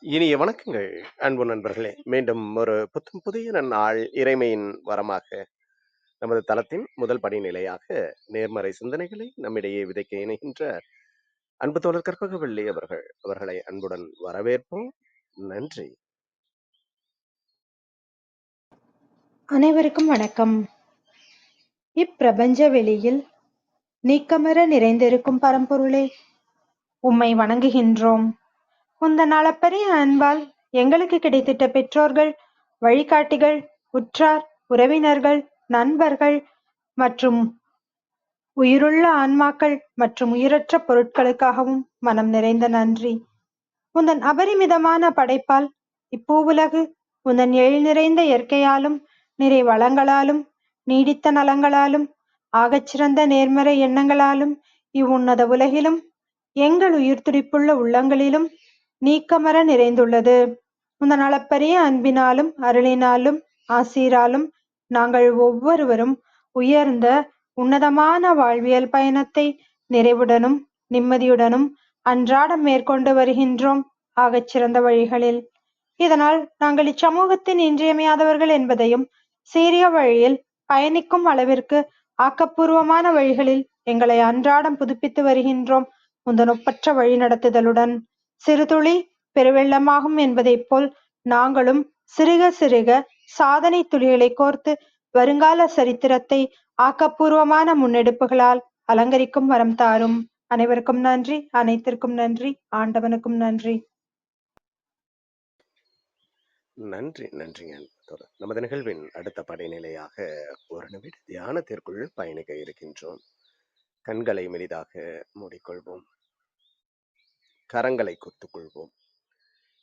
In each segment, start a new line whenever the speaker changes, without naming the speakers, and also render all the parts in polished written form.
இனிய வணக்கங்கள், அன்பு நண்பர்களே. மீண்டும் ஒரு புத்தம் புதிய நன்னாள் இறைமையின் வரமாக நமது தளத்தின் முதல் படிநிலையாக நேர்மறை சிந்தனைகளை நம்மிடையே விதைக்க இணைகின்ற அன்பு தோழர் கற்பகவள்ளி அவர்களை அன்புடன் வரவேற்போம். நன்றி.
அனைவருக்கும் வணக்கம். இப்பிரபஞ்ச வெளியில் நீக்கமற நிறைந்திருக்கும் பரம்பொருளே, உம்மை வணங்குகின்றோம். உந்தன் அளப்பரிய அன்பால் எங்களுக்கு கிடைத்திட்ட பெற்றோர்கள், வழிகாட்டிகள், உற்றார், உறவினர்கள், நண்பர்கள் மற்றும் உயிருள்ள ஆன்மாக்கள் மற்றும் உயிரற்ற பொருட்களுக்காகவும் மனம் நிறைந்த நன்றி. உந்தன் அபரிமிதமான படைப்பால் இப்பூவுலகு உந்தன் எழில் நிறைந்த இயற்கையாலும் நிறை வளங்களாலும் நீடித்த நலங்களாலும் ஆகச்சிறந்த நேர்மறை எண்ணங்களாலும் இவ்வுன்னத உலகிலும் எங்கள் உயிர் துடிப்புள்ள உள்ளங்களிலும் நீக்கமற நிறைந்துள்ளது. உந்தன் அளப்பரிய அன்பினாலும் அருளினாலும் ஆசீராலும் நாங்கள் ஒவ்வொருவரும் உயர்ந்த உன்னதமான வாழ்வியல் பயணத்தை நிறைவுடனும் நிம்மதியுடனும் அன்றாடம் மேற்கொண்டு வருகின்றோம் ஆகச்சிறந்த வழிகளில். இதனால் நாங்கள் இச்சமூகத்தின் இன்றியமையாதவர்கள் என்பதையும் சீரிய வழியில் பயணிக்கும் அளவிற்கு ஆக்கப்பூர்வமான வழிகளில் எங்களை அன்றாடம் புதுப்பித்து வருகின்றோம் உந்தன் ஒப்பற்ற வழி நடத்துதலுடன். சிறுதுளி பெருவெள்ளமாகும் என்பதைப் போல் நாங்களும் சிறுக சிறுக சாதனை துளிகளை கோர்த்து வருங்கால சரித்திரத்தை ஆக்கப்பூர்வமான முன்னெடுப்புகளால் அலங்கரிக்கும் வரம் தாரும். அனைவருக்கும் நன்றி, அனைத்திற்கும் நன்றி, ஆண்டவனுக்கும் நன்றி.
நன்றிங்க அன்பு தோழர். நமது நிகழ்வின் அடுத்த படிநிலையாக ஒரு நிமிட தியானத்திற்குள் பயணிக்க இருக்கின்றோம். கண்களை மெலிதாக மூடிக்கொள்வோம், கரங்களை கொத்துக்கொள்வோம்.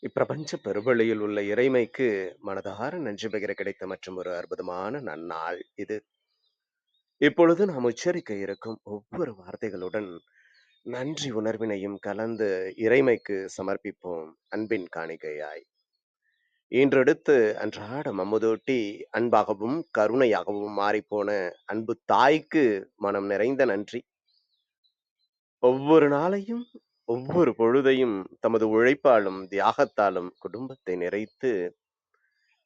இப்பிரபஞ்ச பெருவெளியில் உள்ள இறைமைக்கு மனதார நன்றி பகிர கிடைத்த மற்றும் ஒரு அற்புதமான நன்னாள் இது. இப்பொழுது நாம் உச்சரிக்க இருக்கும் ஒவ்வொரு வார்த்தைகளுடன் நன்றி உணர்வினையும் கலந்து இறைமைக்கு சமர்ப்பிப்போம் அன்பின் காணிக்கையாய். இன்றெடுத்து அன்றாடம் அமுதூட்டி அன்பாகவும் கருணையாகவும் மாறிப்போன அன்பு தாய்க்கு மனம் நிறைந்த நன்றி. ஒவ்வொரு நாளையும் ஒவ்வொரு பொழுதையும் தமது உழைப்பாலும் தியாகத்தாலும் குடும்பத்தை நிறைத்து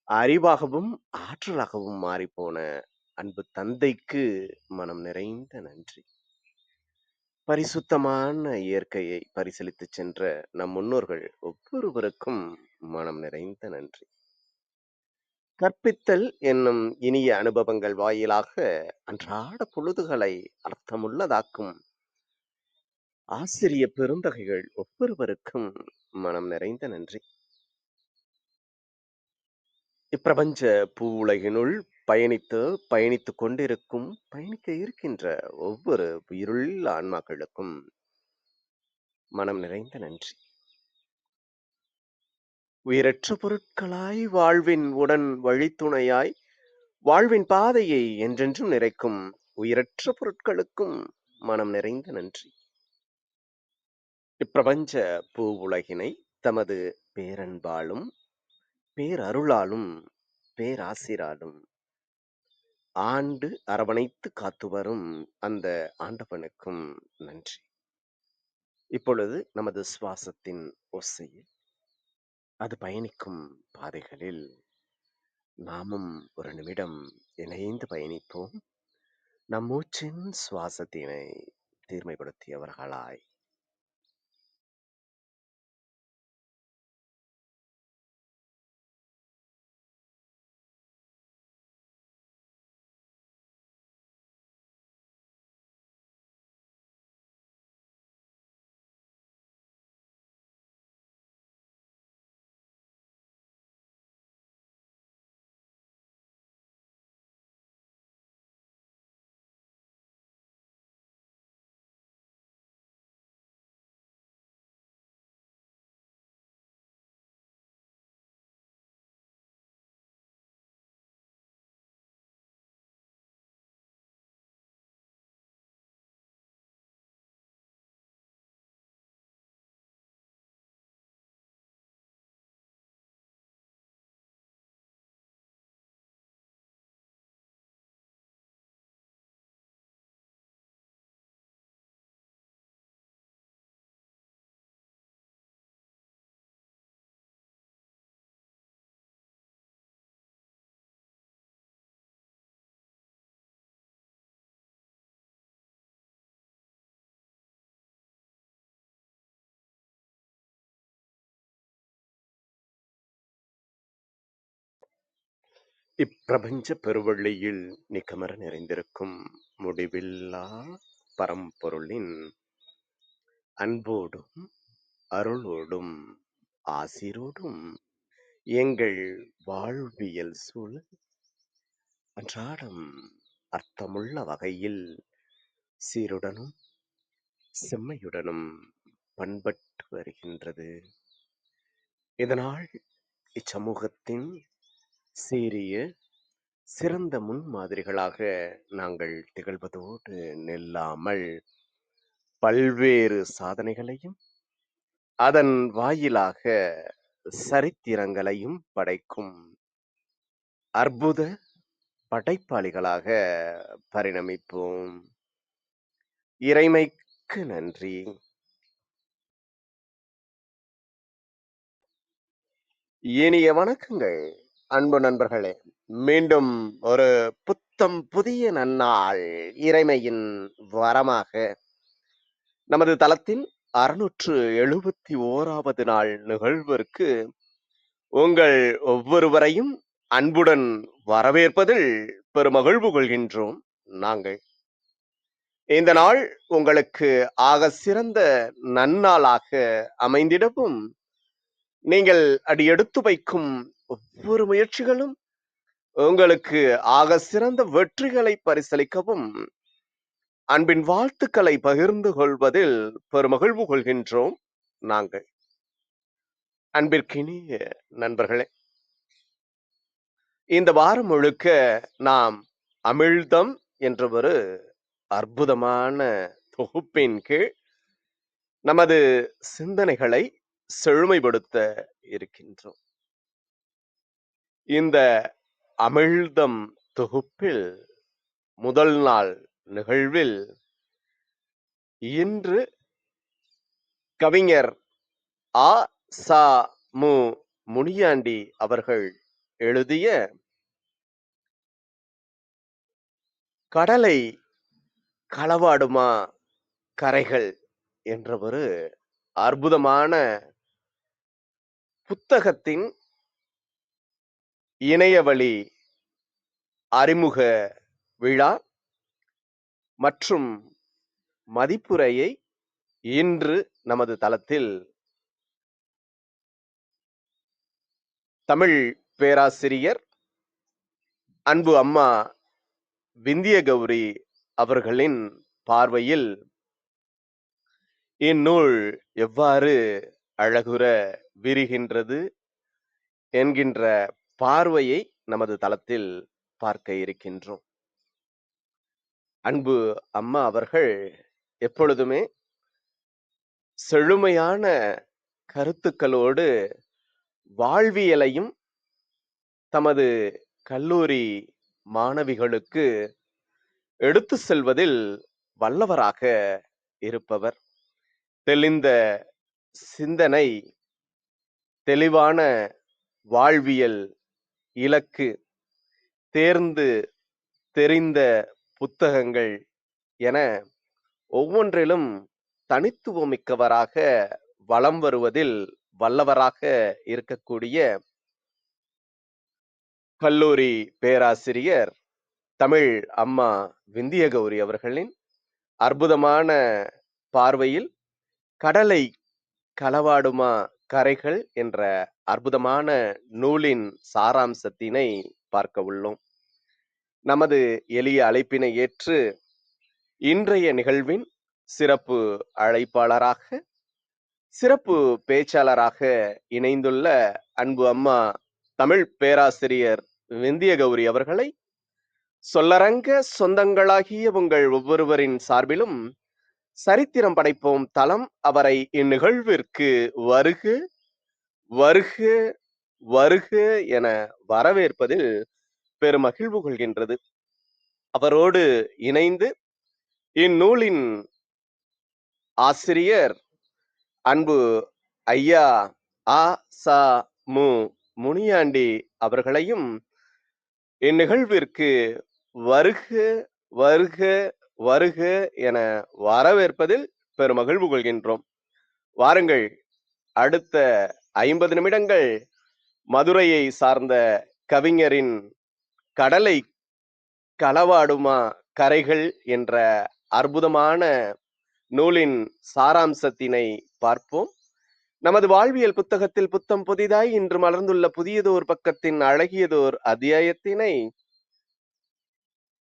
அறிவாகவும் ஆற்றலாகவும் மாறிப்போன அன்பு தந்தைக்கு மனம் நிறைந்த நன்றி. பரிசுத்தமான இயற்கையை பரிசீலித்து சென்ற நம் முன்னோர்கள் ஒவ்வொருவருக்கும் மனம் நிறைந்த நன்றி. கற்பித்தல் என்னும் இனிய அனுபவங்கள் வாயிலாக அன்றாட பொழுதுகளை அர்த்தமுள்ளதாக்கும் ஆசிரிய பெருந்தகைகள் ஒவ்வொருவருக்கும் மனம் நிறைந்த நன்றி. இப்பிரபஞ்ச பூ உலகினுள் பயணித்துக் கொண்டிருக்கும் பயணிக்க இருக்கின்ற ஒவ்வொரு உயிருள்ள ஆன்மாக்களுக்கும் மனம் நிறைந்த நன்றி. உயிரற்ற பொருட்களாய் வாழ்வின் உடன் வழித்துணையாய் வாழ்வின் பாதையை என்றென்றும் நிறைக்கும் உயிரற்ற பொருட்களுக்கும் மனம் நிறைந்த நன்றி. இப்பிரபஞ்ச பூ உலகினை தமது பேரன்பாலும் பேரருளாலும் பேராசிராலும் ஆண்டு அரவணைத்து காத்து வரும் அந்த ஆண்டவனுக்கும் நன்றி. இப்பொழுது நமது சுவாசத்தின் ஓசையில் அது பயணிக்கும் பாதைகளில் நாமும் ஒரு நிமிடம் இணைந்து பயணிப்போம், நம் மூச்சின் சுவாசத்தினை தீர்மைப்படுத்தியவர்களாய். இப்பிரபஞ்ச பெருவெளியில் நிக்கமர நிறைந்திருக்கும் முடிவில்லா பரம்பொருளின் அன்போடும் அருளோடும் ஆசீரோடும் எங்கள் வாழ்வியல் சூழல் அன்றாடம் அர்த்தமுள்ள வகையில் சீருடனும் செம்மையுடனும் பண்பட்டு வருகின்றது. இதனால் இச்சமூகத்தின் சீரிய சிறந்த முன்மாதிரிகளாக நாங்கள் திகழ்வதோடு நில்லாமல் பல்வேறு சாதனைகளையும் அதன் வாயிலாக சரித்திரங்களையும் படைக்கும் அற்புத படைப்பாளிகளாக பரிணமிப்போம். இறைமைக்கு நன்றி. இனிய வணக்கங்கள் அன்பு நண்பர்களே. மீண்டும் ஒரு புத்தம் புதிய நன்னாள் இறைமையின் வரமாக நமது தளத்தின் 671வது நாள் நிகழ்விற்கு உங்கள் ஒவ்வொருவரையும் அன்புடன் வரவேற்பதில் பெருமகிழ்வு கொள்கின்றோம். நாங்கள் இந்த நாள் உங்களுக்கு ஆக சிறந்த நன்னாளாக அமைந்திடவும் நீங்கள் அடியெடுத்து வைக்கும் ஒவ்வொரு முயற்சிகளும் உங்களுக்கு ஆக சிறந்த வெற்றிகளை பரிசளிக்கவும் அன்பின் வாழ்த்துக்களை பகிர்ந்து கொள்வதில் பெருமகிழ்வு கொள்கின்றோம். நாங்கள் அன்பிற்கினிய நண்பர்களே, இந்த வாரம் முழுக்க நாம் அமிழ்தம் என்ற ஒரு அற்புதமான தொகுப்பின் கீழ் நமது சிந்தனைகளை செழுமைப்படுத்த இருக்கின்றோம். இந்த அமிழ்தம் தொகுப்பில் முதல் நாள் நிகழ்வில் இன்று கவிஞர் ஆ சா மு முனியாண்டி அவர்கள் எழுதிய கடலை களவாடுமா கரைகள் என்ற ஒரு அற்புதமான புத்தகத்தின் இணையவழி அறிமுக விழா மற்றும் மதிப்புரையை இன்று நமது தளத்தில் தமிழ் பேராசிரியர் அன்பு அம்மா விந்திய கௌரி அவர்களின் பார்வையில் இந்நூல் எவ்வாறு அழகுற விரிகின்றது என்கின்ற பார்வையை நமது தளத்தில் பார்க்க இருக்கின்றோம். அன்பு அம்மா அவர்கள் எப்பொழுதுமே செழுமையான கருத்துக்களோடு வாழ்வியலையும் தமது கல்லூரி மாணவிகளுக்கு எடுத்து செல்வதில் வல்லவராக இருப்பவர். தெளிந்த சிந்தனை, தெளிவான வாழ்வியல் இலக்கு, தேர்ந்து தெரிந்த புத்தகங்கள் என ஒவ்வொன்றிலும் தனித்துவமிக்கவராக வலம் வருவதில் வல்லவராக இருக்கக்கூடிய கல்லூரி பேராசிரியர் தமிழ் அம்மா விந்திய கௌரி அவர்களின் அற்புதமான பார்வையில் கடலை களவாடுமா கரைகள் என்ற அற்புதமான நூலின் சாராம்சத்தினை பார்க்க உள்ளோம். நமது எளிய அழைப்பினை ஏற்று இன்றைய நிகழ்வின் சிறப்பு அழைப்பாளராக, சிறப்பு பேச்சாளராக இணைந்துள்ள அன்பு அம்மா தமிழ் பேராசிரியர் விந்திய கௌரி அவர்களை சொல்லரங்க சொந்தங்களாகிய உங்கள் ஒவ்வொருவரின் சார்பிலும் சரித்திரம் படைப்போம் தளம் அவரை இந்நிகழ்விற்கு வருக வருக வருக என வரவேற்பதில் பெருமகிழ்வு கொள்கின்றது. அவரோடு இணைந்து இந்நூலின் ஆசிரியர் அன்பு ஐயா ஆ சா மு முனியாண்டி அவர்களையும் இந்நிகழ்விற்கு வருக வருக வருக என வரவேற்பதில் பெருமகிழ்வு கொள்கின்றோம். வாருங்கள், அடுத்த 50 நிமிடங்கள் மதுரையை சார்ந்த கவிஞரின் கடலை களவாடுமா கரைகள் என்ற அற்புதமான நூலின் சாராம்சத்தினை பார்ப்போம். நமது வாழ்வியல் புத்தகத்தில் புத்தம் புதிதாய் இன்று மலர்ந்துள்ள புதியதோர் பக்கத்தின் அழகியதோர் அத்தியாயத்தினை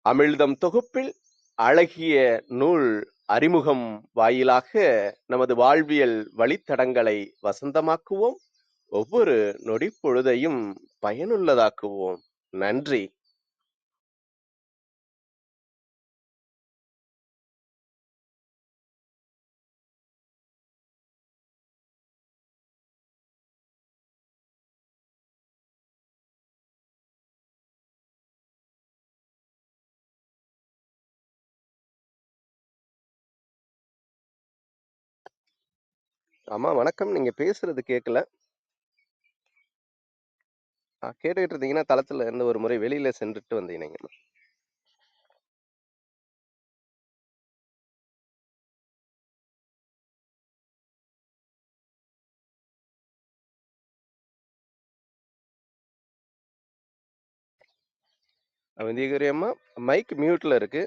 அமிழ்தம் தொகுப்பில் அழகிய நூல் அறிமுகம் வாயிலாக நமது வாழ்வியல் வழித்தடங்களை வசந்தமாக்குவோம். ஒவ்வொரு நொடி பொழுதையும் பயனுள்ளதாக்குவோம். நன்றி. ஆமா, வணக்கம். நீங்க பேசுறது கேட்கல. கேட்டுக்கிட்டு இருந்தீங்கன்னா தளத்துல இருந்து ஒரு முறை வெளியில சென்றுட்டு வந்தீங்க. அவந்திகரி அம்மா, மைக் மியூட்ல இருக்கு.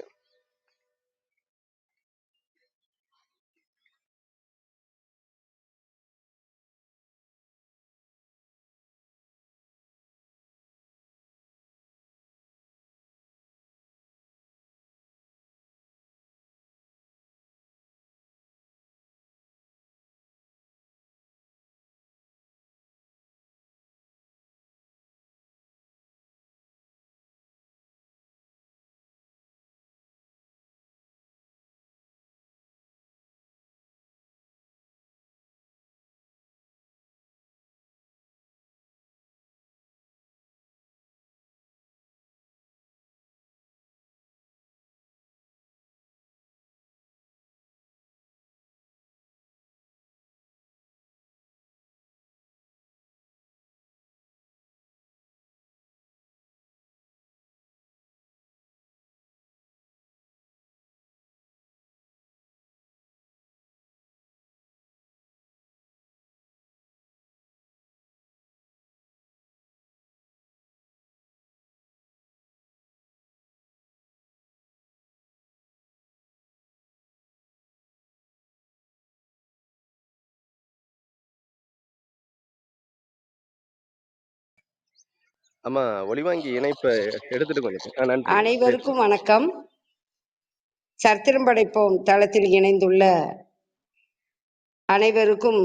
ஆமா, ஒளிவாங்கி இணைப்பை எடுத்துட்டு கொஞ்சம் நன்றி.
அனைவருக்கும் வணக்கம். சரித்திரம் படைப்போம் தளத்தில் இணைந்துள்ள அனைவருக்கும்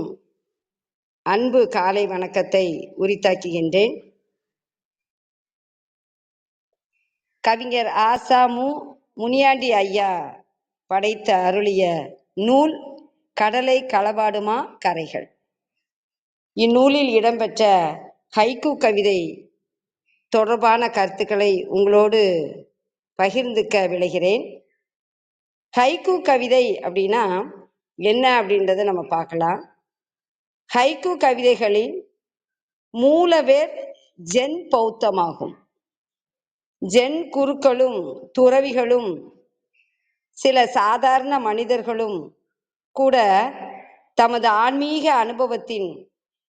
அன்பு காலை வணக்கத்தை உரித்தாக்குகின்றேன். கவிஞர் ஆசாமு முனியாண்டி ஐயா படைத்த அருளிய நூல் கடலை களவாடுமா கரைகள். இந்நூலில் இடம்பெற்ற ஹைக்கூ கவிதை தொடர்பான கருத்துக்களை உங்களோடு பகிர்ந்துக்க விளைகிறேன். ஹைக்கூ கவிதை அப்படின்னா என்ன அப்படின்றத நம்ம பார்க்கலாம். ஹைக்கூ கவிதைகளின் மூலவேர் ஜென் பௌத்தமாகும். ஜென் குருக்களும் துறவிகளும் சில சாதாரண மனிதர்களும் கூட தமது ஆன்மீக அனுபவத்தின்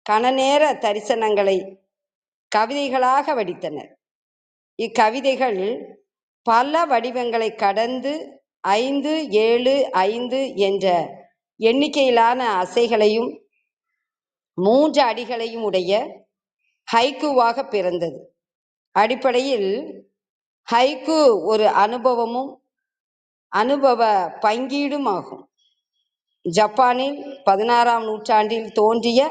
கணநேர தரிசனங்களை கவிதைகளாக வடித்தனர். இக்கவிதைகள் பல வடிவங்களை கடந்து 5, 7, 5 என்ற எண்ணிக்கையிலான அசைகளையும் 3 அடிகளையும் உடைய ஹைக்கூவாக பிறந்தது. அடிப்படையில் ஹைக்கூ ஒரு அனுபவமும் அனுபவ பங்கீடும் ஆகும். ஜப்பானில் 16ஆம் நூற்றாண்டில் தோன்றிய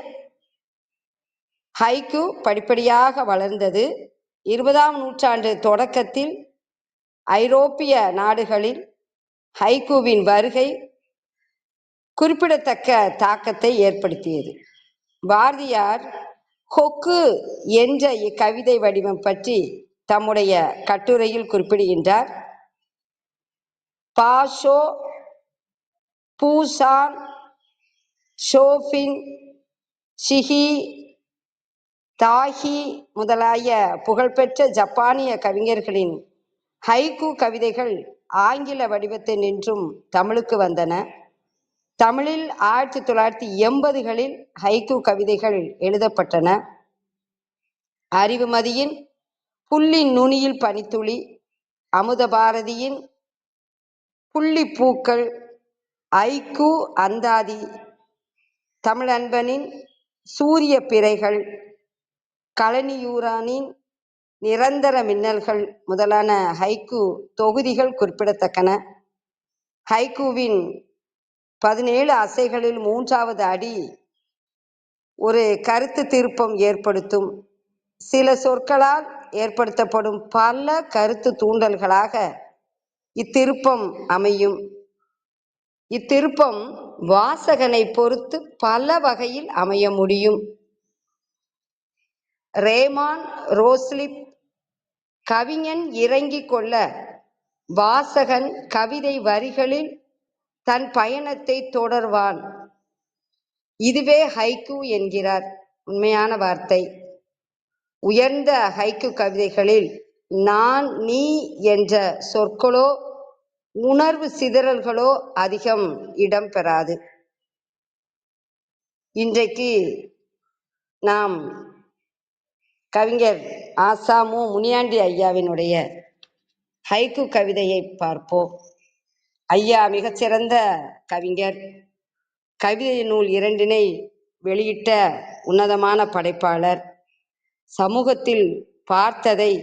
ஹைக்கூ படிப்படியாக வளர்ந்தது. 20ஆம் நூற்றாண்டு தொடக்கத்தில் ஐரோப்பிய நாடுகளில் ஹைக்கூவின் வருகை குறிப்பிடத்தக்க தாக்கத்தை ஏற்படுத்தியது. பாரதியார் ஹொக்கு என்ற இக்கவிதை வடிவம் பற்றி தம்முடைய கட்டுரையில் குறிப்பிடுகின்றார். பாஷோ, பூசான், ஷோஃபின், ஷிஹி, தாஹி முதலாய புகழ்பெற்ற ஜப்பானிய கவிஞர்களின் ஹைக்கூ கவிதைகள் ஆங்கில வடிவத்தில் நின்றும் தமிழுக்கு வந்தன. தமிழில் 1980களில் ஹைக்கூ கவிதைகள் எழுதப்பட்டன. அறிவுமதியின் புல்லின் நுனியில் பனித்துளி, அமுத பாரதியின் புள்ளிப்பூக்கள், ஐக்கு அந்தாதி, தமிழன்பனின் சூரிய பிறைகள், கழனியூரானின் நிரந்தர மின்னல்கள் முதலான ஹைக்கூ தொகுதிகள் குறிப்பிடத்தக்கன. ஹைக்கூவின் 17 அசைகளில் 3வது அடி ஒரு கருத்து திருப்பம் ஏற்படுத்தும். சில சொற்களால் ஏற்படுத்தப்படும் பல கருத்து தூண்டல்களாக இத்திருப்பம் அமையும். இத்திருப்பம் வாசகனை பொறுத்து பல வகையில் அமைய முடியும். ரேமான் ரோஸ்லிப் கவிஞன் இறங்கிக் கொள்ள வாசகன் கவிதை வரிகளில் தன் பயணத்தை தொடர்வான். இதுவே ஹைக்கூ என்கிறார். உண்மையான வார்த்தை. உயர்ந்த ஹைக்கூ கவிதைகளில் நான், நீ என்ற சொற்களோ உணர்வு சிதறல்களோ அதிகம் இடம்பெறாது. இன்றைக்கு நாம் கவிஞர் ஆசாமு முனியாண்டி ஐயாவினுடைய ஹைக்கூ கவிதையை பார்ப்போம். ஐயா மிகச்சிறந்த கவிஞர். கவிதை நூல் 2 வெளியிட்ட உன்னதமான படைப்பாளர். சமூகத்தில் பார்த்ததை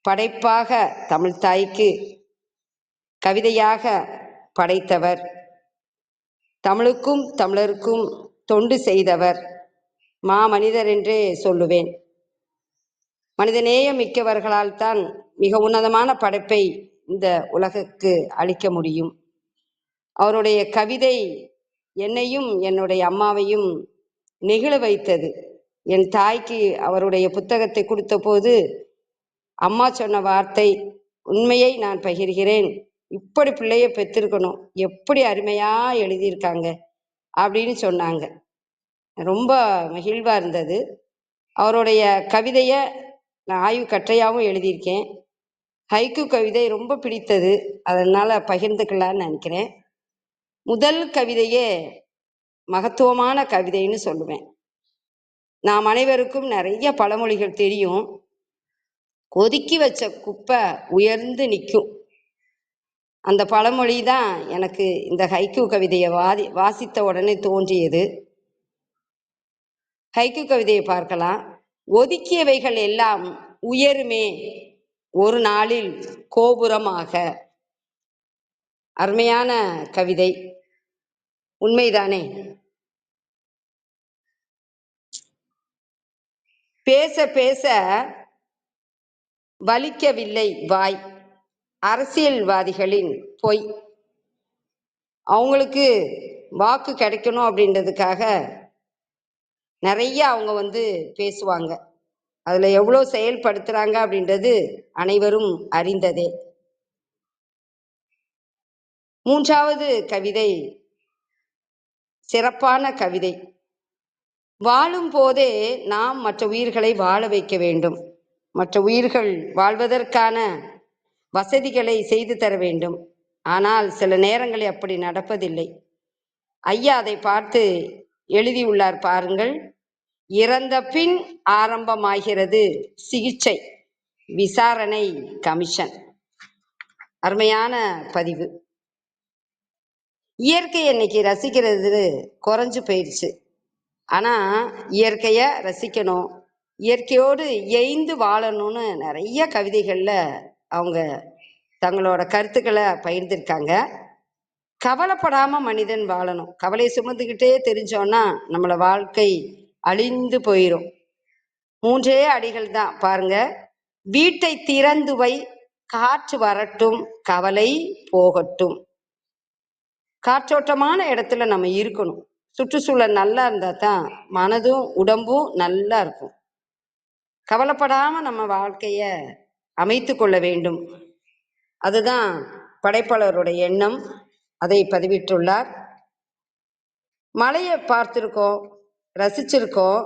படைப்பாக தமிழ்த்தாய்க்கு கவிதையாக படைத்தவர். தமிழுக்கும் தமிழருக்கும் தொண்டு செய்தவர். மாமனிதர் என்றே சொல்லுவேன். மனிதநேயம் மிக்கவர்களால் தான் மிக உன்னதமான படைப்பை இந்த உலகுக்கு அளிக்க முடியும். அவருடைய கவிதை என்னையும் என்னுடைய அம்மாவையும் நெகிழ வைத்தது. என் தாய்க்கு அவருடைய புத்தகத்தை கொடுத்த போது அம்மா சொன்ன வார்த்தை, உண்மையை நான் பகிர்கிறேன், இப்படி பிள்ளைய பெற்றிருக்கணும், எப்படி அருமையா எழுதியிருக்காங்க அப்படின்னு சொன்னாங்க. ரொம்ப மகிழ்வா இருந்தது. அவருடைய கவிதையை நான் ஆய்வு கட்டுரையாகவும் எழுதியிருக்கேன். ஹைக்கூ கவிதை ரொம்ப பிடித்தது, அதனால் பகிர்ந்துக்கலான்னு நினைக்கிறேன். முதல் கவிதையே மகத்துவமான கவிதைன்னு சொல்லுவேன். நாம் அனைவருக்கும் நிறைய பழமொழிகள் தெரியும். ஒதுக்கி வச்ச குப்பை உயர்ந்து நிற்கும். அந்த பழமொழி தான் எனக்கு இந்த ஹைக்கூ கவிதையை வாசித்த உடனே தோன்றியது. ஹைக்கூ கவிதையை பார்க்கலாம். ஒதுக்கியவைகள் எல்லாம் உயருமே ஒரு நாளில் கோபுரமாக. அருமையான கவிதை, உண்மைதானே? பேச பேச வலிக்கவில்லை வாய். அரசியல்வாதிகளின் பொய். அவங்களுக்கு வாக்கு கிடைக்கணும் அப்படின்றதுக்காக நிறைய அவங்க பேசுவாங்க. அதில் எவ்வளோ செயல்படுத்துகிறாங்க அப்படின்றது அனைவரும் அறிந்ததே. 3வது கவிதை சிறப்பான கவிதை. வாழும் போதே நாம் மற்ற உயிர்களை வாழ வைக்க வேண்டும். மற்ற உயிர்கள் வாழ்வதற்கான வசதிகளை செய்து தர வேண்டும். ஆனால் சில நேரங்களில் அப்படி நடப்பதில்லை. ஐயா அதை பார்த்து எழுதியுள்ளார் பாருங்கள். இறந்த பின் ஆரம்பமாகிறது சிகிச்சை, விசாரணை கமிஷன். அருமையான பதிவு. இயற்கையை இன்னைக்கு ரசிக்கிறது குறைஞ்சு போயிடுச்சு. ஆனால் இயற்கையை ரசிக்கணும், இயற்கையோடு எய்ந்து வாழணும்னு நிறைய கவிதைகளில் அவங்க தங்களோட கருத்துக்களை பகிர்ந்திருக்காங்க. கவலைப்படாமல் மனிதன் வாழணும். கவலையை சுமந்துக்கிட்டே தெரிஞ்சோன்னா நம்மளை வாழ்க்கை அழிந்து போயிடும். 3 அடிகள் தான் பாருங்க. வீட்டை திறந்து வை, காற்று வரட்டும், கவலை போகட்டும். காற்றோட்டமான இடத்துல நம்ம இருக்கணும். சுற்றுச்சூழல் நல்லா இருந்தால் தான் மனதும் உடம்பும் நல்லா இருக்கும். கவலைப்படாமல் நம்ம வாழ்க்கையை அமைத்து கொள்ள வேண்டும். அதுதான் படைப்பாளருடைய எண்ணம். அதை பதிவிட்டுள்ளார். மலையை பார்த்துருக்கோம், ரசிச்சிருக்கோம்.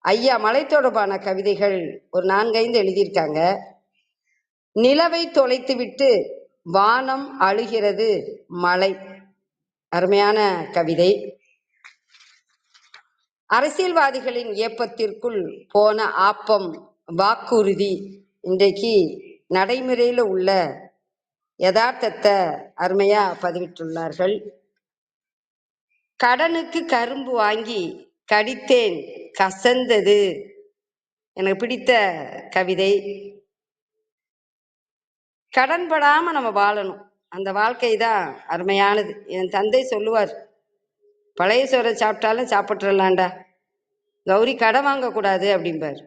ஐயா மலை தொடர்பான கவிதைகள் ஒரு 4-5 எழுதியிருக்காங்க. நிலவை தொலைத்துவிட்டு வானம் அழுகிறது மலை. அருமையான கவிதை. அரசியல்வாதிகளின் ஏப்பத்திற்குள் போன ஆப்பம் வாக்குறுதி. இன்றைக்கு நடைமுறையில் உள்ள யதார்த்தத்தை அருமையா பதிவிட்டுள்ளார்கள். கடனுக்கு கரும்பு வாங்கி கடித்தேன் கசந்தது எனக்கு பிடித்த கவிதை. கடன்படாம நம்ம வாழணும், அந்த வாழ்க்கை தான் அருமையானது. என் தந்தை சொல்லுவார், பழைய சோறை சாப்பிட்டாலும் சாப்பிட்றலாண்டா, கௌரி கடன் வாங்கக்கூடாது அப்படிம்பார்.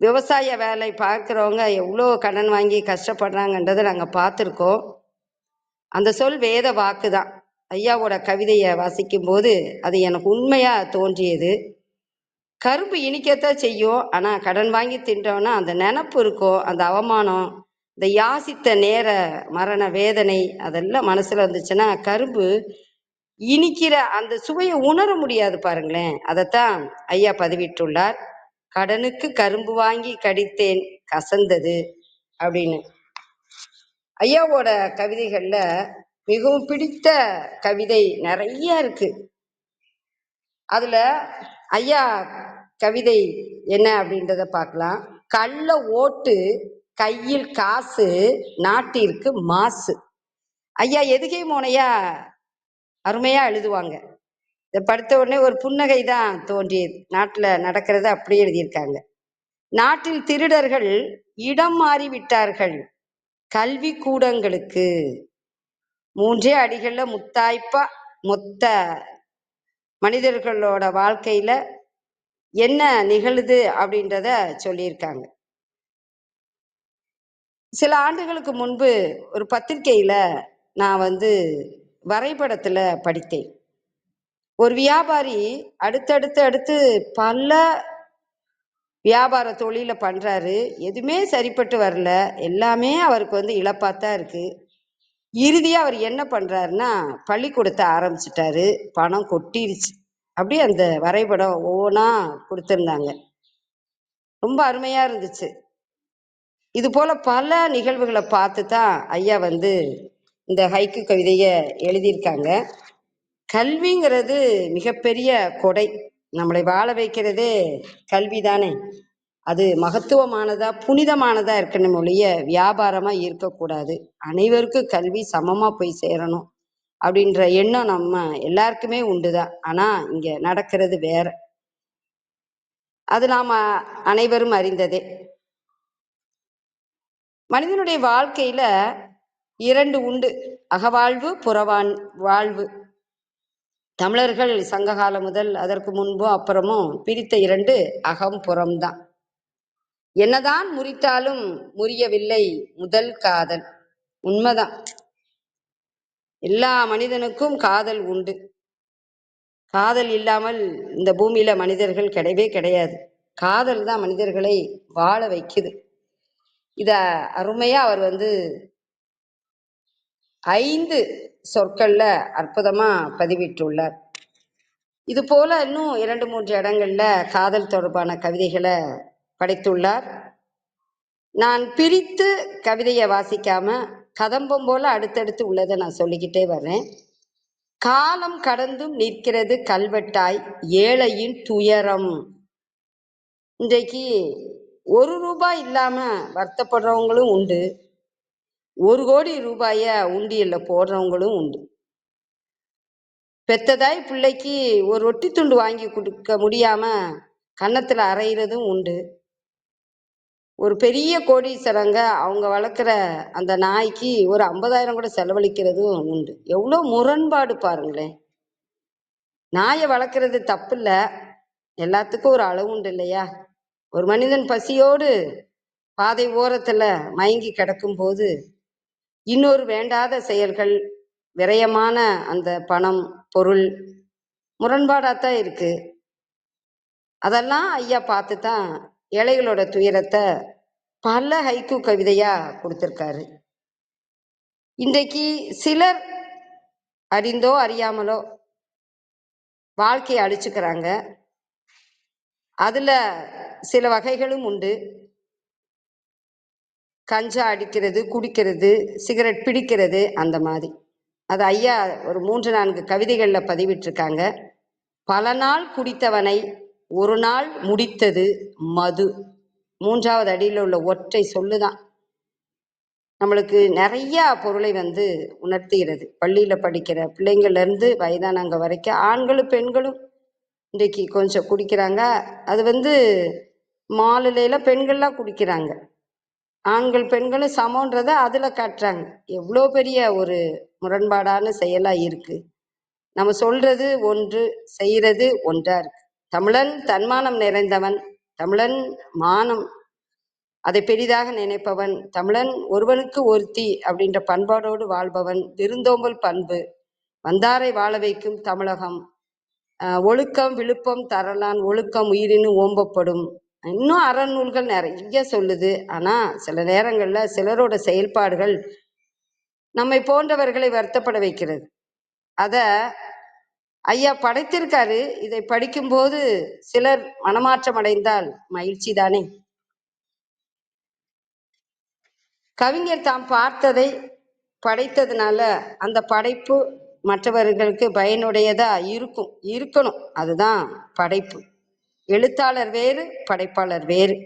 விவசாய வேலை பார்க்குறவங்க எவ்வளோ கடன் வாங்கி கஷ்டப்படுறாங்கன்றதை நாங்கள் பார்த்துருக்கோம். அந்த சொல் வேத வாக்கு தான். ஐயாவோட கவிதையை வாசிக்கும் போது அது எனக்கு உண்மையாக தோன்றியது. கரும்பு இனிக்கத்தான் செய்யும், ஆனால் கடன் வாங்கி தின்றோன்னா அந்த நினப்பு இருக்கும், அந்த அவமானம், இந்த யாசித்த நேர மரண வேதனை அதெல்லாம் மனசில் வந்துச்சுன்னா கரும்பு இனிக்கிற அந்த சுவையை உணர முடியாது பாருங்களேன். அதைத்தான் ஐயா பதிவிட்டுள்ளார். கடனுக்கு கரும்பு வாங்கி கடித்தேன் கசந்தது அப்படின்னு. ஐயாவோட கவிதைகள்ல மிகவும் பிடித்த கவிதை நிறைய இருக்கு. அதுல ஐயா கவிதை என்ன அப்படின்றத பார்க்கலாம். கள்ள ஓட்டு கையில் காசு நாட்டிற்கு மாசு. ஐயா எதுகை மோனையா அருமையா எழுதுவாங்க. இதை படித்த உடனே ஒரு புன்னகை தான் தோன்றியது. நாட்டில் நடக்கிறத அப்படியே எழுதியிருக்காங்க. நாட்டில் திருடர்கள் இடம் மாறிவிட்டார்கள் கல்வி கூடங்களுக்கு. 3 அடிகள்ல முத்தாய்ப்பா மொத்த மனிதர்களோட வாழ்க்கையில என்ன நிகழுது அப்படின்றத சொல்லியிருக்காங்க. சில ஆண்டுகளுக்கு முன்பு ஒரு பத்திரிகையில நான் வரைபடத்துல படித்தேன். ஒரு வியாபாரி அடுத்து பல வியாபார தொழில பண்றாரு, எதுவுமே சரிப்பட்டு வரல, எல்லாமே அவருக்கு இழப்பாத்தான் இருக்கு. இறுதியா அவர் என்ன பண்றாருன்னா பள்ளிக்கூடத்தை ஆரம்பிச்சிட்டாரு. பணம் கொட்டிருச்சு. அப்படியே அந்த வரைபடம் ஒவ்வொன்றா கொடுத்துருந்தாங்க. ரொம்ப அருமையா இருந்துச்சு. இது போல பல நிகழ்வுகளை பார்த்து தான் ஐயா இந்த ஹைக்கு கவிதையை எழுதியிருக்காங்க. கல்விங்கிறது மிகப்பெரிய கொடை. நம்மளை வாழ வைக்கிறதே கல்வி தானே. அது மகத்துவமானதா புனிதமானதா இருக்கணும் ஒழிய வியாபாரமா இருக்கக்கூடாது. அனைவருக்கும் கல்வி சமமா போய் சேரணும் அப்படின்ற எண்ணம் நம்ம எல்லாருக்குமே உண்டுதான். ஆனா இங்க நடக்கிறது வேற. அது நாம அனைவரும் அறிந்ததே. மனிதனுடைய வாழ்க்கையில 2 உண்டு, அகவாழ்வு வாழ்வு. தமிழர்கள் சங்ககாலம் முதல் அதற்கு முன்பும் அப்புறமும் பிரித்த 2 அகம் புறம்தான். என்னதான் முறித்தாலும் முறியவில்லை முதல் காதல். உண்மைதான். எல்லா மனிதனுக்கும் காதல் உண்டு. காதல் இல்லாமல் இந்த பூமியில மனிதர்கள் கிடையவே கிடையாது. காதல் தான் மனிதர்களை வாழ வைக்குது. இத அருமையா அவர் 5 சொற்கள்ல அற்புதமா பதிவிட்டுள்ளார். இது போல இன்னும் 2, 3 இடங்கள்ல காதல் தொடர்பான கவிதைகளை படைத்துள்ளார். நான் பிரித்து கவிதையை வாசிக்காம கதம்பம் போல அடுத்தடுத்து உள்ளதை நான் சொல்லிக்கிட்டே வர்றேன். காலம் கடந்தும் நிற்கிறது கல்வெட்டாய் ஏழையின் துயரம். இன்றைக்கு 1 ரூபாய் இல்லாம வருத்தப்படுறவங்களும் உண்டு, 1 கோடி ரூபாய உண்டியல்ல போடுறவங்களும் உண்டு. பெத்ததாய் பிள்ளைக்கு ஒரு ரொட்டி துண்டு வாங்கி கொடுக்க முடியாம கன்னத்துல அரைகிறதும் உண்டு. ஒரு பெரிய கோடீஸ்வரங்க அவங்க வளர்க்குற அந்த நாய்க்கு ஒரு 50,000 கூட செலவழிக்கிறதும் உண்டு. எவ்வளோ முரண்பாடு பாருங்களேன். நாயை வளர்க்குறது தப்பு இல்லை, எல்லாத்துக்கும் ஒரு அளவு உண்டு இல்லையா? ஒரு மனிதன் பசியோடு பாதை ஓரத்துல மயங்கி கிடக்கும் போது இன்னொரு வேண்டாத செயல்கள், விரயமான அந்த பணம் பொருள் முரண்பாடாத்தான் இருக்கு. அதெல்லாம் ஐயா பார்த்து தான் ஏழைகளோட துயரத்தை பல ஹைக்கூ கவிதையா கொடுத்திருக்காரு. இன்றைக்கு சிலர் அறிந்தோ அறியாமலோ வாழ்க்கையை அழிச்சுக்கிறாங்க. அதுல சில வகைகளும் உண்டு. கஞ்சா அடிக்கிறது, குடிக்கிறது, சிகரெட் பிடிக்கிறது, அந்த மாதிரி. அது ஐயா ஒரு 3, 4 கவிதைகள்ல பதிவிட்டிருக்காங்க. பல நாள் குடித்தவனை ஒரு நாள் முடித்தது மது. 3வது அடியில் உள்ள ஒற்றை சொல்லுதான் நம்மளுக்கு நிறைய பொருளை வந்து உணர்த்துகிறது. பள்ளியில் படிக்கிற பிள்ளைங்கள்லேருந்து வயதானவங்க வரைக்கும் ஆண்களும் பெண்களும் இன்றைக்கு கொஞ்சம் குடிக்கிறாங்க. அது வந்து மாலையில பெண்கள்லாம் குடிக்கிறாங்க. ஆண்கள் பெண்களும் சமன்றதை அதில் காட்டுறாங்க. எவ்வளோ பெரிய ஒரு முரண்பாடான செயலாக இருக்குது. நம்ம சொல்றது ஒன்று, செய்கிறது ஒன்றா இருக்கு. தமிழன் தன்மானம் நிறைந்தவன், தமிழன் மானம் அதை பெரிதாக நினைப்பவன், தமிழன் ஒருவனுக்கு ஒருத்தி அப்படின்ற பண்பாடோடு வாழ்பவன், விருந்தோம்பல் பண்பு, வந்தாரை வாழ வைக்கும் தமிழகம், ஒழுக்கம் விழுப்பம் தரலான், ஒழுக்கம் உயிரினு ஓம்பப்படும், இன்னும் அறநூல்கள் நிறைய சொல்லுது. ஆனால் சில நேரங்களில் சிலரோட செயல்பாடுகள் நம்மை போன்றவர்களை வருத்தப்பட வைக்கிறது. அதை ஐயா படைத்திருக்காரு. இதை படிக்கும்போது சிலர் மனமாற்றம் அடைந்தால் மகிழ்ச்சி தானே. கவிஞர் தாம் பார்த்ததை படைத்ததுனால அந்த படைப்பு மற்றவர்களுக்கு பயனுடையதா இருக்கணும். அதுதான் படைப்பு. எழுத்தாளர் வேறு, படைப்பாளர் வேறு.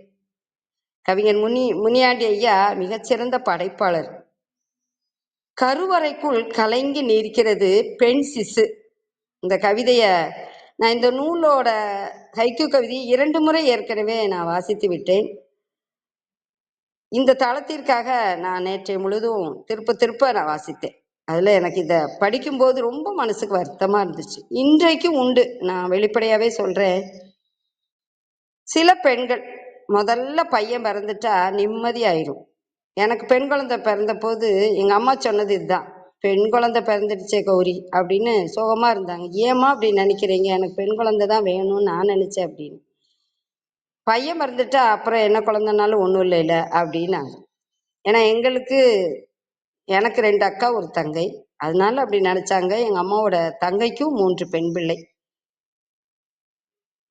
கவிஞர் முனியாண்டி ஐயா மிகச்சிறந்த படைப்பாளர். கருவறைக்குள் கலங்கி நிற்கிறது பெண் சிசு. இந்த கவிதையை நான் இந்த நூலோட ஹைக்கூ கவிதையை 2 முறை ஏற்கனவே நான் வாசித்து விட்டேன். இந்த தளத்திற்காக நான் நேற்றைய முழுதும் திருப்ப நான் வாசித்தேன். அதில் எனக்கு இதை படிக்கும்போது ரொம்ப மனசுக்கு வருத்தமாக இருந்துச்சு. இன்றைக்கும் உண்டு, நான் வெளிப்படையாகவே சொல்கிறேன். சில பெண்கள் முதல்ல பையன் பிறந்துட்டா நிம்மதியாயிரும். எனக்கு பெண் குழந்தை பிறந்த போது எங்கள் அம்மா சொன்னது இதுதான், பெண் குழந்தை பிறந்துடுச்சே கௌரி அப்படின்னு சோகமாக இருந்தாங்க. ஏம்மா அப்படி நினைக்கிறீங்க? எனக்கு பெண் குழந்தை தான் வேணும்னு நான் நினச்சேன் அப்படின்னு. பையன் பிறந்துட்டா அப்புறம் என்ன குழந்தைனாலும் ஒன்றும் இல்லைல்ல அப்படின்னாங்க. ஏன்னா எனக்கு 2 அக்கா 1 தங்கை, அதனால அப்படி நினைச்சாங்க. எங்கள் அம்மாவோட தங்கைக்கும் 3 பெண் பிள்ளை.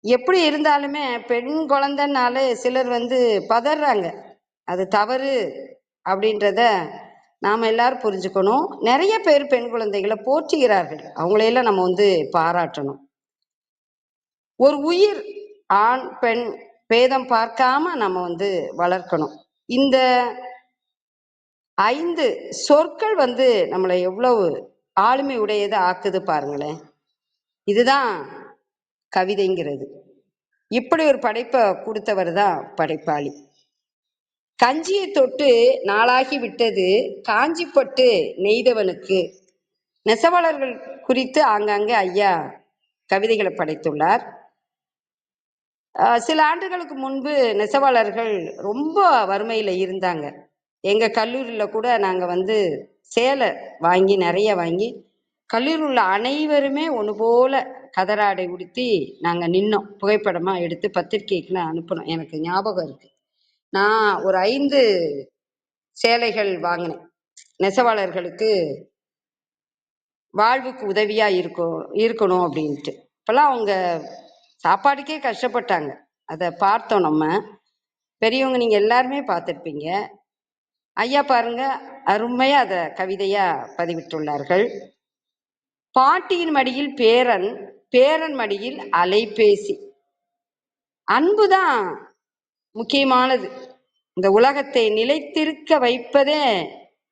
எப்படி இருந்தாலுமே பெண் குழந்தைனாலே சிலர் வந்து பதறாங்க. அது தவறு அப்படின்றத நாம் எல்லாரும் புரிஞ்சுக்கணும். நிறைய பேர் பெண் குழந்தைகளை போற்றுகிறார்கள். அவங்களையெல்லாம் நம்ம வந்து பாராட்டணும். ஒரு உயிர் ஆண் பெண் பேதம் பார்க்காம நம்ம வந்து வளர்க்கணும். இந்த 5 சொற்கள் வந்து நம்மளை எவ்வளவு ஆளுமை உடையதை ஆக்குது பாருங்களேன். இதுதான் கவிதைங்கிறது. இப்படி ஒரு படைப்பை கொடுத்தவர் தான் படைப்பாளி. கஞ்சியை தொட்டு நாளாகி விட்டது காஞ்சிப்பட்டு நெய்தவனுக்கு. நெசவாளர்கள் குறித்து ஆங்காங்கே ஐயா கவிதைகளை படைத்துள்ளார். சில ஆண்டுகளுக்கு முன்பு நெசவாளர்கள் ரொம்ப வறுமையில் இருந்தாங்க. எங்கள் கல்லூரியில் கூட நாங்கள் வந்து சேலை நிறைய வாங்கி கல்லூரியில் உள்ள அனைவருமே ஒன்று போல கதராடை உடுத்தி நாங்கள் நின்னோம். புகைப்படமாக எடுத்து பத்திரிகைக்குலாம் அனுப்பினோம். எனக்கு ஞாபகம் இருக்கு. நான் ஒரு 5 சேலைகள் வாங்கினேன். நெசவாளர்களுக்கு வாழ்வுக்கு உதவியா இருக்கணும் அப்படின்ட்டு. இப்பெல்லாம் அவங்க சாப்பாடுக்கே கஷ்டப்பட்டாங்க. அதை பார்த்தோம். நம்ம பெரியவங்க நீங்க எல்லாருமே பார்த்துருப்பீங்க. ஐயா பாருங்க, அருமையா அதை கவிதையா பதிவிட்டுள்ளார்கள். பாட்டியின் மடியில் பேரன், பேரன் மடியில் அலைபேசி. அன்புதான் முக்கியமானது. இந்த உலகத்தை நிலைத்திருக்க வைப்பதே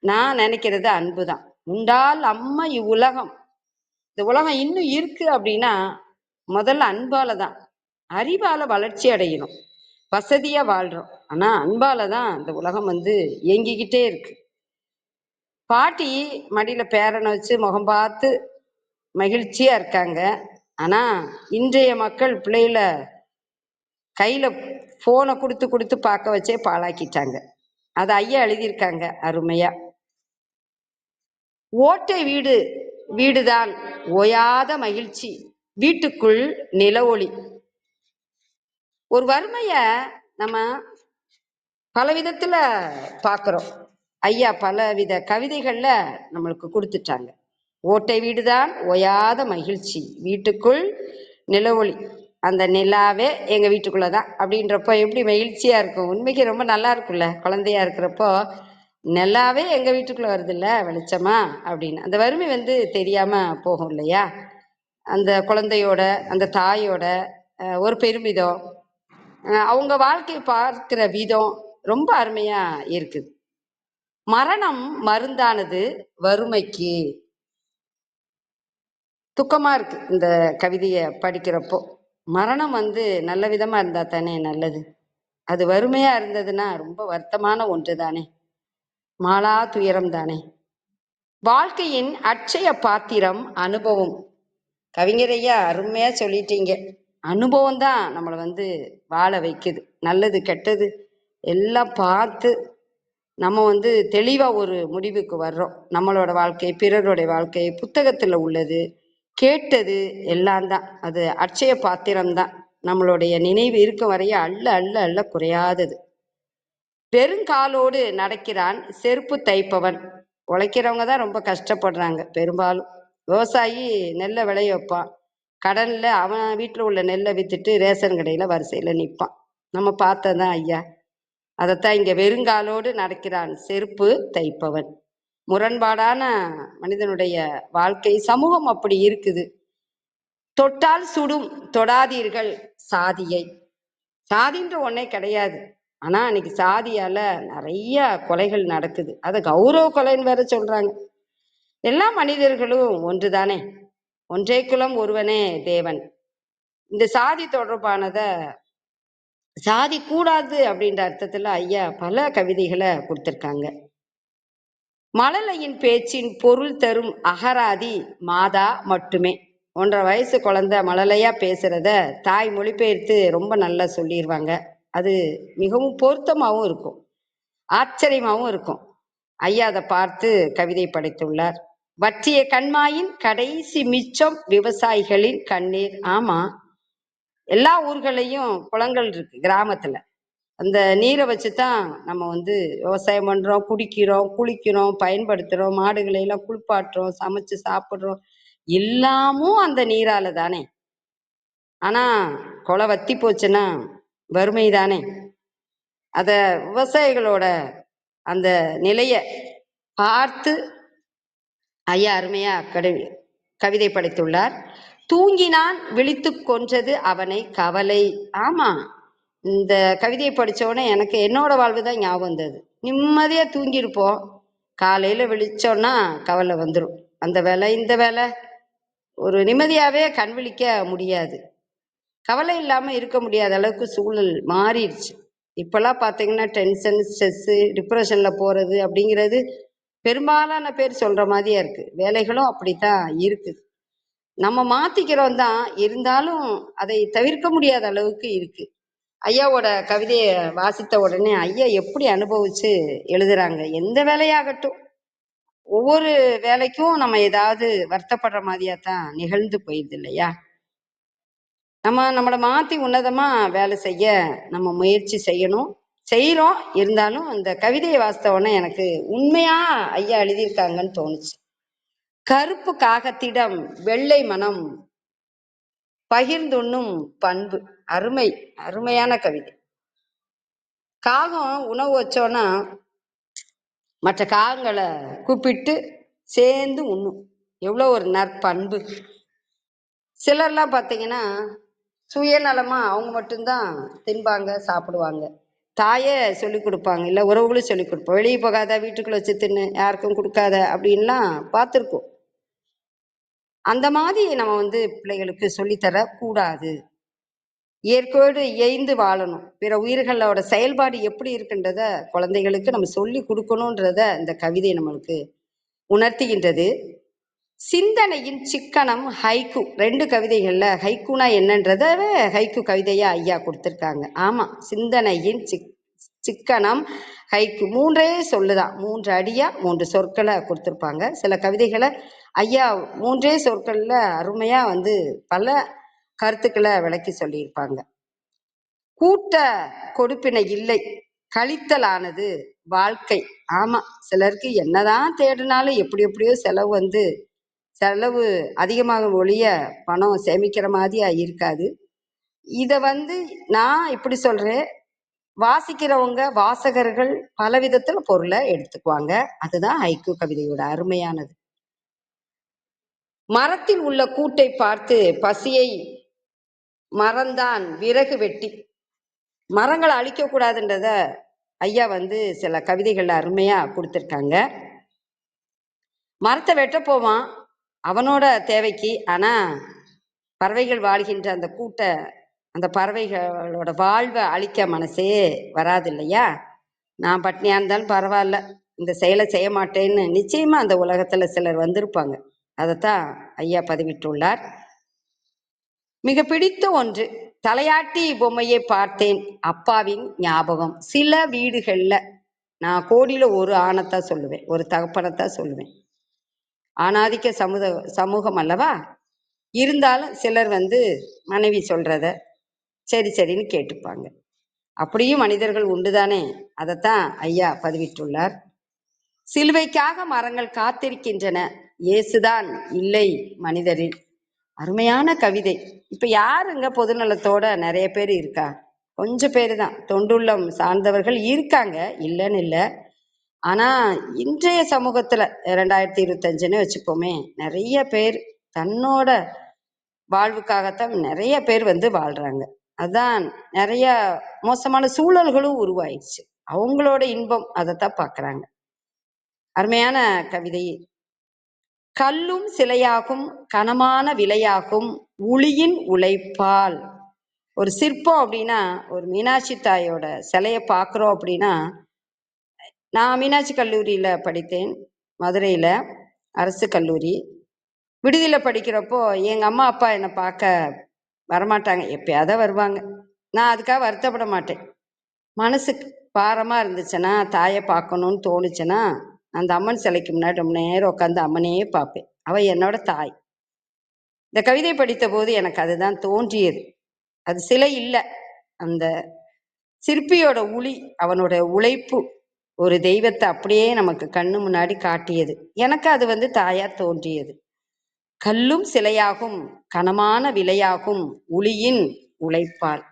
நான் நினைக்கிறது அன்புதான். உண்டால் அம்மா இவ்வுலகம். இந்த உலகம் இன்னும் இருக்கு அப்படின்னா முதல்ல அன்பால தான். அறிவால வளர்ச்சி அடையணும், வசதியா வாழ்றோம். ஆனா அன்பால தான் இந்த உலகம் வந்து இயங்கிக்கிட்டே இருக்கு. பாட்டி மடியில பேரனை வச்சு முகம் பார்த்து மகிழ்ச்சியா இருக்காங்க. ஆனா இன்றைய மக்கள் பிள்ளைகளை கையில போனை கொடுத்து கொடுத்து பார்க்க வச்சே பாழாக்கிட்டாங்க. அதை ஐயா எழுதியிருக்காங்க அருமையா. ஓட்டை வீடுதான் ஓயாத மகிழ்ச்சி, வீட்டுக்குள் நில ஒளி. ஒரு வறுமைய நம்ம பலவிதத்துல பார்க்கிறோம். ஐயா பலவித கவிதைகள்ல நம்மளுக்கு கொடுத்துட்டாங்க. ஓட்டை வீடுதான் ஓயாத மகிழ்ச்சி, வீட்டுக்குள் நில ஒளி. அந்த நிலாவே எங்க வீட்டுக்குள்ளதான் அப்படின்றப்போ எப்படி மகிழ்ச்சியா இருக்கும். உண்மைக்கு ரொம்ப நல்லா இருக்குல்ல. குழந்தையா இருக்கிறப்போ நிலாவே எங்க வீட்டுக்குள்ள வருது இல்ல வெளிச்சமா அப்படின்னு. அந்த வறுமை வந்து தெரியாம போகும் இல்லையா. அந்த குழந்தையோட அந்த தாயோட ஒரு பெருமிதம். அவங்க வாழ்க்கையை பார்க்கிற விதம் ரொம்ப அருமையா இருக்குது. மரணம் மருந்தானது வறுமைக்கு. துக்கமா இருக்கு இந்த கவிதையை படிக்கிறப்போ. மரணம் நல்ல விதமா இருந்தா தானே நல்லது. அது வறுமையா இருந்ததுன்னா ரொம்ப வருத்தமான ஒன்று தானே, மாளா துயரம் தானே. வாழ்க்கையின் அட்சய பாத்திரம் அனுபவம். கவிஞரையா அருமையா சொல்லிட்டீங்க. அனுபவம் தான் நம்மளை வாழ வைக்குது. நல்லது கெட்டது எல்லாம் பார்த்து நம்ம தெளிவா ஒரு முடிவுக்கு வர்றோம். நம்மளோட வாழ்க்கை, பிறருடைய வாழ்க்கை, புத்தகத்துல உள்ளது, கேட்டது எல்லாம் தான். அது அட்சய பாத்திரம் தான். நம்மளுடைய நினைவு இருக்க வரைய அள்ள அள்ள அள்ள குறையாதது. பெருங்காலோடு நடக்கிறான் செருப்பு தைப்பவன். உழைக்கிறவங்க தான் ரொம்ப கஷ்டப்படுறாங்க பெரும்பாலும். விவசாயி நெல்லை விளைய வைப்பான், கடன்ல அவன் வீட்டில் உள்ள நெல்லை வித்துட்டு ரேஷன் கடையில வரிசையில நிற்பான். நம்ம பார்த்ததான் ஐயா. அதைத்தான் இங்க வெறுங்காலோடு நடக்கிறான் செருப்பு தைப்பவன். முரண்பாடான மனிதனுடைய வாழ்க்கை, சமூகம் அப்படி இருக்குது. தொட்டால் சுடும், தொடாதீர்கள் சாதியை. சாதின்ற ஒன்னே கிடையாது. ஆனா இன்னைக்கு சாதியால நிறைய கொலைகள் நடக்குது. அதை கௌரவ கொலைன்னு வேற சொல்றாங்க. எல்லா மனிதர்களும் ஒன்றுதானே, ஒன்றே குலம் ஒருவனே தேவன். இந்த சாதி தொடர்பானத, சாதி கூடாது அப்படின்ற அர்த்தத்துல ஐயா பல கவிதைகளை கொடுத்திருக்காங்க. மழலையின் பேச்சின் பொருள் தரும் அகராதி மாதா மட்டுமே. 1.5 வயசு குழந்தை மழலையா பேசுறத தாய் மொழிபெயர்த்து ரொம்ப நல்லா சொல்லிடுவாங்க. அது மிகவும் பொருத்தமாகவும் இருக்கும், ஆச்சரியமாகவும் இருக்கும். ஐயா அதை பார்த்து கவிதை படைத்துள்ளார். வற்றிய கண்மாயின் கடைசி மிச்சம் விவசாயிகளின் கண்ணீர். ஆமா, எல்லா ஊர்களையும் குளங்கள் இருக்கு கிராமத்துல. அந்த நீரை வச்சுதான் நம்ம விவசாயம் பண்றோம், குடிக்கிறோம், குளிக்கிறோம், பயன்படுத்துறோம், மாடுகளை எல்லாம் குளிப்பாட்டுறோம், சமைச்சு சாப்பிடுறோம். எல்லாமும் அந்த நீரால தானே. ஆனா கொலை வத்தி போச்சுன்னா வறுமை தானே. அத விவசாயிகளோட அந்த நிலைய பார்த்து ஐயா அருமையா கவிதை படைத்துள்ளார். தூங்கினான் விழித்து கொன்றது அவனை கவலை. ஆமா, இந்த கவிதையை படித்தோடனே எனக்கு என்னோட வாழ்வு தான் ஞாபகம் வந்தது. நிம்மதியாக தூங்கியிருப்போம், காலையில் விழிச்சோன்னா கவலை வந்துடும். அந்த வேலை இந்த வேலை, ஒரு நிம்மதியாகவே கண் விழிக்க முடியாது, கவலை இல்லாமல் இருக்க முடியாத அளவுக்கு சூழல் மாறிடுச்சு. இப்போல்லாம் பார்த்தீங்கன்னா டென்ஷன், ஸ்ட்ரெஸ்ஸு, டிப்ரெஷனில் போகிறது அப்படிங்கிறது பெரும்பாலான பேர் சொல்கிற மாதிரியா இருக்குது. வேலைகளும் அப்படித்தான் இருக்குது. நம்ம மாற்றிக்கிறோம் தான், இருந்தாலும் அதை தவிர்க்க முடியாத அளவுக்கு இருக்குது. ஐயாவோட கவிதையை வாசித்த உடனே ஐயா எப்படி அனுபவிச்சு எழுதுறாங்க. எந்த வேலையாகட்டும், ஒவ்வொரு வேலைக்கும் நம்ம ஏதாவது வருத்தப்படுற மாதிரியா தான் நிகழ்ந்து போயிடுது இல்லையா. நம்மளை மாற்றி உன்னதமா வேலை செய்ய நம்ம முயற்சி செய்யணும், செய்கிறோம். இருந்தாலும் அந்த கவிதையை வாசித்த உடனே எனக்கு உண்மையா ஐயா எழுதியிருக்காங்கன்னு தோணுச்சு. கருப்பு காகத்திடம் வெள்ளை மனம் பகிர்ந்துண்ணும் பண்பு. அருமை, அருமையான கவிதை. காகம் உணவு வச்சோன்னா மற்ற காகங்களை கூப்பிட்டு சேர்ந்து உண்ணும். எவ்வளோ ஒரு நற்பண்பு. சிலர்லாம் பார்த்தீங்கன்னா சுயநலமா அவங்க மட்டும்தான் தின்பாங்க, சாப்பிடுவாங்க. தாயே சொல்லி கொடுப்பாங்க, இல்லை உறவுகளும் சொல்லி கொடுப்போம், வெளியே போகாத, வீட்டுக்குள்ள வச்சு தின்னு, யாருக்கும் கொடுக்காத அப்படின்லாம் பார்த்துருக்கோம். அந்த மாதிரி நம்ம பிள்ளைகளுக்கு சொல்லித்தரக்கூடாது. இயற்கையோடு இயைந்து வாழணும். பிற உயிர்களோட செயல்பாடு எப்படி இருக்குன்றத குழந்தைகளுக்கு நம்ம சொல்லி கொடுக்கணுன்றத இந்த கவிதை நம்மளுக்கு உணர்த்துகின்றது. சிந்தனையின் சிக்கனம் ஹைக்கு. 2 கவிதைகள்ல ஹைக்குனா என்னன்றத ஹைக்கு கவிதையா ஐயா கொடுத்துருக்காங்க. ஆமா, சிந்தனையின் சிக்கனம் ஹைக்கு. 3 சொல்லுதான், 3 அடியா 3 சொற்களை கொடுத்துருப்பாங்க. சில கவிதைகளை ஐயா 3 சொற்கள்ல அருமையா பல கருத்துக்களை விளக்கி சொல்லியிருப்பாங்க. கூட்ட கொடுப்பினை இல்லை, கழித்தலானது வாழ்க்கை. ஆமா, சிலருக்கு என்னதான் தேடினாலும் எப்படி எப்படியோ செலவு அதிகமாக ஒழிய பணம் சேமிக்கிற மாதிரியா இருக்காது. இத நான் இப்படி சொல்றேன், வாசிக்கிறவங்க வாசகர்கள் பல விதத்துல பொருளை எடுத்துக்குவாங்க. அதுதான் ஹைக்கூ கவிதையோட அருமையானது. மரத்தில் உள்ள கூட்டை பார்த்து பசியை மறந்தான் விறகு வெட்டி. மரங்களை அழிக்கக்கூடாதுன்றத ஐயா வந்து சில கவிதைகள்ல அருமையா கொடுத்துருக்காங்க. மரத்தை வெட்ட போவான் அவனோட தேவைக்கு. ஆனா பறவைகள் வாழ்கின்ற அந்த அந்த பறவைகளோட வாழ்வை அழிக்க மனசே வராது இல்லையா? நான் பட்னியா இருந்தாலும் பரவாயில்ல, இந்த செயலை செய்ய மாட்டேன்னு நிச்சயமா அந்த உலகத்துல சிலர் வந்திருப்பாங்க. அதைத்தான் ஐயா பதிவிட்டுள்ளார். மிக பிடித்த ஒன்று, தலையாட்டி பொம்மையை பார்த்தேன், அப்பாவின் ஞாபகம். சில வீடுகள்ல, நான் கோடியில ஒரு ஆணைத்தான் சொல்லுவேன், ஒரு தகப்பனைத்தான் சொல்லுவேன். ஆணாதிக்க சமூகம் அல்லவா? இருந்தாலும் சிலர் வந்து மனைவி சொல்றத சரி சரின்னு கேட்டுப்பாங்க. அப்படியும் மனிதர்கள் உண்டுதானே? அதைத்தான் ஐயா பதிவிட்டுள்ளார். சிலுவைக்காக மரங்கள் காத்திருக்கின்றன, இயேசுதான் இல்லை மனிதரில். அருமையான கவிதை. இப்ப யாருங்க பொதுநலத்தோட நிறைய பேர் இருக்கா? கொஞ்சம் பேரு தான், தொண்டுள்ளம் சார்ந்தவர்கள் இருக்காங்க, இல்லைன்னு இல்லை. ஆனா இன்றைய சமூகத்துல 2025ன்னு வச்சுப்போமே, நிறைய பேர் தன்னோட வாழ்வுக்காகத்தான் நிறைய பேர் வந்து வாழ்றாங்க. அதான் நிறைய மோசமான சூழல்களும் உருவாயிடுச்சு. அவங்களோட இன்பம் அதைத்தான் பார்க்கறாங்க. அருமையான கவிதை. கல்லும் சிலையாகும், கனமான விலையாகும், உளியின் உழைப்பால். ஒரு சிற்பம் அப்படின்னா, ஒரு மீனாட்சி தாயோட சிலையை பார்க்குறோம் அப்படின்னா, நான் மீனாட்சி கல்லூரியில படித்தேன், மதுரையில அரசு கல்லூரி. விடுதியில படிக்கிறப்போ எங்க அம்மா அப்பா என்னை பார்க்க வரமாட்டாங்க, எப்பயாவது வருவாங்க. நான் அதுக்காக வருத்தப்பட மாட்டேன். மனசுக்கு பாரமா இருந்துச்சுன்னா, தாயை பார்க்கணும்னு தோணுச்சுன்னா, அந்த அம்மன் சிலைக்கு முன்னாடி ரொம்ப நேரம் உட்காந்து அம்மனையே பார்ப்பேன். அவ என்னோட தாய். இந்த கவிதை படித்த போது எனக்கு அதுதான் தோன்றியது. அது சிலை இல்லை, அந்த சிற்பியோட உளி, அவனோட உழைப்பு ஒரு தெய்வத்தை அப்படியே நமக்கு கண்ணு முன்னாடி காட்டியது. எனக்கு அது வந்து தாயா தோன்றியது. கல்லும் சிலையாகும், கனமான விலையாகும், உளியின் உழைப்பால்.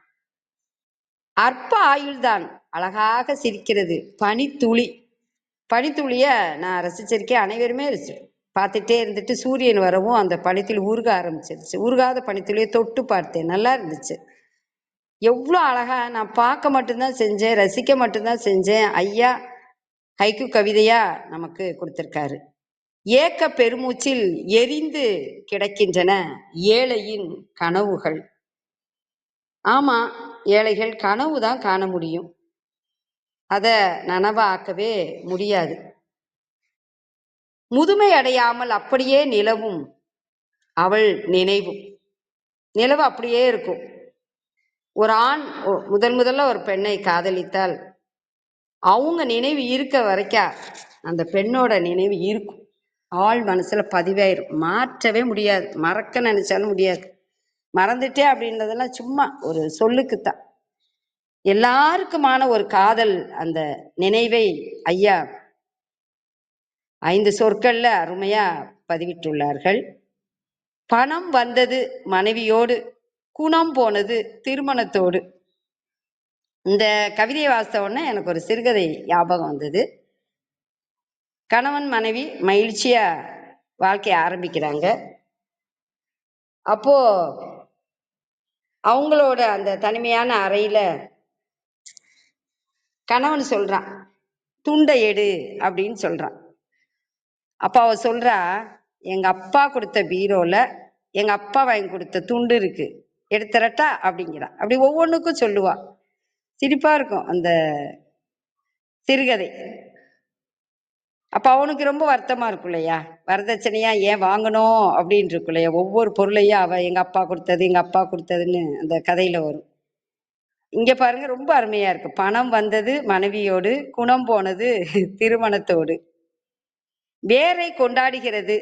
அற்ப ஆயுள்தான் அழகாக சிரிக்கிறது, பனித்துளி. பனித்துளிய நான் ரசிச்சிருக்கேன், அனைவருமே பார்த்துட்டே இருந்துட்டு சூரியன் வரவும் அந்த பனித்துளி உருக ஆரம்பிச்சிருச்சு. உருகாத பனித்துளியை தொட்டு பார்த்தேன், நல்லா இருந்துச்சு. எவ்வளோ அழகா! நான் பார்க்க மட்டும்தான் செஞ்சேன், ரசிக்க மட்டும்தான் செஞ்சேன். ஐயா ஹைக்கு கவிதையா நமக்கு கொடுத்திருக்காரு. ஏக்க பெருமூச்சில் எரிந்து கிடக்கின்றன ஏழையின் கனவுகள். ஆமா, ஏழைகள் கனவுதான் காண முடியும், அதை நனவாக்கவே முடியாது. முதுமை அடையாமல் அப்படியே நிலவும் அவள் நினைவும். நிலவு அப்படியே இருக்கும். ஒரு ஆண் முதல்ல ஒரு பெண்ணை காதலித்தால் அவங்க நினைவு இருக்க வரைக்கும் அந்த பெண்ணோட நினைவு இருக்கும், ஆள் மனசுல பதிவாயிரும், மாற்றவே முடியாது. மறக்க நினைச்சாலும் முடியாது. மறந்துட்டே அப்படின்றதெல்லாம் சும்மா ஒரு சொல்லுக்குத்தான். எல்லாருக்குமான ஒரு காதல், அந்த நினைவை ஐயா 5 சொற்கள்ல அருமையா பதிவிட்டுள்ளார்கள். பணம் வந்தது மனைவியோடு, குணம் போனது திருமணத்தோடு. இந்த கவிதையை வாசித்த உடனே எனக்கு ஒரு சிறுகதை ஞாபகம் வந்தது. கணவன் மனைவி மகிழ்ச்சியா வாழ்க்கைய ஆரம்பிக்கிறாங்க. அப்போ அவங்களோட அந்த தனிமையான அறையில கணவன் சொல்றான், துண்டை எடு அப்படின்னு சொல்றான். அப்ப அவ சொல்றா, எங்க அப்பா கொடுத்த பீரோல எங்க அப்பா வாங்கி கொடுத்த துண்டு இருக்கு, எடுத்துறட்டா அப்படிங்கிறான். அப்படி ஒவ்வொன்றுக்கும் சொல்லுவா. சிரிப்பா இருக்கும் அந்த சிறுகதை. அப்ப அவனுக்கு ரொம்ப வருத்தமா இருக்கும் இல்லையா, வரதட்சணையா ஏன் வாங்கணும் அப்படின்னு இருக்கும் இல்லையா. ஒவ்வொரு பொருளையும் அவ எங்க அப்பா கொடுத்தது எங்க அப்பா கொடுத்ததுன்னு அந்த கதையில வரும். இங்க பாருங்க, ரொம்ப அருமையா இருக்கு. பணம் வந்தது மனைவியோடு, குணம் போனது திருமணத்தோடு. வேரை கொண்டாடுகிறது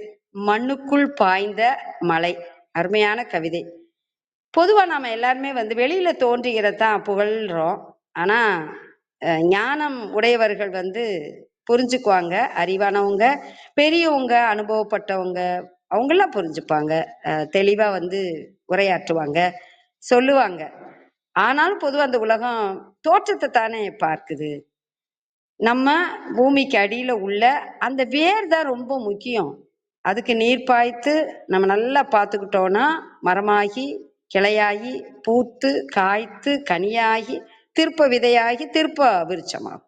மண்ணுக்குள் பாய்ந்த மலை. அருமையான கவிதை. பொதுவா நாம எல்லாருமே வந்து வெளியில தோன்றுகிறதான் புகழ்றோம். ஆனா ஞானம் உடையவர்கள் வந்து புரிஞ்சுக்குவாங்க, அறிவானவங்க, பெரியவங்க, அனுபவப்பட்டவங்க, அவங்கெல்லாம் புரிஞ்சுப்பாங்க, தெளிவா வந்து உரையாற்றுவாங்க, சொல்லுவாங்க. ஆனாலும் பொதுவாக அந்த உலகம் தோற்றத்தை தானே பார்க்குது. நம்ம பூமிக்கு அடியில உள்ள அந்த வேர் தான் ரொம்ப முக்கியம். அதுக்கு நீர் பாய்த்து நம்ம நல்லா பார்த்துக்கிட்டோம்னா மரமாகி, கிளையாகி, பூத்து, காய்த்து, கனியாகி, திருப்ப விதையாகி திருப்ப விருட்சமாகும்.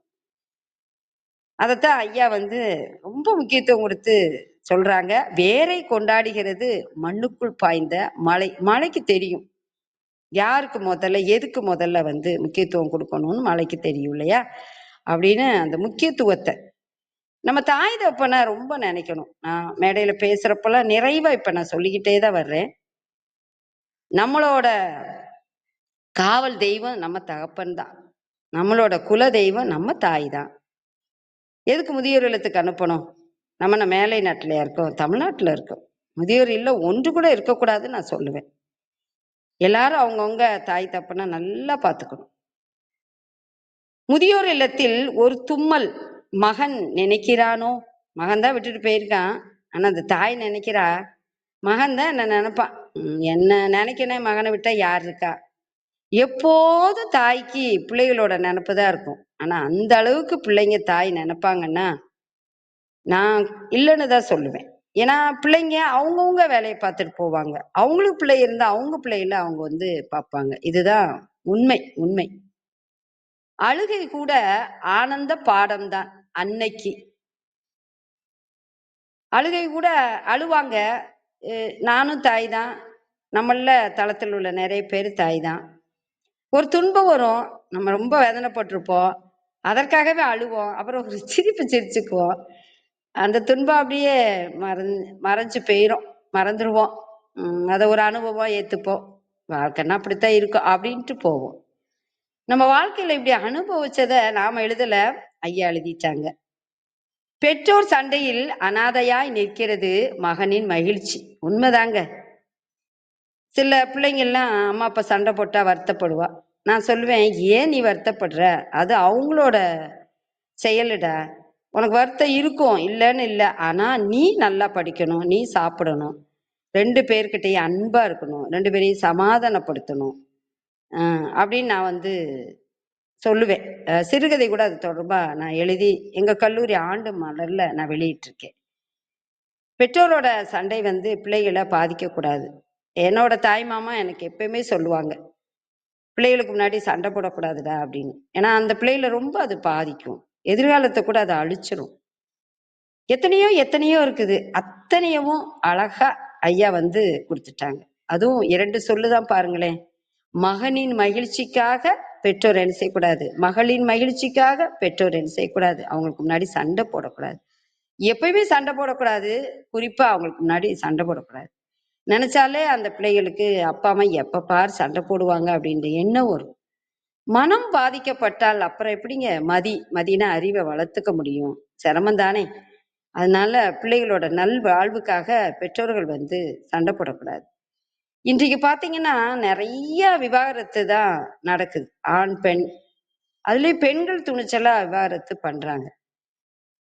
அதைத்தான் ஐயா வந்து ரொம்ப முக்கியத்துவம் கொடுத்து சொல்றாங்க. வேரை கொண்டாடுகிறது மண்ணுக்குள் பாய்ந்த மழை. மழைக்கு தெரியும் யாருக்கு முதல்ல எதுக்கு முதல்ல வந்து முக்கியத்துவம் கொடுக்கணும்னு மழைக்கு தெரியும் இல்லையா? அப்படின்னு அந்த முக்கியத்துவத்தை நம்ம தாய் தப்பனை ரொம்ப நினைக்கணும். நான் மேடையில பேசுறப்பெல்லாம் நிறைவா இப்ப நான் சொல்லிக்கிட்டே தான் வர்றேன். நம்மளோட காவல் தெய்வம் நம்ம தகப்பன் தான். நம்மளோட குல தெய்வம் நம்ம தாய் தான். எதுக்கு முதியோர் இல்லத்துக்கு அனுப்பணும்? நம்ம மேலை நாட்டிலையா இருக்கோம், தமிழ்நாட்டில் இருக்கோம். முதியோர் இல்ல ஒன்று கூட இருக்கக்கூடாதுன்னு நான் சொல்லுவேன். எல்லாரும் அவங்கவுங்க தாய் தப்பனை நல்லா பார்த்துக்கணும். முதியோர் இல்லத்தில் ஒரு தும்மல் மகன் நினைக்கிறானோ, மகன் தான் விட்டுட்டு போயிருக்கான், ஆனா அந்த தாய் நினைக்கிறா, மகன் தான் என்ன நினைப்பான், என்ன நினைக்கணும், மகனை விட்டா யார் இருக்கா? எப்போதும் தாய்க்கு பிள்ளைகளோட நினப்பு தான் இருக்கும். ஆனா அந்த அளவுக்கு பிள்ளைங்க தாய் நினைப்பாங்கன்னா நான் இல்லைன்னு தான் சொல்லுவேன். ஏன்னா பிள்ளைங்க அவங்கவுங்க வேலையை பார்த்துட்டு போவாங்க. அவங்களுக்கு பிள்ளை இருந்தா அவங்க பிள்ளைகள அவங்க வந்து பார்ப்பாங்க. இதுதான் உண்மை உண்மை. அழுகை கூட ஆனந்த பாடம்தான். அன்னைக்கு அழுகை கூட அழுவாங்க. நானும் தாய் தான், நம்மள தளத்தில் உள்ள நிறைய பேர் தாய் தான். ஒரு துன்பம் வரும், நம்ம ரொம்ப வேதனைப்பட்டிருப்போம், அதற்காகவே அழுவோம், அப்புறம் ஒரு சிரிப்பு சிரிச்சுக்குவோம். அந்த துன்பம் அப்படியே மறைஞ்சு போயிரும், மறந்துடுவோம். அதை ஒரு அனுபவம் ஏற்றுப்போம். வாழ்க்கைன்னா அப்படித்தான் இருக்கும் அப்படின்ட்டு போவோம். நம்ம வாழ்க்கையில இப்படி அனுபவிச்சதை நாம எழுதல, ஐயா எழுதிட்டாங்க. பெற்றோர் சண்டையில் அனாதையாய் நிற்கிறது மகனின் மகிழ்ச்சி. உண்மைதாங்க. சில பிள்ளைங்கள்லாம் அம்மா அப்பா சண்டை போட்டா வருத்தப்படுவா. நான் சொல்லுவேன், ஏன் நீ வருத்தப்படுற? அது அவங்களோட செயலுடா. உனக்கு வருத்தம் இருக்கும், இல்லைன்னு இல்லை. ஆனா நீ நல்லா படிக்கணும், நீ சாப்பிடணும், 2 பேர்கிட்டையும் அன்பா இருக்கணும், 2 பேரையும் சமாதானப்படுத்தணும் அப்படின்னு நான் வந்து சொல்லுவேன். சிறுகதை கூட அது தொடர்பா நான் எழுதி எங்க கல்லூரி ஆண்டு மலர்ல நான் வெளியிட்டிருக்கேன். பெற்றோரோட சண்டை வந்து பிள்ளைகளை பாதிக்கக்கூடாது. என்னோட தாய் மாமா எனக்கு எப்பயுமே சொல்லுவாங்க, பிள்ளைகளுக்கு முன்னாடி சண்டை போடக்கூடாதுடா அப்படின்னு. ஏன்னா அந்த பிள்ளைகளை ரொம்ப அது பாதிக்கும், எதிர்காலத்தை கூட அதை அழிச்சிரும். எத்தனையோ எத்தனையோ இருக்குது, அத்தனையவும் அழகா ஐயா வந்து கொடுத்துட்டாங்க. அதுவும் 2 சொல்லுதான் பாருங்களேன். மகனின் மகிழ்ச்சிக்காக பெற்றோர் என்ன செய்யக்கூடாது, மகளின் மகிழ்ச்சிக்காக பெற்றோர் என்ன செய்யக்கூடாது, அவங்களுக்கு முன்னாடி சண்டை போடக்கூடாது. எப்பயுமே சண்டை போடக்கூடாது, குறிப்பா அவங்களுக்கு முன்னாடி சண்டை போடக்கூடாது. நினைச்சாலே அந்த பிள்ளைகளுக்கு அப்பா அம்மா எப்ப பார் சண்டை போடுவாங்க அப்படின்ற எண்ணம் வரும். மனம் பாதிக்கப்பட்டால் அப்புறம் எப்படிங்க மதினா அறிவை வளர்த்துக்க முடியும்? சிரமம் தானே. அதனால பிள்ளைகளோட நல் வாழ்வுக்காக பெற்றோர்கள் வந்து சண்டை போடக்கூடாது. இன்றைக்கு பாத்தீங்கன்னா நிறைய விவாகரத்து தான் நடக்குது. ஆண் பெண், அதுலயும் பெண்கள் துணிச்சலா விவாகரத்து பண்றாங்க.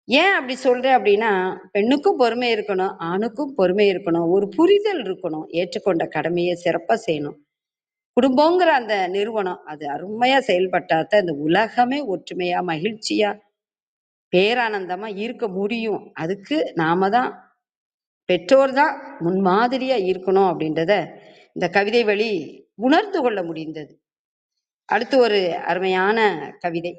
ஏன் அப்படி சொல்றேன் அப்படின்னா, பெண்ணுக்கும் பொறுமை இருக்கணும், ஆணுக்கும் பொறுமை இருக்கணும், ஒரு புரிதல் இருக்கணும், ஏற்றுக்கொண்ட கடமையை சிறப்பா செய்யணும். குடும்பங்கிற அந்த நிறுவனம் அது அருமையா செயல்பட்டாதான் இந்த உலகமே ஒற்றுமையா மகிழ்ச்சியா பேரானந்தமா இருக்க முடியும். அதுக்கு நாம தான், பெற்றோர் தான் முன்மாதிரியா இருக்கணும் அப்படின்றத இந்த கவிதை வழி உணர்ந்து கொள்ள முடிந்தது. அடுத்து ஒரு அருமையான கவிதை.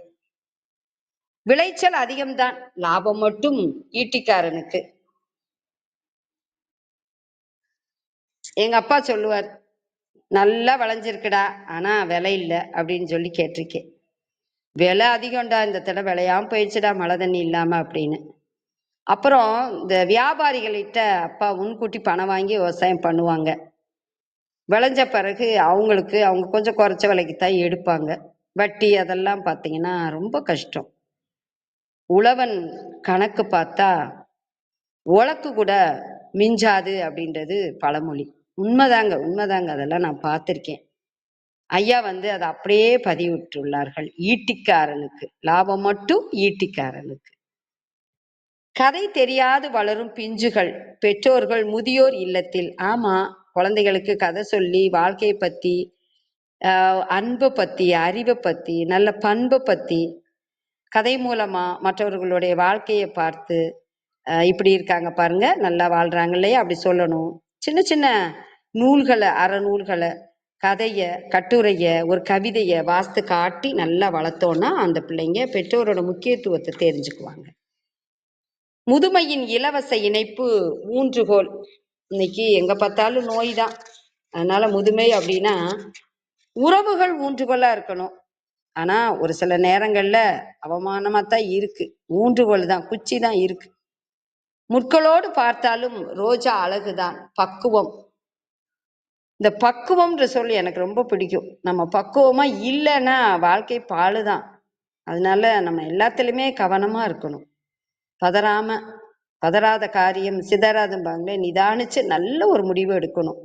விளைச்சல் அதிகம்தான், லாபம் மட்டும் ஈட்டிக்காரனுக்கு. எங்க அப்பா சொல்லுவார், நல்லா விளைஞ்சிருக்குடா ஆனா விலை இல்லை அப்படின்னு சொல்லி கேட்டிருக்கேன். விலை அதிகம்டா, இந்த தடவை விளையாம போயிடுச்சுடா மழை தண்ணி இல்லாம அப்படின்னு. அப்புறம் இந்த வியாபாரிகள்கிட்ட அப்பா முன்கூட்டி பணம் வாங்கி விவசாயம் பண்ணுவாங்க. விளைஞ்ச பிறகு அவங்க கொஞ்சம் குறைச்ச விலைக்கு தான் எடுப்பாங்க. வட்டி அதெல்லாம் பார்த்தீங்கன்னா ரொம்ப கஷ்டம். உழவன் கணக்கு பார்த்தா உழக்கு கூட மிஞ்சாது அப்படின்றது பழமொழி. உண்மைதாங்க உண்மைதாங்க, அதெல்லாம் நான் பார்த்திருக்கேன். ஐயா வந்து அதை அப்படியே பதிவிட்டுள்ளார்கள். ஈட்டிக்காரனுக்கு லாபம் மட்டும் ஈட்டிக்காரனுக்கு. கதை தெரியாது வளரும் பிஞ்சுகள், பெற்றோர்கள் முதியோர் இல்லத்தில். ஆமா, குழந்தைகளுக்கு கதை சொல்லி வாழ்க்கையை பத்தி, அன்பை பத்தி, அறிவை பத்தி, நல்ல பண்பை பத்தி கதை மூலமா மற்றவர்களுடைய வாழ்க்கையை பார்த்து இப்படி இருக்காங்க பாருங்க, நல்லா வாழ்றாங்க இல்லையா, அப்படி சொல்லணும். சின்ன சின்ன நூல்களை, அறநூல்களை கதைய, கட்டுரைய, ஒரு கவிதைய வாஸ்து காட்டி நல்லா வளர்த்தோன்னா அந்த பிள்ளைங்க பெற்றோரோட முக்கியத்துவத்தை தெரிஞ்சுக்குவாங்க. முதுமையின் இலவச இணைப்பு ஊன்றுகோல். இன்னைக்கு எங்க பார்த்தாலும் நோய் தான். அதனால முதுமை அப்படின்னா உறவுகள் ஊன்றுகோலா இருக்கணும். ஆனா ஒரு சில நேரங்கள்ல அவமானமா தான் இருக்கு. ஊன்றுகோல் தான், குச்சி தான் இருக்கு. முட்களோடு பார்த்தாலும் ரோஜா அழகுதான். பக்குவம். இந்த பக்குவம்ன்ற சொல் எனக்கு ரொம்ப பிடிக்கும். நம்ம பக்குவமா இல்லைன்னா வாழ்க்கை பாழுதான். அதனால நம்ம எல்லாத்துலயுமே கவனமா இருக்கணும். பதறாம, பதறாத காரியம் சிதறாதும்பாங்களே, நிதானிச்சு நல்ல ஒரு முடிவு எடுக்கணும்.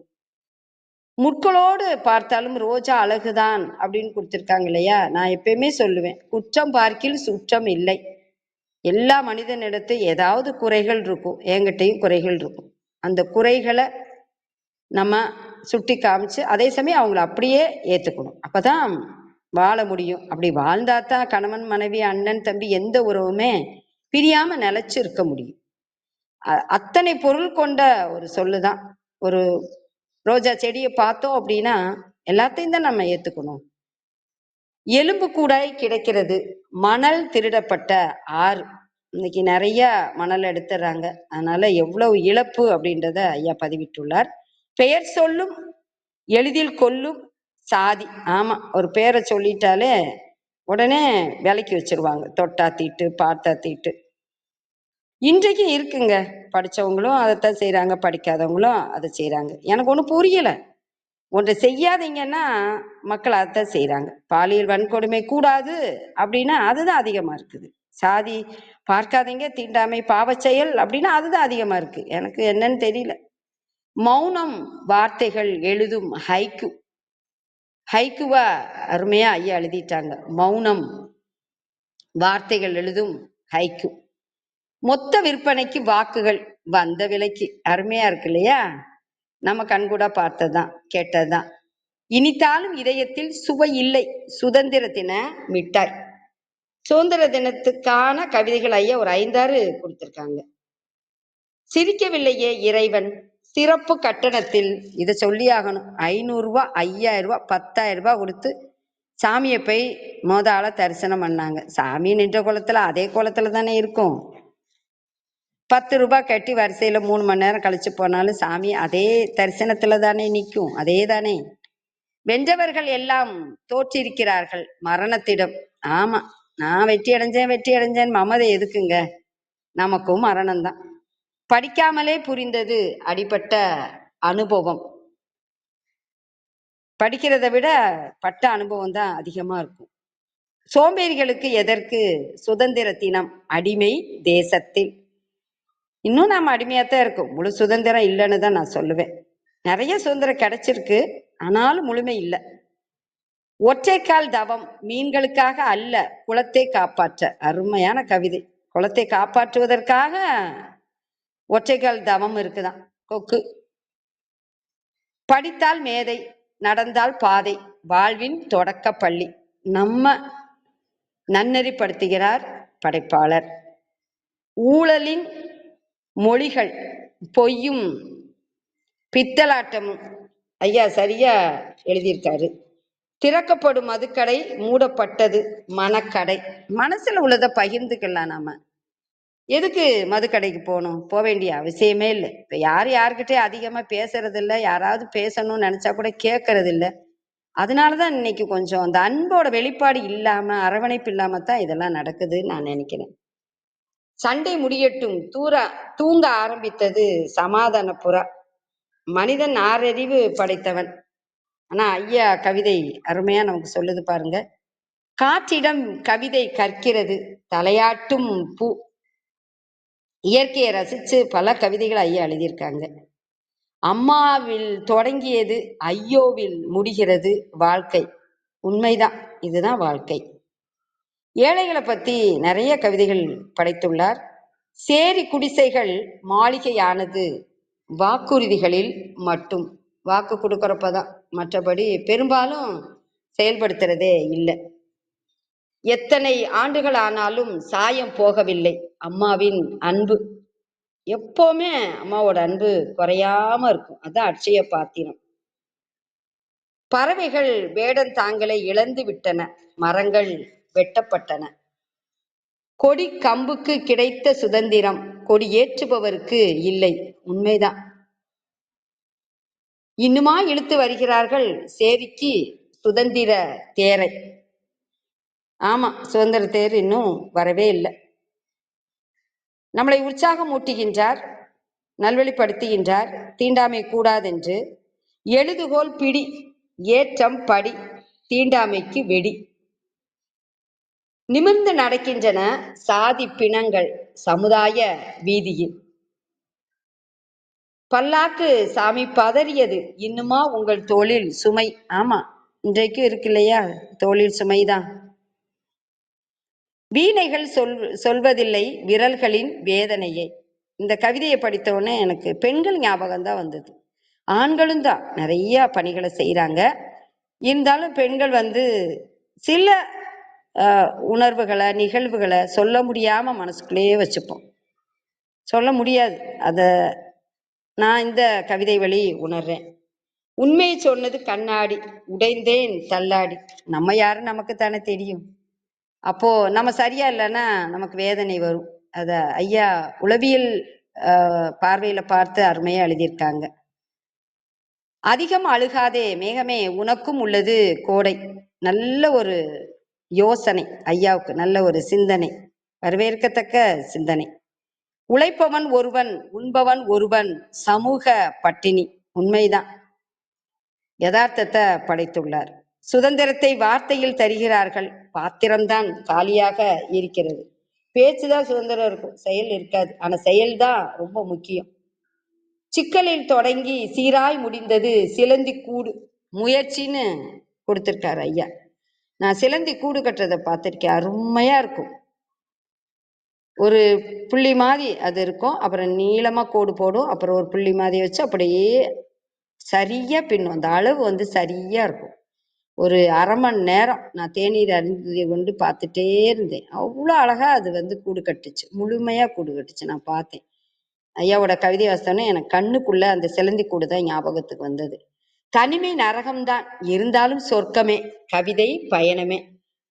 முட்களோடு பார்த்தாலும் ரோஜா அழகுதான் அப்படின்னு கொடுத்திருக்காங்க இல்லையா? நான் எப்பயுமே சொல்லுவேன், குற்றம் பார்க்கில் சுற்றம் இல்லை. எல்லா மனிதனிடத்து ஏதாவது குறைகள் இருக்கும், என்கிட்டையும் குறைகள் இருக்கும். அந்த குறைகளை நம்ம சுட்டி காமிச்சு அதே சமயம் அவங்கள அப்படியே ஏத்துக்கணும். அப்பதான் வாழ முடியும். அப்படி வாழ்ந்தாதான் கணவன் மனைவி அண்ணன் தம்பி எந்த உறவுமே பிரியாம நிலைச்சு இருக்க முடியும். அத்தனை பொருள் கொண்ட ஒரு சொல்லுதான். ஒரு ரோஜா செடியை பார்த்தோம் அப்படின்னா எல்லாத்தையும் தான் நம்ம ஏத்துக்கணும். எலும்பு கூடாய் கிடைக்கிறது, மணல் திருடப்பட்ட ஆறு. இன்னைக்கு நிறைய மணல் எடுத்துறாங்க. அதனால எவ்வளவு இழப்பு அப்படின்றத ஐயா பதிவிட்டுள்ளார். பெயர் சொல்லும் எளிதில் கொல்லும் சாதி. ஆமா, ஒரு பேரை சொல்லிட்டாலே உடனே விலைக்கு வச்சிருவாங்க. தொட்டா தீட்டு, பார்த்தா தீட்டு. இன்றைக்கு இருக்குங்க. படிச்சவங்களும் அதைத்தான் செய்யறாங்க, படிக்காதவங்களும் அதை செய்யறாங்க. எனக்கு ஒன்றும் புரியல. ஒன்றை செய்யாதீங்கன்னா மக்கள் அதைத்தான் செய்யறாங்க. பாலியல் வன்கொடுமை கூடாது அப்படின்னா அதுதான் அதிகமா இருக்குது. சாதி பார்க்காதீங்க, தீண்டாமை பாவச் செயல் அப்படின்னா அதுதான் அதிகமா இருக்கு. எனக்கு என்னன்னு தெரியல. மௌனம் வார்த்தைகள் எழுதும் ஹைக்கு. ஹைக்குவா அருமையா ஐயா எழுதிட்டாங்க. மௌனம் வார்த்தைகள் எழுதும் ஹைக்கு. மொத்த விற்பனைக்கு வாக்குகள் வந்த விலைக்கு. அருமையா இருக்கு இல்லையா? நம்ம கண்கூடா பார்த்ததுதான், கேட்டதுதான். இனித்தாலும் இதயத்தில் சுவை இல்லை. சுதந்திர தின மிட்டாய். சுதந்திர தினத்துக்கான கவிதைகள் ஐயா ஒரு 5-6 கொடுத்திருக்காங்க. சிரிக்கவில்லையே இறைவன் சிறப்பு கட்டணத்தில். இதை சொல்லி ஆகணும். 500 ரூபாய், 5000 ரூபாய், 10,000 ரூபாய் கொடுத்து சாமியை போய் மோதால தரிசனம் பண்ணாங்க. சாமி நின்ற கோலத்துல அதே கோலத்துல தானே இருக்கும். 10 ரூபாய் கட்டி வரிசையில 3 மணி நேரம் கழிச்சு போனாலும் சாமி அதே தரிசனத்துல தானே நிற்கும். அதே தானே. வென்றவர்கள் எல்லாம் தோற்றிருக்கிறார்கள் மரணத்திடம். ஆமா, நான் வெற்றி அடைஞ்சேன் மமதை எதுக்குங்க? நமக்கும் மரணம்தான். படிக்காமலே புரிந்தது அடிபட்ட அனுபவம். படிக்கிறதை விட பட்ட அனுபவம் தான் அதிகமா இருக்கும். சோம்பேறிகளுக்கு எதற்கு சுதந்திர தினம்? அடிமை தேசத்தில். இன்னும் நாம அடிமையாத்தான் இருக்கும். முழு சுதந்திரம் இல்லைன்னு தான் நான் சொல்லுவேன். நிறைய சுதந்திரம் கிடைச்சிருக்கு, ஆனாலும் முழுமை இல்லை. ஒற்றைக்கால் தவம் மீன்களுக்காக அல்ல, குலத்தை காப்பாற்ற. அருமையான கவிதை. குலத்தை காப்பாற்றுவதற்காக ஒற்றைக்கால் தவம் இருக்குதான். கொக்கு. படித்தால் மேதை, நடந்தால் பாதை, வாழ்வின் தொடக்க பள்ளி. நம்ம நன்னெறிப்படுத்துகிறார் படைப்பாளர். ஊழலின் மொழிகள் பொய்யும் பித்தலாட்டமும். ஐயா சரியா எழுதியிருக்காரு. திறக்கப்படும் மதுக்கடை மூடப்பட்டது மனக்கடை. மனசுல உள்ளதை பகிர்ந்துக்கலாம். நாம எதுக்கு மதுக்கடைக்கு போகணும்? போக வேண்டிய அவசியமே இல்லை. இப்ப யாருக்கிட்டே அதிகமா பேசுறது இல்லை. யாராவது பேசணும்னு நினைச்சா கூட கேட்கறது இல்லை. அதனாலதான் இன்னைக்கு கொஞ்சம் அந்த அன்போட வெளிப்பாடு இல்லாம, அரவணைப்பு இல்லாம தான் இதெல்லாம் நடக்குதுன்னு நான் நினைக்கிறேன். சண்டை முடியட்டும் தூங்க ஆரம்பித்தது சமாதான புறா. மனிதன் 6 அறிவு படைத்தவன். ஆனா ஐயா கவிதை அருமையா நமக்கு சொல்லுது பாருங்க. காற்றிடம் கவிதை கற்கிறது தலையாட்டும் பூ. இயற்கையை ரசிச்சு பல கவிதைகள் ஐயா எழுதியிருக்காங்க. அம்மாவில் தொடங்கியது ஐயோவில் முடிகிறது வாழ்க்கை. உண்மைதான், இதுதான் வாழ்க்கை. ஏழைகளை பத்தி நிறைய கவிதைகள் படைத்துள்ளார். சேரி குடிசைகள் மாளிகையானது வாக்குறுதிகளில் மட்டும். வாக்கு கொடுக்கறப்பதான், மற்றபடி பெரும்பாலும் செயல்படுத்துறதே இல்லை. எத்தனை ஆண்டுகள் ஆனாலும் சாயம் போகவில்லை அம்மாவின் அன்பு. எப்பவுமே அம்மாவோட அன்பு குறையாம இருக்கும். அதான் அட்சய பாத்திரம். பறவைகள் வேடன் தாங்களை இழந்து விட்டன, மரங்கள் வெட்டப்பட்டன. கொடி கம்புக்கு கிடைத்த சுதந்திரம் கொடி ஏற்றுபவருக்கு இல்லை. உண்மைதான். இன்னுமா இழுத்து வருகிறார்கள் சேரிக்கு சுதந்திர தேரை. ஆமா, சுதந்திர தேர் இன்னும் வரவே இல்லை. நம்மளை உற்சாகம் ஊட்டுகின்றார், நல்வழிப்படுத்துகின்றார். தீண்டாமை கூடாதென்று எழுதுகோல் பிடி, ஏற்றம் படி, தீண்டாமைக்கு வெடி. நிமிர்ந்து நடக்கின்றன சாதி பிணங்கள் சமுதாய வீதியில். பல்லாக்கு சாமி பதறியது, இன்னுமா உங்கள் தோளில் சுமை. ஆமா, இன்றைக்கும் இருக்கு இல்லையா, தோளில் சுமைதான். வீணைகள் சொல்வதில்லை விரல்களின் வேதனையை. இந்த கவிதையை படித்த உடனே எனக்கு பெண்கள் ஞாபகம் தான் வந்தது. ஆண்களும் தான் நிறைய பணிகளை செய்யறாங்க. இருந்தாலும் பெண்கள் சில உணர்வுகளை நிகழ்வுகளை சொல்ல முடியாம மனசுக்குள்ளேயே வச்சுப்போம். சொல்ல முடியாது. அத நான் இந்த கவிதை வழி உணர்றேன். உண்மையை சொன்னது கண்ணாடி, உடைந்தேன் தள்ளாடி. நம்ம யாரு நமக்கு தானே தெரியும். அப்போ நம்ம சரியா இல்லைன்னா நமக்கு வேதனை வரும். அத ஐயா உளவியல் பார்வையில பார்த்து அருமையா எழுதியிருக்காங்க. அதிகம் அழுகாதே மேகமே உனக்கும் உள்ளது கோடை. நல்ல ஒரு யோசனை ஐயாவுக்கு, நல்ல ஒரு சிந்தனை, வரவேற்கத்தக்க சிந்தனை. உழைப்பவன் ஒருவன், உண்பவன் ஒருவன், சமூக பட்டினி. உண்மைதான், யதார்த்தத்தை படைத்துள்ளார். சுதந்திரத்தை வார்த்தையில் தருகிறார்கள், பாத்திரம்தான் காலியாக இருக்கிறது. பேச்சுதான் சுதந்திரம் இருக்கும், செயல் இருக்காது. ஆனா செயல்தான் ரொம்ப முக்கியம். சிக்கலில் தொடங்கி சீராய் முடிந்தது சிலந்தி கூடு. முயற்சின்னு கொடுத்திருக்காரு ஐயா. நான் சிலந்தி கூடு கட்டுறதை பார்த்திருக்கேன், அருமையா இருக்கும். ஒரு புள்ளி மாதிரி அது இருக்கும், அப்புறம் நீளமா கோடு போடும், அப்புறம் ஒரு புள்ளி மாதிரி வச்சு அப்படியே சரியா பின்னும். அந்த அளவு சரியா இருக்கும். ஒரு அரை மணி நேரம் நான் தேநீர் அருந்தி கொண்டு பார்த்துட்டே இருந்தேன். அவ்வளோ அழகா அது கூடு கட்டுச்சு, முழுமையா கூடு கட்டுச்சு. நான் பார்த்தேன். ஐயாவோட கவிதை வாசித்தோன்னே எனக்கு கண்ணுக்குள்ள அந்த சிலந்தி கூடு தான் ஞாபகத்துக்கு வந்தது. தனிமை நரகம்தான், இருந்தாலும் சொர்க்கமே. கவிதை பயணமே.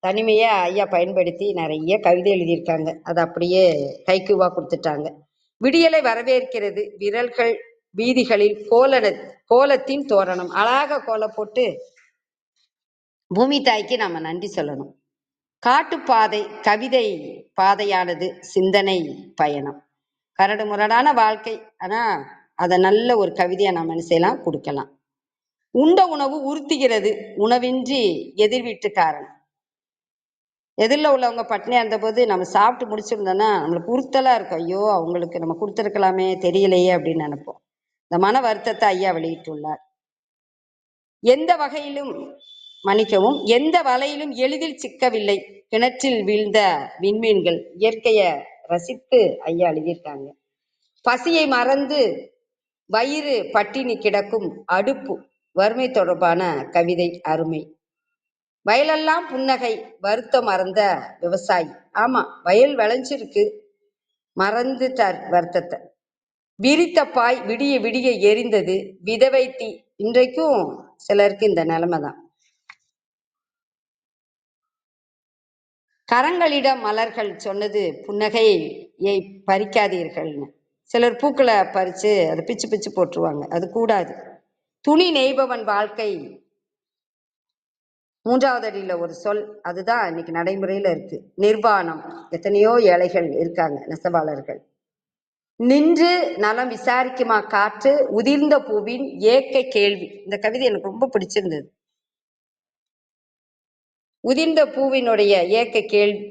தனிமையை ஐயா பயன்படுத்தி நிறைய கவிதை எழுதியிருக்காங்க. அதை அப்படியே கைக்குவா கொடுத்துட்டாங்க. விடியலை வரவேற்கிறது விரல்கள் வீதிகளில் கோலத்தின் தோரணம். அழகாக கோலம் போட்டு பூமி தாய்க்கு நாம நன்றி சொல்லணும். காட்டுப்பாதை கவிதை பாதையானது சிந்தனை பயணம். கரடு முரடான வாழ்க்கை, ஆனா அதை நல்ல ஒரு கவிதையை நம்ம என்ன செய்யலாம், கொடுக்கலாம். உண்ட உணவு உறுத்துகிறது, உணவின்றி எதிர் வீட்டுக்காரன். எதிரில் உள்ளவங்க பட்னியா இருந்த போது நம்ம சாப்பிட்டு முடிச்சிருந்தோம்னா நம்மளுக்கு உறுத்தலா இருக்கும். ஐயோ, அவங்களுக்கு நம்ம கொடுத்துருக்கலாமே, தெரியலையே அப்படின்னு நினைப்போம். இந்த மன வருத்தத்தை ஐயா வெளியிட்டுள்ளார். எந்த வகையிலும் மன்னிக்கவும், எந்த வலையிலும் எளிதில் சிக்கவில்லை கிணற்றில் வீழ்ந்த விண்மீன்கள். இயற்கையை ரசித்து ஐயா எழுதியிருக்காங்க. பசியை மறந்து வயிறு பட்டினி கிடக்கும் அடுப்பு, வறுமை தொடர்பான கவிதை அருமை. வயலெல்லாம் புன்னகை, வருத்தம் மறந்த விவசாயி. ஆமா, வயல் விளைஞ்சிருக்கு, மறந்துட்டார் வருத்தத்தை. விரித்த பாய் விடிய விடிய எரிந்தது, விதவை தீ. இன்றைக்கும் சிலருக்கு இந்த நிலைமை தான். கரங்களிடம் மலர்கள் சொன்னது புன்னகையை பறிக்காதீர்கள்னு. சிலர் பூக்களை பறிச்சு அதை பிச்சு பிச்சு போட்டுருவாங்க, அது கூடாது. துணி நெய்பவன் வாழ்க்கை மூன்றாவது அடியில் ஒரு சொல், அதுதான் இன்னைக்கு நடைமுறையில இருக்கு. நிர்வாணம். எத்தனையோ ஏழைகள் இருக்காங்க, நெசவாளர்கள். நின்று நலம் விசாரிக்குமா காற்று, உதிர்ந்த பூவின் ஏக்க கேள்வி. இந்த கவிதை எனக்கு ரொம்ப பிடிச்சிருந்தது. உதிர்ந்த பூவினுடைய ஏக்க கேள்வி,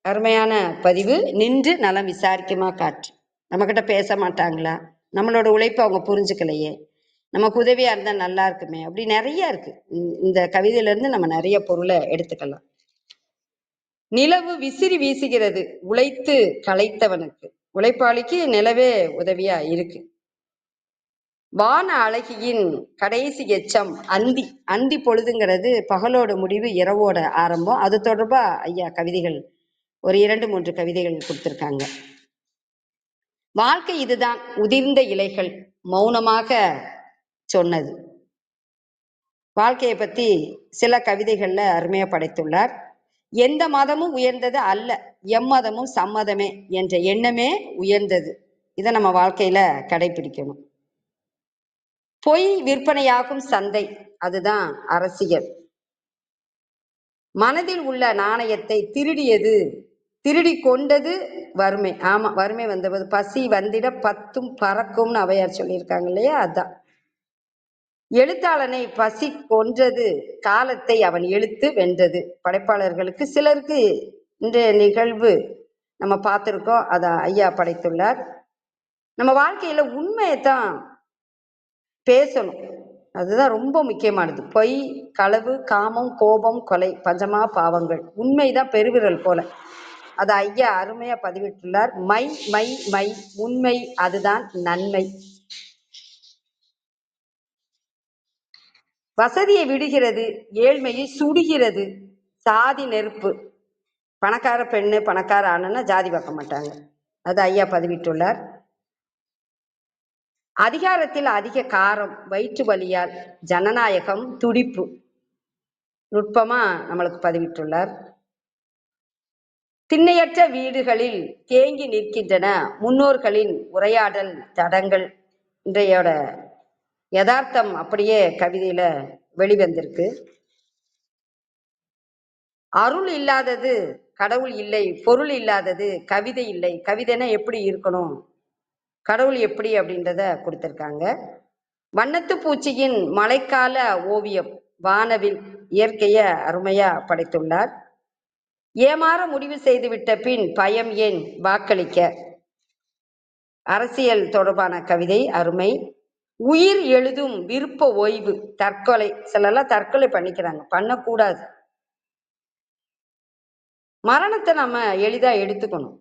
அருமையான பதிவு. நின்று நலம் விசாரிக்குமா காற்று. நம்ம கிட்ட பேச மாட்டாங்களா, நம்மளோட உழைப்பு அவங்க புரிஞ்சுக்கலையே, நமக்கு உதவியா இருந்தா நல்லா இருக்குமே, அப்படி நிறைய இருக்கு. இந்த கவிதையில இருந்து நம்ம நிறைய பொருளை எடுத்துக்கலாம். நிலவு விசிறி வீசுகிறது உழைத்து களைத்தவனுக்கு. உழைப்பாளிக்கு நிலவே உதவியா இருக்கு. வான அழகியின் கடைசி எச்சம் அந்தி. அந்தி பொழுதுங்கிறது பகலோட முடிவு, இரவோட ஆரம்பம். அது தொடர்பா ஐயா கவிதைகள் ஒரு 2-3 கவிதைகள் கொடுத்திருக்காங்க. வாழ்க்கை இதுதான், உதிர்ந்த இலைகள் மௌனமாக சொன்னது. வாழ்க்கையை பற்றி சில கவிதைகளில் அருமையாக படைத்துள்ளார். எந்த மதமும் உயர்ந்தது அல்ல, எம்மதமும் சம்மதமே என்ற எண்ணமே உயர்ந்தது. இதை நம்ம வாழ்க்கையில கடைபிடிக்கணும். பொய் விற்பனையாகும் சந்தை, அதுதான் அரசியல். மனதில் உள்ள நாணயத்தை திருடி கொண்டது வறுமை. ஆமா, வறுமை வந்தபோது பசி வந்திட பத்தும் பறக்கும்னு அவையார் சொல்லியிருக்காங்க இல்லையா, அதான். எழுத்தாளனை பசி கொன்றது, காலத்தை அவன் எழுத்து வென்றது. படைப்பாளர்களுக்கு சிலருக்கு இன்றைய நிகழ்வு நம்ம பார்த்துருக்கோம், அதை ஐயா படைத்துள்ளார். நம்ம வாழ்க்கையில உண்மையைத்தான் பேசணும், அதுதான் ரொம்ப முக்கியமானது. பொய், களவு, காமம், கோபம், கொலை, பஞ்சமா பாவங்கள். உண்மைதான் பெருவிரல் போல, அதை ஐயா அருமையா பதிவிட்டுள்ளார். மை மை மை உண்மை, அதுதான் நன்மை. வசதியை விடுகிறது, ஏழ்மையை சுடுகிறது. சாதி நெருப்பு. பணக்கார பெண்ணு பணக்கார ஆணுன்னா ஜாதி பார்க்க மாட்டாங்க, அது ஐயா பதிவிட்டுள்ளார். அதிகாரத்தில் அதிக காரம், வயிற்று வலியால் ஜனநாயகம் துடிப்பு. நுட்பமா நம்மளுக்கு பதிவிட்டுள்ளார். திண்ணையற்ற வீடுகளில் தேங்கி நிற்கின்றன முன்னோர்களின் உரையாடல் தடங்கள். இன்றையோட யதார்த்தம் அப்படியே கவிதையில வெளிவந்திருக்கு. அருள் இல்லாதது கடவுள் இல்லை, பொருள் இல்லாதது கவிதை இல்லை. கவிதைனா எப்படி இருக்கணும், கடவுள் எப்படி அப்படின்றத கொடுத்திருக்காங்க. வண்ணத்து பூச்சியின் மழைக்கால ஓவியம், வானவில். இயற்கைய அருமையா படைத்துள்ளார். ஏமாற முடிவு செய்துவிட்ட பின் பயம் ஏன் வாக்களிக்க. அரசியல் தொடர்பான கவிதை அருமை. உயிர் எழுதும் விருப்ப ஓய்வு, தற்கொலை. சிலர்லாம் தற்கொலை பண்ணிக்கிறாங்க, பண்ணக்கூடாது. மரணத்தை நம்ம எளிதா எடுத்துக்கணும்.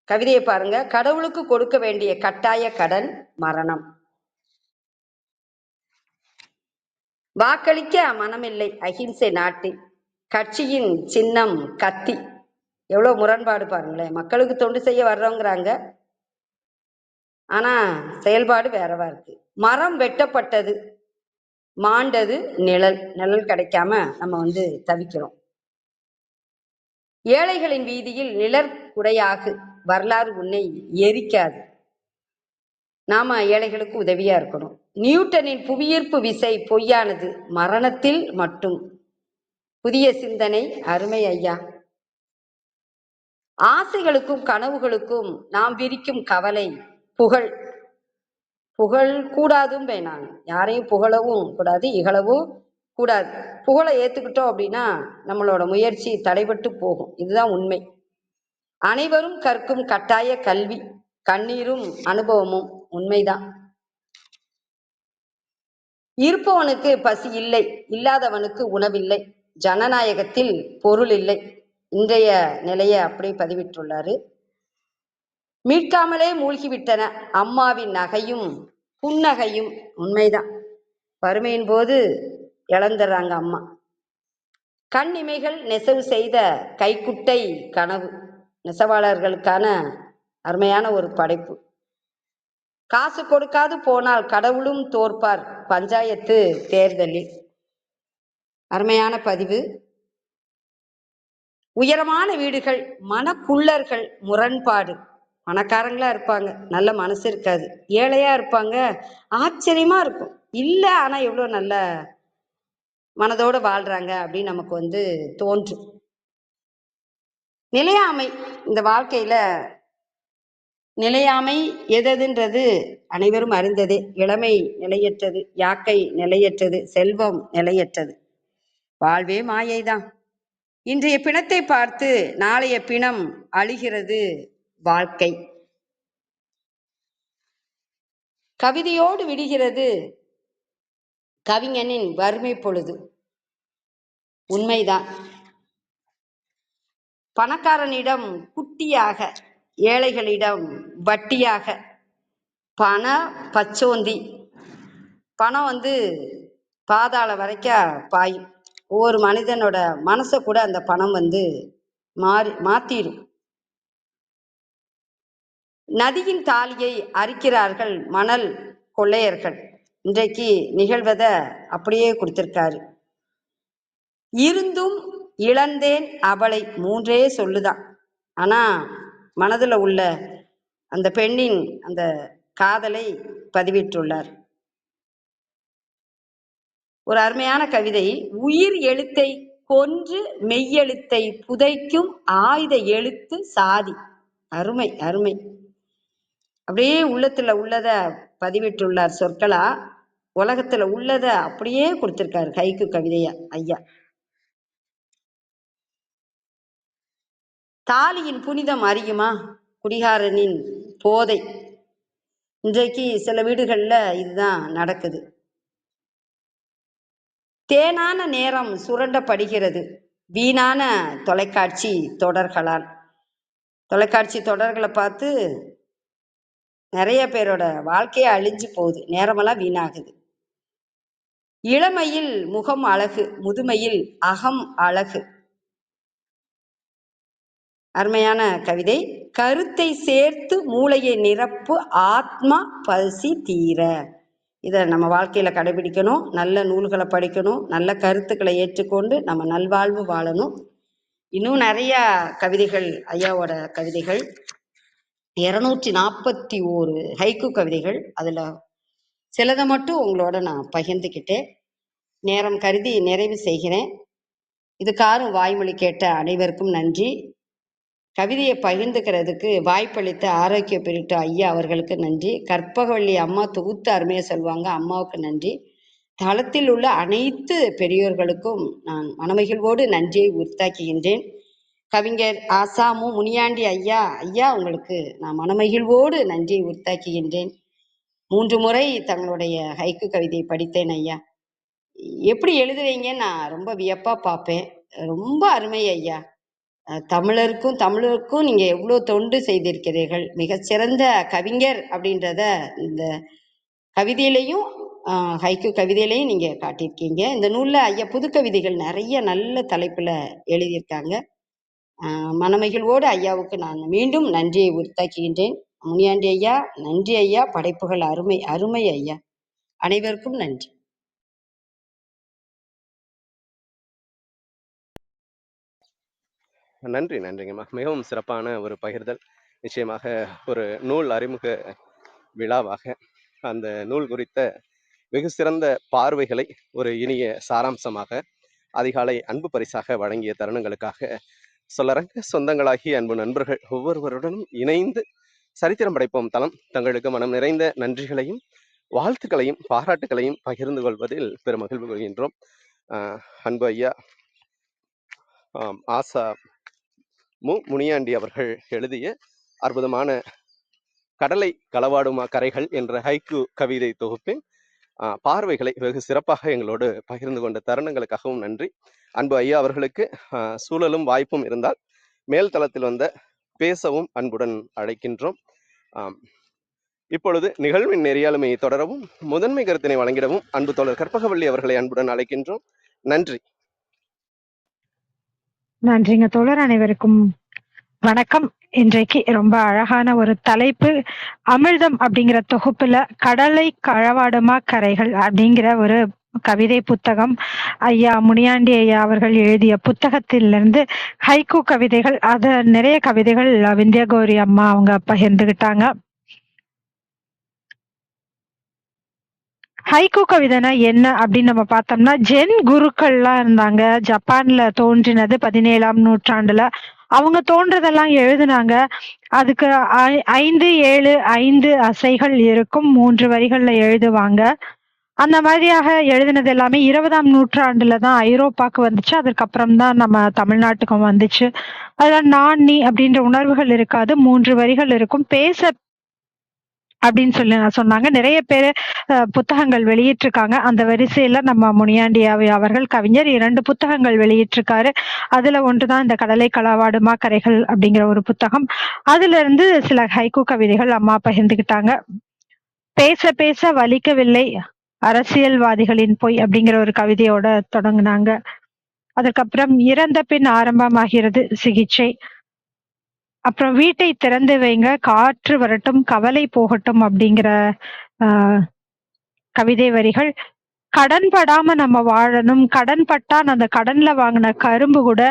கவிதையை பாருங்க. கடவுளுக்கு கொடுக்க வேண்டிய கட்டாய கடன் மரணம். வாக்களிக்க மனமில்லை அகிம்சை நாட்டில், கட்சியின் சின்னம் கத்தி. எவ்வளவு முரண்பாடு பாருங்களேன். மக்களுக்கு தொண்டு செய்ய வர்றோங்கிறாங்க, ஆனா செயல்பாடு வேறவா இருக்கு. மரம் வெட்டப்பட்டது, மாண்டது நிழல். நிழல் கிடைக்காம நம்ம தவிக்கிறோம். ஏழைகளின் வீதியில் நிழற்குடையாகு, வரலாறு உன்னை எரிக்காது. நாம ஏழைகளுக்கு உதவியா இருக்கணும். நியூட்டனின் புவியீர்ப்பு விசை பொய்யானது, மரணத்தில் மட்டும். புதிய சிந்தனை அருமை ஐயா. ஆசைகளுக்கும் கனவுகளுக்கும் நாம் விரிக்கும் கவலை புகழ். புகழ் கூடாதும் நான் யாரையும் புகழவும் கூடாது, இகழவும் கூடாது. புகழை ஏத்துக்கிட்டோம் அப்படின்னா நம்மளோட முயற்சி தடைபட்டு போகும், இதுதான் உண்மை. அனைவரும் கற்கும் கட்டாய கல்வி, கண்ணீரும் அனுபவமும். உண்மைதான். இருப்பவனுக்கு பசி இல்லை, இல்லாதவனுக்கு உணவில்லை. ஜனநாயகத்தில் பொருள் இல்லை. இன்றைய நிலையை அப்படியே பதிவிட்டுள்ளாரு. மீட்காமலே மூழ்கிவிட்டன அம்மாவின் நகையும் புன்னகையும். உண்மைதான், வறுமையின் போது இழந்துடுறாங்க அம்மா. கண் இமைகள் நெசவு செய்த கைக்குட்டை கனவு. நெசவாளர்களுக்கான அருமையான ஒரு படைப்பு. காசு கொடுக்காது போனால் கடவுளும் தோற்பார், பஞ்சாயத்து தேர்தலில். அருமையான பதிவு. உயரமான வீடுகள், மனக்குள்ளர்கள், முரண்பாடு. பணக்காரங்களா இருப்பாங்க, நல்ல மனசு இருக்காது. ஏழையா இருப்பாங்க, ஆச்சரியமா இருக்கும். இல்லை ஆனா எவ்வளவு நல்ல மனதோடு வாழ்றாங்க அப்படின்னு நமக்கு தோன்றும். நிலையாமை. இந்த வாழ்க்கையில நிலையாமை எதுன்றது அனைவரும் அறிந்ததே. இளமை நிலையற்றது, யாக்கை நிலையற்றது, செல்வம் நிலையற்றது, வாழ்வே மாயைதான். இன்றைய பிணத்தை பார்த்து நாளைய பிணம் அழுகிறது வாழ்க்கை. கவிதையோடு விடுகிறது கவிஞனின் வறுமை பொழுது. உண்மைதான். பணக்காரனிடம் குட்டியாக, ஏழைகளிடம் வட்டியாக. பண பச்சோந்தி. பணம் பாதாள வரைக்கும் பாயும். ஒவ்வொரு மனிதனோட மனசை கூட அந்த பணம் மாத்திரும். நதியின் தாலியை அரிக்கிறார்கள் மணல் கொள்ளையர்கள். இன்றைக்கு நிகழ்வதை அப்படியே கொடுத்திருக்காரு. இருந்தும் இழந்தேன் அவளை, 3 சொல்லுதான். ஆனா மனதுல உள்ள அந்த பெண்ணின் அந்த காதலை பதிவிட்டுள்ளார். ஒரு அருமையான கவிதை. உயிர் எழுத்தை கொன்று மெய்யெழுத்தை புதைக்கும் ஆயுத எழுத்து சாதி. அருமை அருமை. அப்படியே உள்ளத்துல உள்ளத பதிவிட்டுள்ளார் சொற்களா. உலகத்துல உள்ளத அப்படியே கொடுத்திருக்காரு ஹைக்கு கவிதையா ஐயா. தாலியின் புனிதம் அறியுமா? குடிகாரனின் போதை. இன்றைக்கு சில வீடுகள்ல இதுதான் நடக்குது. தேனான நேரம் சுரண்டப்படுகிறது வீணான தொலைக்காட்சி தொடர்களால். தொலைக்காட்சி தொடர்களை பார்த்து நிறைய பேரோட வாழ்க்கையே அழிஞ்சு போகுது, நேரமெல்லாம் வீணாகுது. இளமையில் முகம் அழகு, முதுமையில் அகம் அழகு. அருமையான கவிதை. கருத்தை சேர்த்து மூளையை நிரப்பு, ஆத்மா பசி தீர. இதை நம்ம வாழ்க்கையில கடைபிடிக்கணும். நல்ல நூல்களை படிக்கணும், நல்ல கருத்துக்களை ஏற்றுக்கொண்டு நம்ம நல்வாழ்வு வாழணும். இன்னும் நிறைய கவிதைகள், ஐயாவோட கவிதைகள் 241 ஹைக்கு கவிதைகள். அதுல சிலதை மட்டும் உங்களோட நான் பகிர்ந்துக்கிட்டேன். நேரம் கருதி நிறைவு செய்கிறேன். இதுக்காரும் வாய்மொழி கேட்ட அனைவருக்கும் நன்றி. கவிதையை பகிர்ந்துக்கிறதுக்கு வாய்ப்பளித்த ஆரோக்கிய பிரிட்டு ஐயா அவர்களுக்கு நன்றி. கற்பகவள்ளி அம்மா தொகுத்து அருமையாக சொல்லுவாங்க, அம்மாவுக்கு நன்றி. தளத்தில் உள்ள அனைத்து பெரியோர்களுக்கும் நான் மனமகிழ்வோடு நன்றியை உரித்தாக்குகின்றேன். கவிஞர் ஆசாமு முனியாண்டி ஐயா, ஐயா உங்களுக்கு நான் மனமகிழ்வோடு நன்றியை உரித்தாக்குகின்றேன். 3 முறை தங்களுடைய ஹைக்கு கவிதையை படித்தேன் ஐயா. எப்படி எழுதுவீங்கன்னு நான் ரொம்ப வியப்பா பார்ப்பேன். ரொம்ப அருமை ஐயா. தமிழருக்கும் நீங்க எவ்வளோ தொண்டு செய்திருக்கிறீர்கள். மிகச்சிறந்த கவிஞர் அப்படின்றத இந்த கவிதையிலையும் ஹைக்கு கவிதையிலையும் நீங்க காட்டியிருக்கீங்க. இந்த நூல்ல ஐயா புது கவிதைகள் நிறைய நல்ல தலைப்புல எழுதியிருக்காங்க. மனமகிழ்வோடு ஐயாவுக்கு நான் மீண்டும் நன்றியை உரித்தாக்குகின்றேன். முனியாண்டி ஐயா நன்றி ஐயா. படைப்புகள் அருமை அருமை ஐயா. அனைவருக்கும் நன்றி.
நன்றி, நன்றிங்கம்மா. மிகவும் சிறப்பான ஒரு பகிர்தல். நிச்சயமாக ஒரு நூல் அறிமுக விழாவாக அந்த நூல் குறித்த வெகு சிறந்த பார்வைகளை ஒரு இனிய சாராம்சமாக அதிகாலை அன்பு பரிசாக வழங்கிய தருணங்களுக்காக சொல்லரங்க சொந்தங்களாகிய அன்பு நண்பர்கள் ஒவ்வொருவருடனும் இணைந்து சரித்திரம் படைப்போம் தளம் தங்களுக்கு மனம் நிறைந்த நன்றிகளையும் வாழ்த்துக்களையும் பாராட்டுகளையும் பகிர்ந்து கொள்வதில் பெருமகிழ்வு கொள்கின்றோம். அன்பு ஐயா ஆசா முனியாண்டி அவர்கள் எழுதிய அற்புதமான கடலை களவாடுமா கரைகள் என்ற ஹைக்கு கவிதை தொகுப்பின் பார்வைகளை வெகு சிறப்பாக எங்களோடு பகிர்ந்து கொண்ட தருணங்களுக்காகவும் நன்றி. அன்பு ஐயா அவர்களுக்கு சூழலும் வாய்ப்பும் இருந்தால் மேல் தளத்தில் வந்த பேசவும் அன்புடன் அழைக்கின்றோம். இப்பொழுது நிகழ்வின் நெறியாளுமையை தொடரவும் முதன்மை கருத்தினை வழங்கிடவும் அன்பு தோழர் கற்பகவள்ளி அவர்களை அன்புடன் அழைக்கின்றோம். நன்றி.
நன்றிங்க தோழர். அனைவருக்கும் வணக்கம். இன்றைக்கு ரொம்ப அழகான ஒரு தலைப்பு. அமிர்தம் அப்படிங்கிற தொகுப்புல கடலை களவாடுமா கரைகள் அப்படிங்கிற ஒரு கவிதை புத்தகம் ஐயா முனியாண்டி ஐயா அவர்கள் எழுதிய புத்தகத்திலிருந்து ஹைக்கூ கவிதைகள், அத நிறைய கவிதைகள் விந்தியா கௌரி அம்மா அவங்க பகிர்ந்துகிட்டாங்க. ஹைக்கூ கவிதைனா என்ன அப்படின்னு நம்ம பார்த்தோம்னா, ஜென் குருக்கள்லாம் இருந்தாங்க. ஜப்பான்ல தோன்றினது 17ஆம் நூற்றாண்டுல. அவங்க தோன்றதெல்லாம் எழுதுனாங்க. அதுக்கு 5, 7, 5 அசைகள் இருக்கும். 3 வரிகள்ல எழுதுவாங்க. அந்த மாதிரியாக எழுதினது எல்லாமே 20ஆம் நூற்றாண்டுல தான் ஐரோப்பாக்கு வந்துச்சு. அதுக்கப்புறம் தான் நம்ம தமிழ்நாட்டுக்கும் வந்துச்சு. அதுல நான் நீ அப்படின்ற உணர்வுகள் இருக்காது. 3 வரிகள் இருக்கும். பேச அப்படின்னு சொல்லி சொன்னாங்க. நிறைய பேர் புத்தகங்கள் வெளியிட்டிருக்காங்க. அந்த வரிசையில நம்ம முனியாண்டி அவர்கள் கவிஞர் 2 புத்தகங்கள் வெளியிட்டிருக்காரு. அதுல ஒன்றுதான் இந்த கடலை களவாடுமா கரைகள் அப்படிங்கிற ஒரு புத்தகம். அதுல இருந்து சில ஹைக்கூ கவிதைகள் அம்மா பகிர்ந்துகிட்டாங்க. பேச பேச வலிக்கவில்லை அரசியல்வாதிகளின் பொய் அப்படிங்கிற ஒரு கவிதையோட தொடங்குனாங்க. அதுக்கப்புறம் இறந்த பின் ஆரம்பமாகிறது சிகிச்சை. அப்புறம் வீட்டை திறந்து வைங்க, காற்று வரட்டும், கவலை போகட்டும் அப்படிங்கிற கவிதை வரிகள். கடன் படாம நம்ம வாழணும். கடன் பட்டா அந்த கடன்ல வாங்கின கரும்பு கூட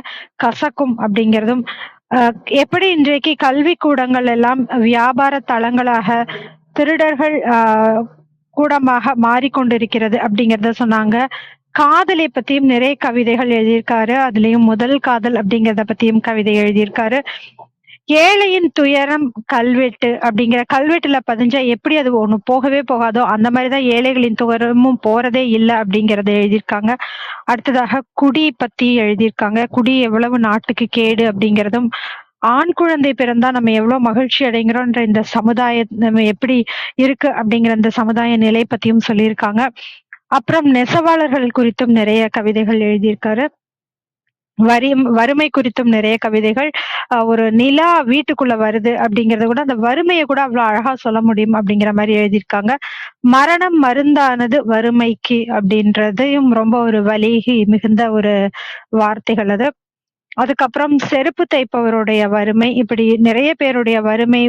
கசக்கும் அப்படிங்கிறதும், எப்படி இன்றைக்கு கல்வி கூடங்கள் எல்லாம் வியாபார தளங்களாக, திருடர்கள் கூடமாக மாறிக்கொண்டிருக்கிறது அப்படிங்கிறத சொன்னாங்க. காதலை பத்தியும் நிறைய கவிதைகள் எழுதியிருக்காரு. அதுலயும் முதல் காதல் அப்படிங்கிறத பத்தியும் கவிதை எழுதியிருக்காரு. ஏழையின் துயரம் கல்வெட்டு அப்படிங்கிற கல்வெட்டுல பதிஞ்சா எப்படி அது ஒண்ணு போகவே போகாதோ அந்த மாதிரிதான் ஏழைகளின் துயரமும் போறதே இல்லை அப்படிங்கறத எழுதியிருக்காங்க. அடுத்ததாக குடி பத்தி எழுதியிருக்காங்க. குடி எவ்வளவு நாட்டுக்கு கேடு அப்படிங்கிறதும், ஆண் குழந்தை பிறந்தா நம்ம எவ்வளவு மகிழ்ச்சி அடைகிறோம்ன்ற இந்த சமுதாயம் நம்ம எப்படி இருக்கு அப்படிங்கிற இந்த சமுதாய நிலை பத்தியும் சொல்லியிருக்காங்க. அப்புறம் நெசவாளர்கள் குறித்தும் நிறைய கவிதைகள் எழுதியிருக்காரு. வறுமை குறித்தும் நிறைய கவிதைகள். ஒரு நிலா வீட்டுக்குள்ள வருது அப்படிங்கறத கூட அந்த வறுமையை கூட அவ்வளவு அழகா சொல்ல முடியும் அப்படிங்கிற மாதிரி எழுதியிருக்காங்க. மரணம் மருந்தானது வறுமைக்கு அப்படின்றதையும் ரொம்ப ஒரு வலி மிகுந்த ஒரு வார்த்தைகள் அது. அதுக்கப்புறம் செருப்பு தைப்பவருடைய வறுமை, இப்படி நிறைய பேருடைய வறுமை,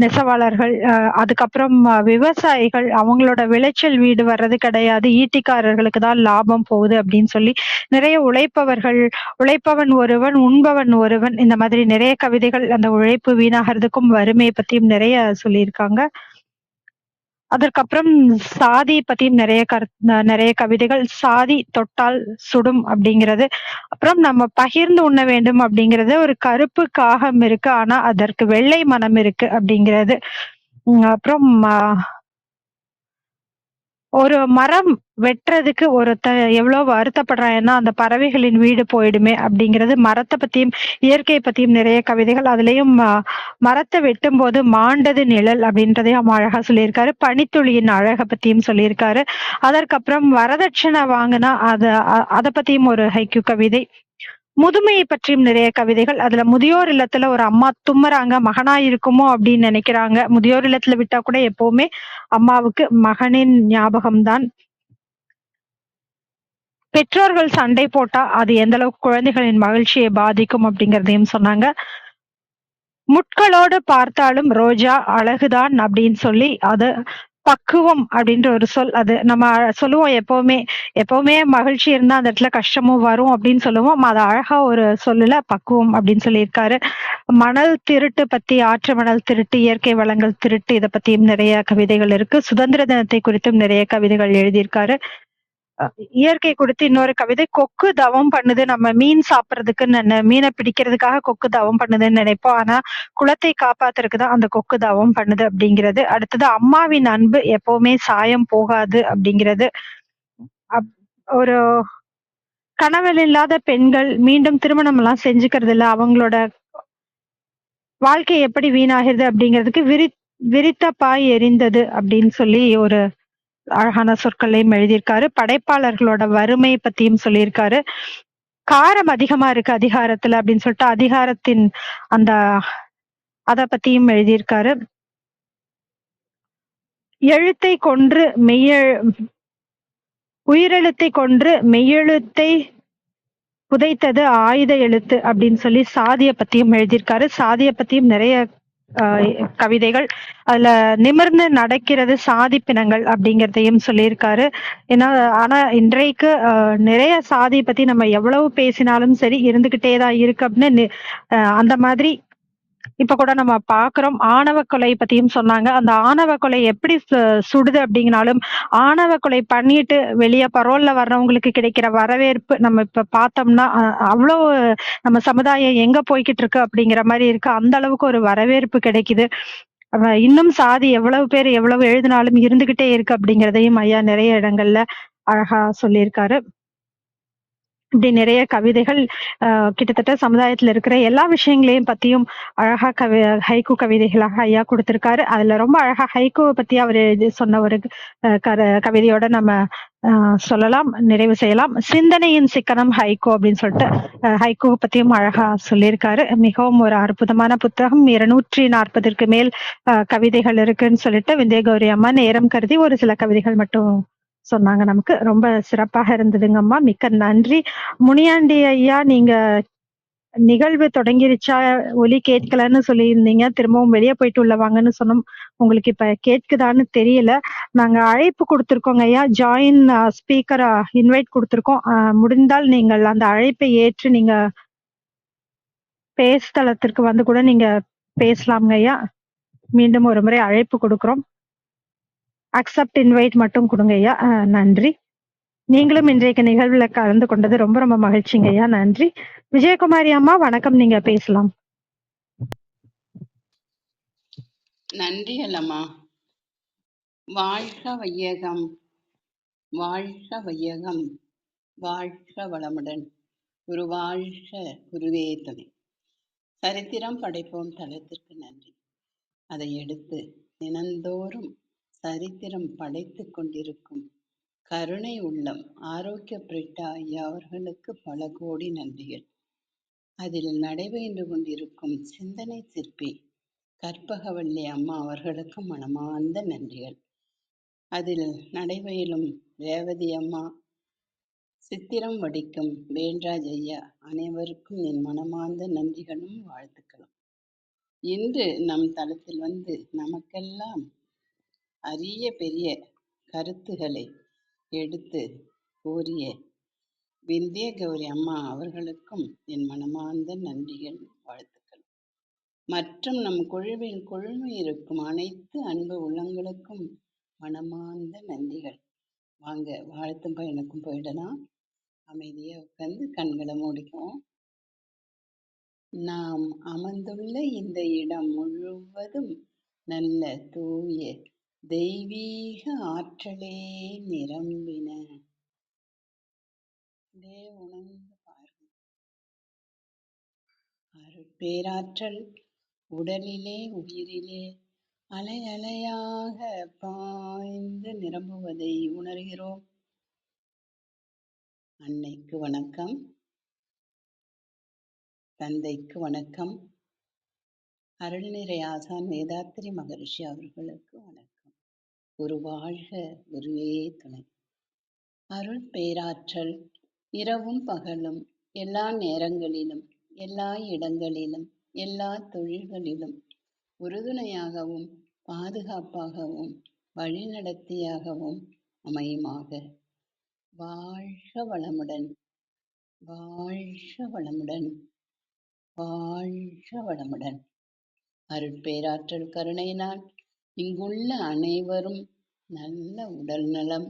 நெசவாளர்கள், அதுக்கப்புறம் விவசாயிகள், அவங்களோட விளைச்சல் வீடு வர்றது கிடையாது, ஈட்டிக்காரர்களுக்கு தான் லாபம் போகுது அப்படின்னு சொல்லி நிறைய உழைப்பவர்கள், உழைப்பவன் ஒருவன் உண்பவன் ஒருவன், இந்த மாதிரி நிறைய கவிதைகள் அந்த உழைப்பு வீணாகிறதுக்கும் வறுமையை பத்தியும் நிறைய சொல்லியிருக்காங்க. அதற்கப்புறம் சாதி பத்தியும் நிறைய கவிதைகள். சாதி தொட்டால் சுடும் அப்படிங்கிறது. அப்புறம் நம்ம பகிர்ந்து உண்ண வேண்டும் அப்படிங்கிறது. ஒரு கருப்பு காகம் இருக்கு, ஆனா அதற்கு வெள்ளை மனம் இருக்கு அப்படிங்கிறது. அப்புறம் ஒரு மரம் வெட்டுறதுக்கு ஒருத்தன் எவ்வளவு வருத்தப்படுறான், ஏன்னா அந்த பறவைகளின் வீடு போயிடுமே அப்படிங்கிறது. மரத்தை பத்தியும் இயற்கையை பத்தியும் நிறைய கவிதைகள். அதுலயும் மரத்தை வெட்டும் போது மாண்டது நிழல் அப்படின்றதையும் அழகா சொல்லியிருக்காரு. பனித்துளியின் அழகை பத்தியும் சொல்லியிருக்காரு. அதற்கப்புறம் வரதட்சணை வாங்கினா அதை பத்தியும் ஒரு ஹைக்கூ கவிதை. முதுமையை பற்றியும் நிறைய கவிதைகள். அதுல முதியோர் இல்லத்துல ஒரு அம்மா தும்முறாங்க, மகனா இருக்குமோ அப்படின்னு நினைக்கிறாங்க. முதியோர் இல்லத்துல விட்டா கூட எப்பவுமே அம்மாவுக்கு மகனின் ஞாபகம்தான். பெற்றோர்கள் சண்டை போட்டா அது எந்த அளவுக்கு குழந்தைகளின் மகிழ்ச்சியை பாதிக்கும் அப்படிங்கறதையும் சொன்னாங்க. முட்களோடு பார்த்தாலும் ரோஜா அழகுதான் அப்படின்னு சொல்லி, அது பக்குவம் அப்படின்ற ஒரு சொல். அது நம்ம சொல்லுவோம் எப்பவுமே, எப்பவுமே மகிழ்ச்சி இருந்தா அந்த இடத்துல கஷ்டமும் வரும் அப்படின்னு சொல்லுவோம். அது அழகா ஒரு சொல்லுல பக்குவம் அப்படின்னு சொல்லியிருக்காரு. மணல் திருட்டு பத்தி, ஆற்று மணல் திருட்டு, இயற்கை வளங்கள் திருட்டு, இதை பத்தியும் நிறைய கவிதைகள் இருக்கு. சுதந்திர தினத்தை குறித்தும் நிறைய கவிதைகள் எழுதியிருக்காரு. இயற்கை கொடுத்து இன்னொரு கவிதை, கொக்கு தவம் பண்ணுது. நம்ம மீன் சாப்பிடுறதுக்கு, மீனை பிடிக்கிறதுக்காக கொக்கு தவம் பண்ணுதுன்னு நினைப்போம். ஆனா குளத்தை காப்பாத்துறதுக்கு தான் அந்த கொக்கு தவம் பண்ணுது அப்படிங்கிறது. அடுத்தது அம்மாவின் அன்பு எப்பவுமே சாயம் போகாது அப்படிங்கிறது. ஒரு கணவன் இல்லாத பெண்கள் மீண்டும் திருமணம் எல்லாம் செஞ்சுக்கிறது இல்ல, அவங்களோட வாழ்க்கை எப்படி வீணாகிறது அப்படிங்கிறதுக்கு விரித்த பாய் எரிந்தது அப்படின்னு சொல்லி ஒரு அழகான சொற்களையும் எழுதியிருக்காரு. படைப்பாளர்களோட வறுமை பத்தியும் சொல்லியிருக்காரு. காரம் அதிகமா இருக்கு அதிகாரத்துல அப்படின்னு சொல்லிட்டு அதிகாரத்தின் அந்த அத பத்தியும் எழுதியிருக்காரு. எழுத்தை கொன்று உயிரெழுத்தை கொன்று மெய்யெழுத்தை புதைத்தது ஆயுத எழுத்து அப்படின்னு சொல்லி சாதிய பத்தியும் எழுதியிருக்காரு. சாதிய பத்தியும் நிறைய கவிதைகள். அதுல நிமிர்ந்து நடக்கிறது சாதி பிணங்கள் அப்படிங்கிறதையும் சொல்லியிருக்காரு. ஏன்னா ஆனா இன்றைக்கு நிறைய சாதி பத்தி நம்ம எவ்வளவு பேசினாலும் சரி இருந்துகிட்டே தான் இருக்கு அப்படின்னு அந்த மாதிரி இப்ப கூட நம்ம பாக்குறோம். ஆணவ கொலை பத்தியும் சொன்னாங்க. அந்த ஆணவ கொலை எப்படி சுடுது அப்படிங்கனாலும், ஆணவ கொலை பண்ணிட்டு வெளியே பரோல்ல வர்றவங்களுக்கு கிடைக்கிற வரவேற்பு நம்ம இப்ப பார்த்தோம்னா அவ்வளவு நம்ம சமுதாயம் எங்க போய்கிட்டு இருக்கு அப்படிங்கிற மாதிரி இருக்கு. அந்த அளவுக்கு ஒரு வரவேற்பு கிடைக்குது. இன்னும் சாதி எவ்வளவு பேர் எவ்வளவு எழுதினாலும் இருந்துகிட்டே இருக்கு அப்படிங்கிறதையும் ஐயா நிறைய இடங்கள்ல அழகா சொல்லியிருக்காரு. இப்படி நிறைய கவிதைகள் கிட்டத்தட்ட சமுதாயத்துல இருக்கிற எல்லா விஷயங்களையும் பத்தியும் அழகா ஹைக்கூ கவிதைகளாக ஐயா கொடுத்திருக்காரு. அதுல ரொம்ப அழகா ஹைக்கூவை பத்தி அவர் சொன்ன ஒரு கவிதையோட நம்ம சொல்லலாம், நிறைவு செய்யலாம். சிந்தனையின் சிக்கனம் ஹைக்கூ அப்படின்னு சொல்லிட்டு ஹைக்கூ பத்தியும் அழகா சொல்லியிருக்காரு. மிகவும் ஒரு அற்புதமான புத்தகம். 240ற்கு மேல் கவிதைகள் இருக்குன்னு சொல்லிட்டு விந்திய கௌரி அம்மா நேரம் கருதி ஒரு சில கவிதைகள் மட்டும் சொன்னாங்க. நமக்கு ரொம்ப சிறப்பாக இருந்ததுங்க அம்மா, மிக்க நன்றி. முனியாண்டி ஐயா, நீங்க நிகழ்வு தொடங்கிருச்சா? ஒலி கேட்கலன்னு சொல்லியிருந்தீங்க. திரும்பவும் வெளிய போயிட்டு உள்ள வாங்கன்னு சொன்னோம். உங்களுக்கு இப்ப கேட்குதான்னு தெரியல. நாங்க அழைப்பு குடுத்துருக்கோங்க ஐயா. ஜாயின் ஸ்பீக்கரா இன்வைட் குடுத்துருக்கோம். முடிந்தால் நீங்கள் அந்த அழைப்பை ஏற்று நீங்க பேசுதளத்திற்கு வந்து கூட நீங்க பேசலாம்ங்க ஐயா. மீண்டும் ஒரு முறை அழைப்பு குடுக்குறோம். அக்செப்ட் இன்வைட் மட்டும் குடுங்க ஐயா. நன்றி. நீங்களும் இன்றைக்கு நிகழ்வுல கலந்து கொண்டது ரொம்ப ரொம்ப மகிழ்ச்சிங்க ஐயா. நன்றி. விஜயகுமாரி அம்மா வணக்கம். நீங்க பேசலாம்.
நன்றிகள் அம்மா. வாழ்க வையகம், வாழ்க வையகம், வாழ்க வளமுடன். குரு வாழ்க, குருவே துணை. சரித்திரம் படைப்போம் தளத்திற்கு நன்றி. அதை எடுத்து தினந்தோறும் சரித்திரம் படைத்து கொண்டிருக்கும் கருணை உள்ளம் ஆரோக்கிய பிரிட்டா ஐயா அவர்களுக்கு பல கோடி நன்றிகள். அதில் நடைபெற்று கொண்டிருக்கும் சிந்தனை சிற்பி கற்பகவல்லி அம்மா அவர்களுக்கு மனமார்ந்த நன்றிகள். அதில் நடைபெறும் ரேவதி அம்மா, சித்திரம் வடிக்கும் வேல்ராஜ் ஐயா அனைவருக்கும் என் மனமார்ந்த நன்றிகளும் வாழ்த்துக்களும். இன்று நம் தளத்தில் வந்து நமக்கெல்லாம் அரிய பெரிய கருத்துக்களை எடுத்து கூறிய விந்திய கௌரி அம்மா அவர்களுக்கும் என் மனமார்ந்த நன்றிகள் வாழ்த்துக்கள். மற்றும் நம் குழுவில் இருக்கும் அனைத்து அன்பு உள்ளங்களுக்கும் மனமார்ந்த நன்றிகள். வாங்க வாழ்த்தும் பயனுக்கும் போயிடலாம். அமைதியா உட்கார்ந்து கண்களை மூடிக்குவோம். நாம் அமர்ந்துள்ள இந்த இடம் முழுவதும் நல்ல தூய தெய்வீக ஆற்றலே நிரம்பின. உணர்ந்து பாருங்க. அருட்பேராற்றல் உடலிலே உயிரிலே அலை அலையாக பாய்ந்து நிரம்புவதை உணர்கிறோம். அன்னைக்கு வணக்கம், தந்தைக்கு வணக்கம், அருள்நிறை ஆசான் வேதாத்திரி மகரிஷி அவர்களுக்கு வணக்கம். குரு வாழ்க, குருவே துணை. அருள் பேராற்றல் இரவும் பகலும் எல்லா நேரங்களிலும் எல்லா இடங்களிலும் எல்லா தொழில்களிலும் உறுதுணையாகவும் பாதுகாப்பாகவும் வழிநடத்தியாகவும் அமையுமாக. வாழ்க வளமுடன், வாழ்க வளமுடன், வாழ்க வளமுடன். அருட்பேராற்றல் கருணையினால் இங்குள்ள அனைவரும் நல்ல உடல் நலம்,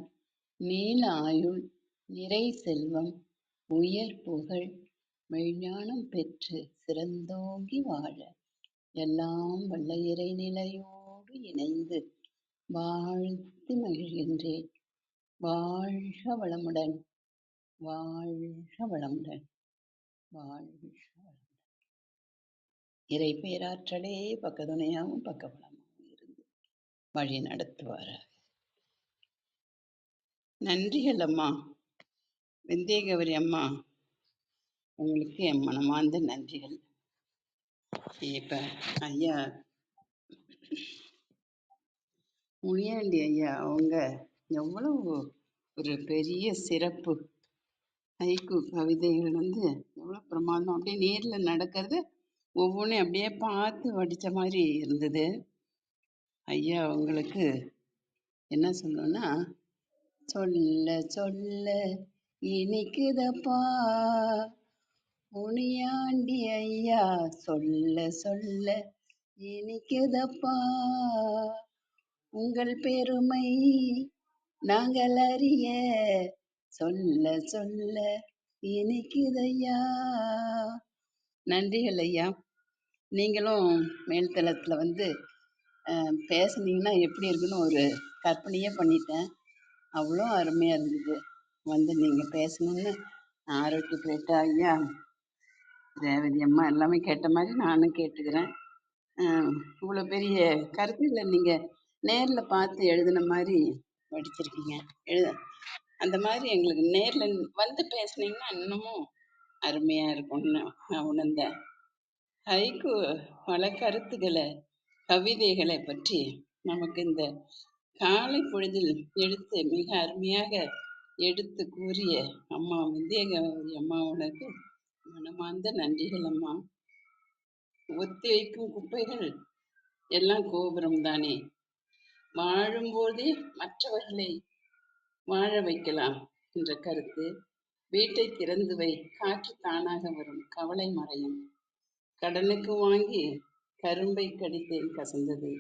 நீல ஆயுள், நிறை செல்வம், உயர் புகழ், மெய்ஞானம் பெற்று சிறந்தோங்கி வாழ எல்லாம் வல்ல இறைநிலையோடு இணைந்து வாழ்த்து மகிழ்கின்றேன். வாழ்க வளமுடன், வாழ்க வளமுடன், வாழ்க வளமுடன். இறை பேராற்றலே பக்கத்துணையாகவும் பக்கபலமாகவும் இருந்து வழி நடத்துவாராக. நன்றிகள் அம்மா. விந்தியகௌரி அம்மா, உங்களுக்கு என் மனமார்ந்த நன்றிகள். இப்ப ஐயா முனியாண்டி ஐயா அவங்க எவ்வளவு ஒரு பெரிய சிறப்பு. ஹைக்கூ கவிதைகள் எவ்வளவு பிரமாதம். அப்படியே நேர்ல நடக்கிறது ஒவ்வொன்றும் அப்படியே பார்த்து வடிச்ச மாதிரி இருந்தது. ஐயா அவங்களுக்கு என்ன சொல்லணும்னா, சொல்ல சொல்ல இனிக்குதப்பா முனியாண்டி ஐயா, சொல்ல சொல்ல இனிக்குதப்பா உங்கள் பெருமை நாங்கள் அறிய, சொல்ல சொல்ல இனிக்குதையா. நன்றிகள் ஐயா. நீங்களும் மேல்தளத்துல பேசுனீங்கன்னா எப்படி இருக்குன்னு ஒரு கற்பனையே பண்ணிட்டேன். அவ்வளோ அருமையா இருந்தது. நீங்க பேசணும்னு ஆரோக்கிய பிரிட்டா ஐயா, ரேவதி அம்மா எல்லாமே கேட்ட மாதிரி நானும் கேட்டுக்கிறேன். இவ்வளோ பெரிய கருத்துக்களை நீங்க நேர்ல பார்த்து எழுதின மாதிரி படிச்சிருக்கீங்க. அந்த மாதிரி எங்களுக்கு நேர்ல பேசுனீங்கன்னா இன்னமும் அருமையா இருக்கும்னு நான் உணர்ந்தேன். ஹைக்கு பல கருத்துக்களை கவிதைகளை பற்றி நமக்கு இந்த காலை பொழுதில் எடுத்து மிக அருமையாக எடுத்து கூறிய அம்மா விந்தியகௌரி அம்மாவுக்கு மனமார்ந்த நன்றிகள் அம்மா. ஒத்தி வைக்கும் குப்பைகள் எல்லாம் கோபுரம் தானே. வாழும்போதே மற்றவர்களை வாழ வைக்கலாம் என்ற கருத்து. வீட்டை திறந்து வை, காற்று தானாக வரும், கவலை மறையும். கடனுக்கு வாங்கி கரும்பை கடித்தேன் கசந்தது.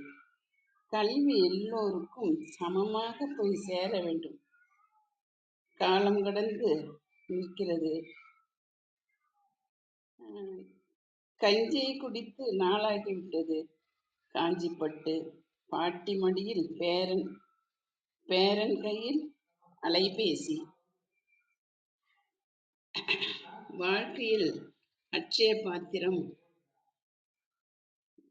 கல்வி எல்லோருக்கும் சமமாக போய் சேர வேண்டும். காலம் கடந்து நிற்கிறது. கஞ்சியை குடித்து நாளாகிவிட்டது. காஞ்சிப்பட்டு பாட்டி மடியில் பேரன், பேரன் கையில் அலைபேசி. வாழ்க்கையில் அட்சய பாத்திரம்.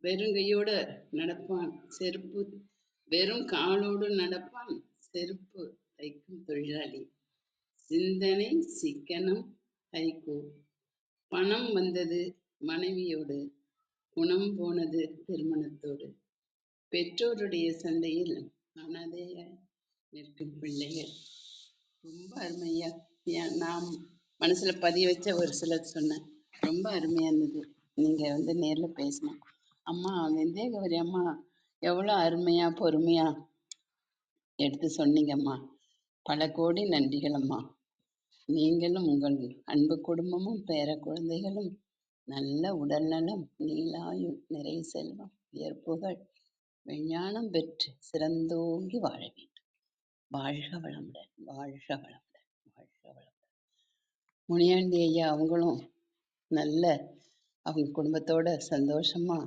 வெறுங்கையோடு நடப்பான், செருப்பு வெறும் காலோடு நடப்பான், செருப்பு தைக்கும் தொழிலாளி. சிந்தனை சிக்கனம் ஹைகோ. பணம் வந்தது மனைவியோடு, குணம் போனது திருமணத்தோடு. பெற்றோருடைய சண்டையில் அனாதைய நிற்கும் பிள்ளைகள். ரொம்ப அருமையா நாம் மனசுல பதிய வச்ச ஒரு சிலர் சொன்னேன். ரொம்ப அருமையா இருந்தது. நீங்க நேர்ல பேசணும். அம்மா வெந்தயகவரி அம்மா எவ்வளோ அருமையா பொறுமையா எடுத்து சொன்னீங்கம்மா. பல கோடி நன்றிகள் அம்மா. நீங்களும் உங்கள் அன்பு குடும்பமும் பேர குழந்தைகளும் நல்ல உடல் நலம், நீலாயும், நிறை செல்வம், உயர்ப்புகள், விஞ்ஞானம் பெற்று சிறந்தோங்கி வாழ வேண்டும். வாழ்க வளமுடன், வாழ்க வளமுடன், வாழ்க வளமுடன். முனியாண்டி ஐயா அவங்களும் நல்ல அவங்க குடும்பத்தோட சந்தோஷமா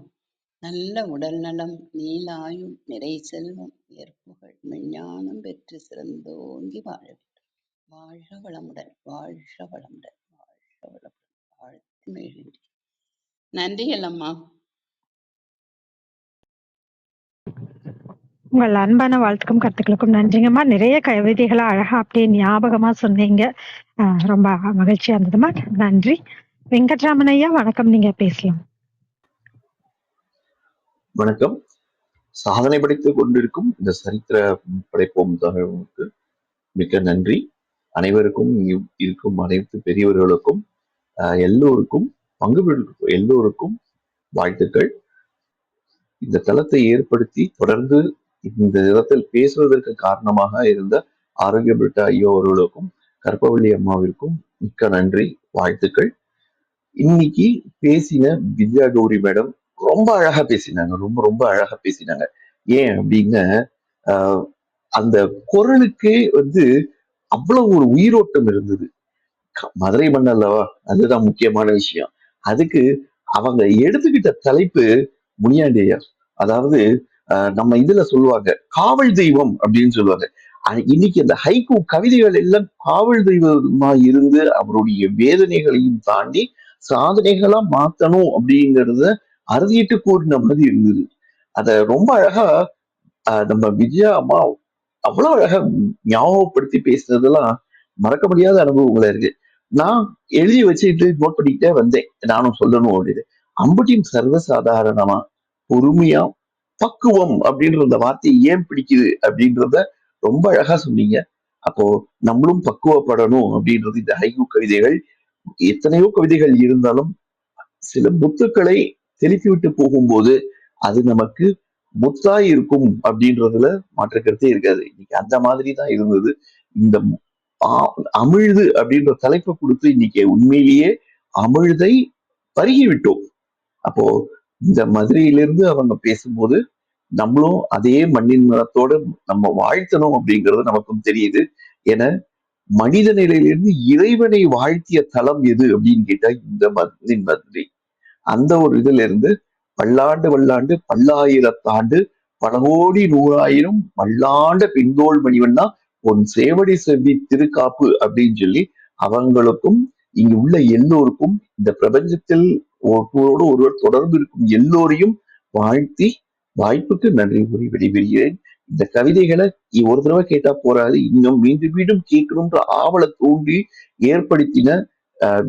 நல்ல உடல் நலம், நீலாயும், நிறை செல்வம், உயர்ப்புகள், விஞ்ஞானம் பெற்று சிறந்தோங்கி வாழ வேண்டும். வாழ்க வளமுடன், வாழ்க வளமுடன், வாழ்க வளமுடன். வாழ்த்து மகிழ்ச்சி. நன்றிகள் அம்மா.
உங்கள் அன்பான வாழ்த்துக்கும் கருத்துக்களுக்கும் நன்றிங்கம்மா. நிறைய கவிதைகளை அழகா அப்படியே ஞாபகமா சொன்னீங்க. ரொம்ப மகிழ்ச்சியா இருந்ததுமா. நன்றி. வெங்கட்ராமன் ஐயா வணக்கம், நீங்க பேசலாம்.
வணக்கம். சாதனை படைத்துக் கொண்டிருக்கும் இந்த சரித்திர படைப்போம் தமிழுக்கு மிக்க நன்றி. அனைவருக்கும் இருக்கும் அனைத்து பெரியவர்களுக்கும் எல்லோருக்கும் எல்லோருக்கும் வாழ்த்துக்கள். இந்த தளத்தை ஏற்படுத்தி தொடர்ந்து இந்த இடத்தில் பேசுவதற்கு காரணமாக இருந்த ஆரோக்கிய பிரிட்டா ஐயோ அவர்களுக்கும் கற்பவள்ளி அம்மாவிற்கும் மிக்க நன்றி, வாழ்த்துக்கள். இன்னைக்கு பேசின வித்யா கௌரி மேடம் ரொம்ப அழகா பேசினாங்க, ரொம்ப ரொம்ப அழகா பேசினாங்க. ஏன் அப்படின்னா அந்த குரலுக்கே அவ்வளவு ஒரு உயிரோட்டம் இருந்தது. மதுரை மண் அல்லவா, அதுதான் முக்கியமான விஷயம். அதுக்கு அவங்க எடுத்துக்கிட்ட தலைப்பு முனியாண்டியார். அதாவது நம்ம இதுல சொல்லுவாங்க காவல் தெய்வம் அப்படின்னு சொல்லுவாங்க. இன்னைக்கு அந்த ஹைக்கூ கவிதைகள் எல்லாம் காவல் தெய்வமா இருந்து அவருடைய வேதனைகளையும் தாண்டி சாதனைகளா மாத்தணும் அப்படிங்கறத அறுதியிட்டு கூறின மாதிரி இருந்தது. அத ரொம்ப அழகா நம்ம விஜயா அம்மா அவ்வளவு அழகா ஞாபகப்படுத்தி பேசுனதெல்லாம் மறக்க முடியாத அனுபவங்களா இருக்கு. நான் எழுதி வச்சுக்கிட்டு நோட் பண்ணிக்கிட்டே வந்தேன், நானும் சொல்லணும் அப்படின்னு. அம்புட்டியும் சர்வசாதாரணமா பொறுமையா பக்குவம் அப்படின்ற அந்த வார்த்தையை ஏன் பிடிக்குது அப்படின்றத ரொம்ப அழகா சொன்னீங்க. அப்போ நம்மளும் பக்குவப்படணும் அப்படின்றது இந்த ஹைக்கூ கவிதைகள். எத்தனையோ கவிதைகள் இருந்தாலும் சில முத்துக்களை தெளித்து விட்டு போகும்போது அது நமக்கு முத்தாய் இருக்கும் அப்படின்றதுல மாற்று கருத்தே இருக்காது. இன்னைக்கு அந்த மாதிரி தான் இருந்தது. இந்த அமிழ்து அப்படின்ற தலைப்பை கொடுத்து இன்னைக்கு உண்மையிலேயே அமிழ்தை பருகி விட்டோம். அப்போ இந்த மதுரையிலிருந்து அவங்க பேசும்போது நம்மளும் அதே மண்ணின் மனத்தோட நம்ம வாழ்த்தணும் அப்படிங்கிறது நமக்கும் தெரியுது. ஏன்னா மனித நிலையிலிருந்து இறைவனை வாழ்த்திய தலம் எது அப்படின்னு கேட்டா இந்த மதுரை. அந்த ஒரு இதுல இருந்து பல்லாண்டு வல்லாண்டு பல்லாயிரத்தாண்டு பல கோடி நூறாயிரம் பல்லாண்ட பின்தோல் மணிவன்னா உன் சேவடி செவ்வி திருக்காப்பு அப்படின்னு சொல்லி அவங்களுக்கும் இங்கு உள்ள எல்லோருக்கும் இந்த பிரபஞ்சத்தில் ஒருவரோடு ஒருவர் தொடர்பு இருக்கும் எல்லோரையும் வாழ்த்தி வாய்ப்புக்கு நன்றி கூறி விடைபெறுகிறேன். இந்த கவிதைகளை ஒரு தடவை கேட்டா போறாது, இன்னும் மீண்டும் மீண்டும் கேட்கணும்ன்ற ஆவலை தூண்டி ஏற்படுத்தின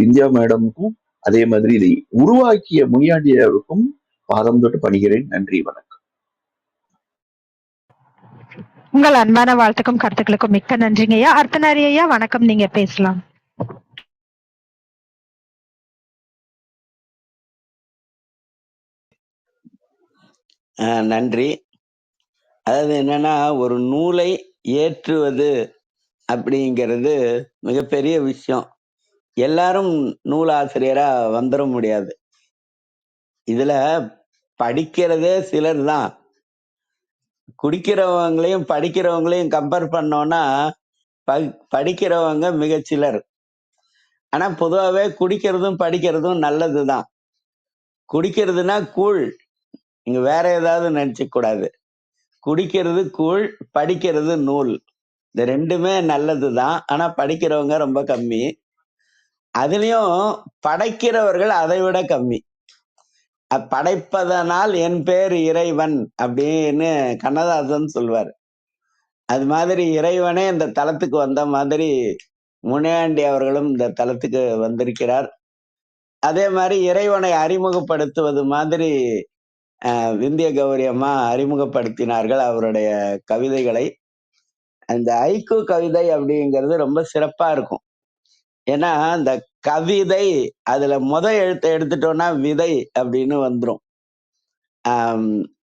வித்யா மேடமுக்கும் அதே மாதிரி இதை உருவாக்கிய முனியாண்டியருக்கும் பாதம் தொட்டு பணிகிறேன். நன்றி, வணக்கம்.
உங்கள் அன்பான வாழ்த்துக்கும் கருத்துக்களுக்கும் மிக்க நன்றிங்க ஐயா. அர்த்தநாரி ஐயா வணக்கம், நீங்க பேசலாம்.
நன்றி. அதாவது என்னன்னா, ஒரு நூலை ஏற்றுவது அப்படிங்கிறது மிகப்பெரிய விஷயம். எல்லாரும் நூலாசிரியரா வந்துர முடியாது. இதுல படிக்கிறதே சிலர் தான். குடிக்கிறவங்களையும், படிக்கிறவங்களையும் கம்பேர் பண்ணோம்னா, படிக்கிறவங்க மிகச்சிலர். ஆனா பொதுவாவே குடிக்கிறதும், படிக்கிறதும் நல்லதுதான். குடிக்கிறதுனா கூழ். நீங்க வேற ஏதாவது நினைச்சுக்க கூடாது. குடிக்கிறது கூழ், படிக்கிறது நூல். இந்த 2மே நல்லதுதான். ஆனா படிக்கிறவங்க ரொம்ப கம்மி. அதுலயும் படைக்கிறவர்கள் அதை விட கம்மி. படைப்பதனால் என் பேர் இறைவன் அப்படின்னு கண்ணதாசன் சொல்வார். அது மாதிரி இறைவனே இந்த தலத்துக்கு வந்த மாதிரி முனியாண்டி அவர்களும் இந்த தலத்துக்கு வந்திருக்கிறார். அதே மாதிரி இறைவனை அறிமுகப்படுத்துவது மாதிரி விந்திய கௌரி அம்மா அறிமுகப்படுத்தினார்கள் அவருடைய கவிதைகளை. அந்த ஐக்கூ கவிதை அப்படிங்கிறது ரொம்ப சிறப்பா இருக்கும். ஏன்னா இந்த கவிதை அதுல எழுத்தை எடுத்துட்டோம்னா விதை அப்படின்னு வந்துரும்.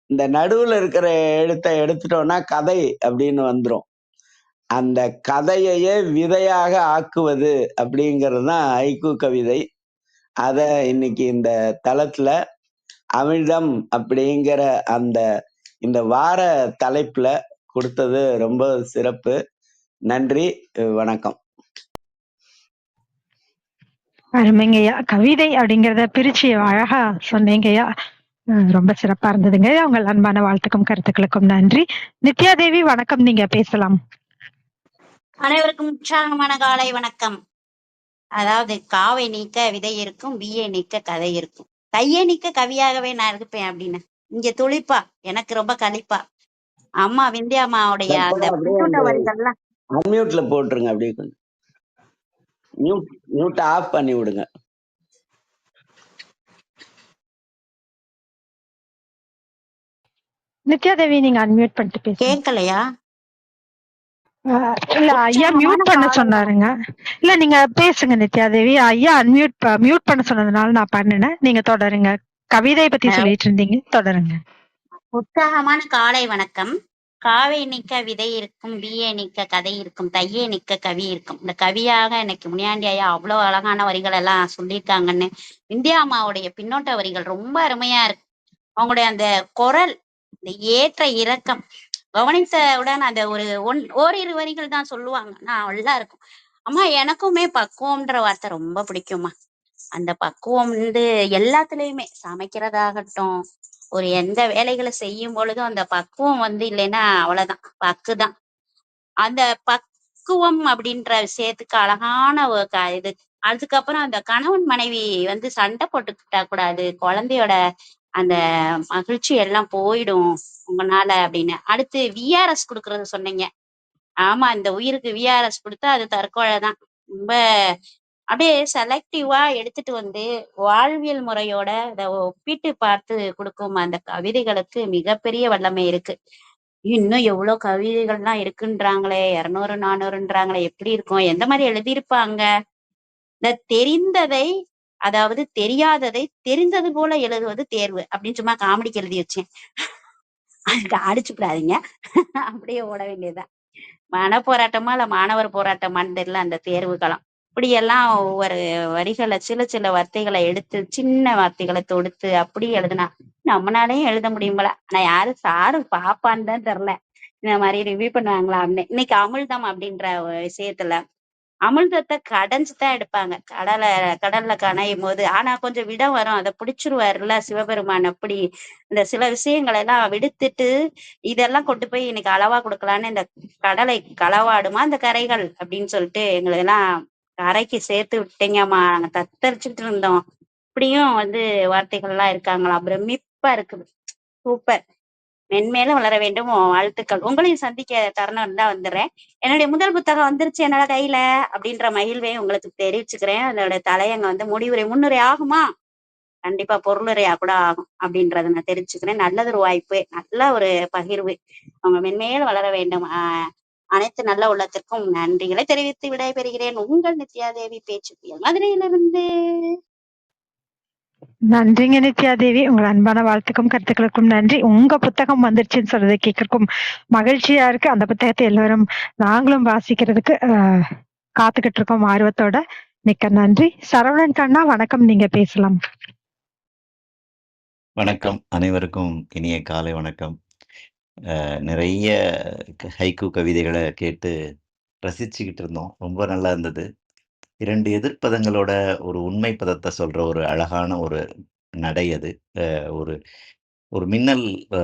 இந்த நடுவுல இருக்கிற எழுத்தை எடுத்துட்டோம்னா கதை அப்படின்னு வந்துரும். அந்த கதையையே விதையாக ஆக்குவது அப்படிங்கிறது தான் ஐக்கூ கவிதை. அத இன்னைக்கு இந்த தளத்துல அமிழ்தம் அப்படிங்கிற அந்த இந்த வார தலைப்புல கொடுத்தது ரொம்ப சிறப்பு. நன்றி, வணக்கம்.
அருமைங்கய்யா. கவிதை அப்படிங்கிறத பிரிச்சு அழகா சொன்னீங்கய்யா. ரொம்ப சிறப்பா இருந்ததுங்க. உங்கள் அன்பான வாழ்த்துக்கும் கருத்துக்களுக்கும் நன்றி. நித்யா தேவி வணக்கம், நீங்க பேசலாம்.
அனைவருக்கும் உற்சாகமான காலை வணக்கம். அதாவது காவை நீக்க விதை இருக்கும், வியை நீக்க கதை இருக்கும், கையை நீக்க கவியாகவே நான் இருப்பேன் அப்படின்னு இங்க துளிப்பா எனக்கு ரொம்ப கழிப்பா. அம்மா விந்தியா அம்மாவுடைய அந்த
அப்படியே
பின்னூட்ட
அந்த
வரிகள்லாம்
அன்மியூட்ல போட்டுருங்க. அப்படியே கொஞ்சம் மியூட் ஆஃப் பண்ணி விடுங்க.
நித்யா தேவி, நீங்க அன்மியூட் பண்ணிட்டு பேசுங்க.
கேட்கலையா?
இல்ல, ஐயா மியூட் பண்ண சொன்னாருங்க. இல்ல, நீங்க பேசுங்க நித்யா தேவி. ஐயா மியூட் பண்ண சொன்னதுனால நான் பண்ணினேன். நீங்க தொடருங்க. கவிதை பத்தி சொல்லிட்டு இருந்தீங்க, தொடருங்க.
உற்சாகமான காலை வணக்கம். காவை நிக்க விதை இருக்கும், வியை நிக்க கதை இருக்கும், தையே நிக்க கவி இருக்கும். இந்த கவியாக எனக்கு முனியாண்டி ஐயா அவ்வளவு அழகான வரிகள் எல்லாம் சொல்லியிருக்காங்கன்னு. விந்தியா அம்மாவுடைய பின்னோட்ட வரிகள் ரொம்ப அருமையா இருக்கு. அவங்களுடைய அந்த குரல், இந்த ஏற்ற இறக்கம் கவனித்தவுடன் அந்த ஓரிரு வரிகள் தான் சொல்லுவாங்க, நல்லா இருக்கும். அம்மா எனக்குமே பக்குவம்ன்ற வார்த்தை ரொம்ப பிடிக்கும்மா. அந்த பக்குவம் எல்லாத்துலயுமே சமைக்கிறதாகட்டும், ஒரு எந்த வேலைகளை செய்யும் பொழுதும் அந்த பக்குவம் இல்லைன்னா அவ்வளவுதான், பக்குதான். அந்த பக்குவம் அப்படின்ற விஷயத்துக்கு அழகான ஒரு இது. அதுக்கப்புறம் அந்த கணவன் மனைவி சண்டை போட்டுக்கிட்டா கூடாது, குழந்தையோட அந்த மகிழ்ச்சி எல்லாம் போயிடும் உங்களால அப்படின்னு. அடுத்து விஆர்எஸ் கொடுக்கறது சொன்னீங்க. ஆமா, இந்த உயிருக்கு விஆர்எஸ் கொடுத்தா அது தற்கொலை தான். ரொம்ப அப்படியே செலக்டிவா எடுத்துட்டு வாழ்வியல் முறையோட அதை ஒப்பிட்டு பார்த்து கொடுக்கும் அந்த கவிதைகளுக்கு மிகப்பெரிய வல்லமை இருக்கு. இன்னும் எவ்வளவு கவிதைகள்லாம் இருக்குன்றாங்களே, 200 400ன்றாங்களே, எப்படி இருக்கும், எந்த மாதிரி எழுதியிருப்பாங்க? இந்த தெரிந்ததை, அதாவது தெரியாததை தெரிந்தது போல எழுதுவது தேர்வு அப்படின்னு சும்மா காமெடிக்கு எழுதி வச்சேன். அதுக்கு அடிச்சுக்கூடாதீங்க. அப்படியே ஓட வேண்டியதுதான். மனப்போராட்டமா இல்ல மாணவர் போராட்டமான்னு தெரியல அந்த தேர்வுகளம். இப்படியெல்லாம் ஒவ்வொரு வரிகளை, சில சில வார்த்தைகளை எடுத்து, சின்ன வார்த்தைகளை தொடுத்து அப்படி எழுதுனா நம்மளாலையும் எழுத முடியும் போல. ஆனா யாரும் சாரு பாப்பான்னு தான் தெரியல. இந்த மாதிரி ரிவ்யூ பண்ணுவாங்களா அப்படின்னு. இன்னைக்கு அமிழ்தம் அப்படின்ற ஒரு விஷயத்துல அமிழ்தத்தை கடைஞ்சுதான் எடுப்பாங்க. கடல்ல கனையும் போது ஆனா கொஞ்சம் விடம் வரும், அதை பிடிச்சிருவாருல்ல சிவபெருமான். அப்படி இந்த சில விஷயங்களை எல்லாம் விடுத்துட்டு இதெல்லாம் கொண்டு போய் இன்னைக்கு அளவா கொடுக்கலான்னு இந்த கடலை களவாடுமா இந்த கரைகள் அப்படின்னு சொல்லிட்டு எங்களை எல்லாம் கரைக்கு சேர்த்து விட்டீங்கம்மா. நாங்க தத்தரிச்சுட்டு இருந்தோம். இப்படியும் வார்த்தைகள் எல்லாம் இருக்காங்களா, பிரமிப்பா இருக்குது. சூப்பர். மென்மேலும் வளர வேண்டும், வாழ்த்துக்கள். உங்களையும் சந்திக்க தருணம் இருந்தா வந்துடுறேன். என்னுடைய முதல் புத்தகம் வந்துருச்சு என்னோட கையில அப்படின்ற மகிழ்வையும் உங்களுக்கு தெரிவிச்சுக்கிறேன். அதோட தலையங்க முடிவுரை முன்னுரை ஆகுமா? கண்டிப்பா பொருளுரையா கூட ஆகும் அப்படின்றத நான் தெரிவிச்சுக்கிறேன். நல்லதொரு வாய்ப்பு, நல்ல ஒரு பகிர்வு. அவங்க மென்மேலும் வளர வேண்டும். அனைத்து நல்ல உள்ளத்திற்கும் நன்றிகளை தெரிவித்து விடைபெறுகிறேன். உங்கள் நித்யாதேவி பேச்சு புயல் மதுரையிலிருந்து.
நன்றிங்க நித்யா தேவி. உங்கள் அன்பான வாழ்த்துக்கும், கருத்துக்களுக்கும் நன்றி. உங்க புத்தகம் வந்துருச்சுன்னு சொல்றத கேட்கறக்கும் மகிழ்ச்சியா இருக்கு. அந்த புத்தகத்தை எல்லாரும் நாங்களும் வாசிக்கிறதுக்கு காத்துக்கிட்டு இருக்கோம் ஆர்வத்தோட. மிக்க நன்றி. சரவணன் கண்ணா, வணக்கம். நீங்க பேசலாம்.
வணக்கம். அனைவருக்கும் இனிய காலை வணக்கம். நிறைய ஹைக்கூ கவிதைகள கேட்டு ரசிச்சுக்கிட்டு இருந்தோம். ரொம்ப நல்லா இருந்தது. 2 எதிர்ப்பதங்களோட ஒரு உண்மை பதத்த சொல்ற ஒரு அழகான ஒரு நடை அது. ஒரு ஒரு மின்னல் அ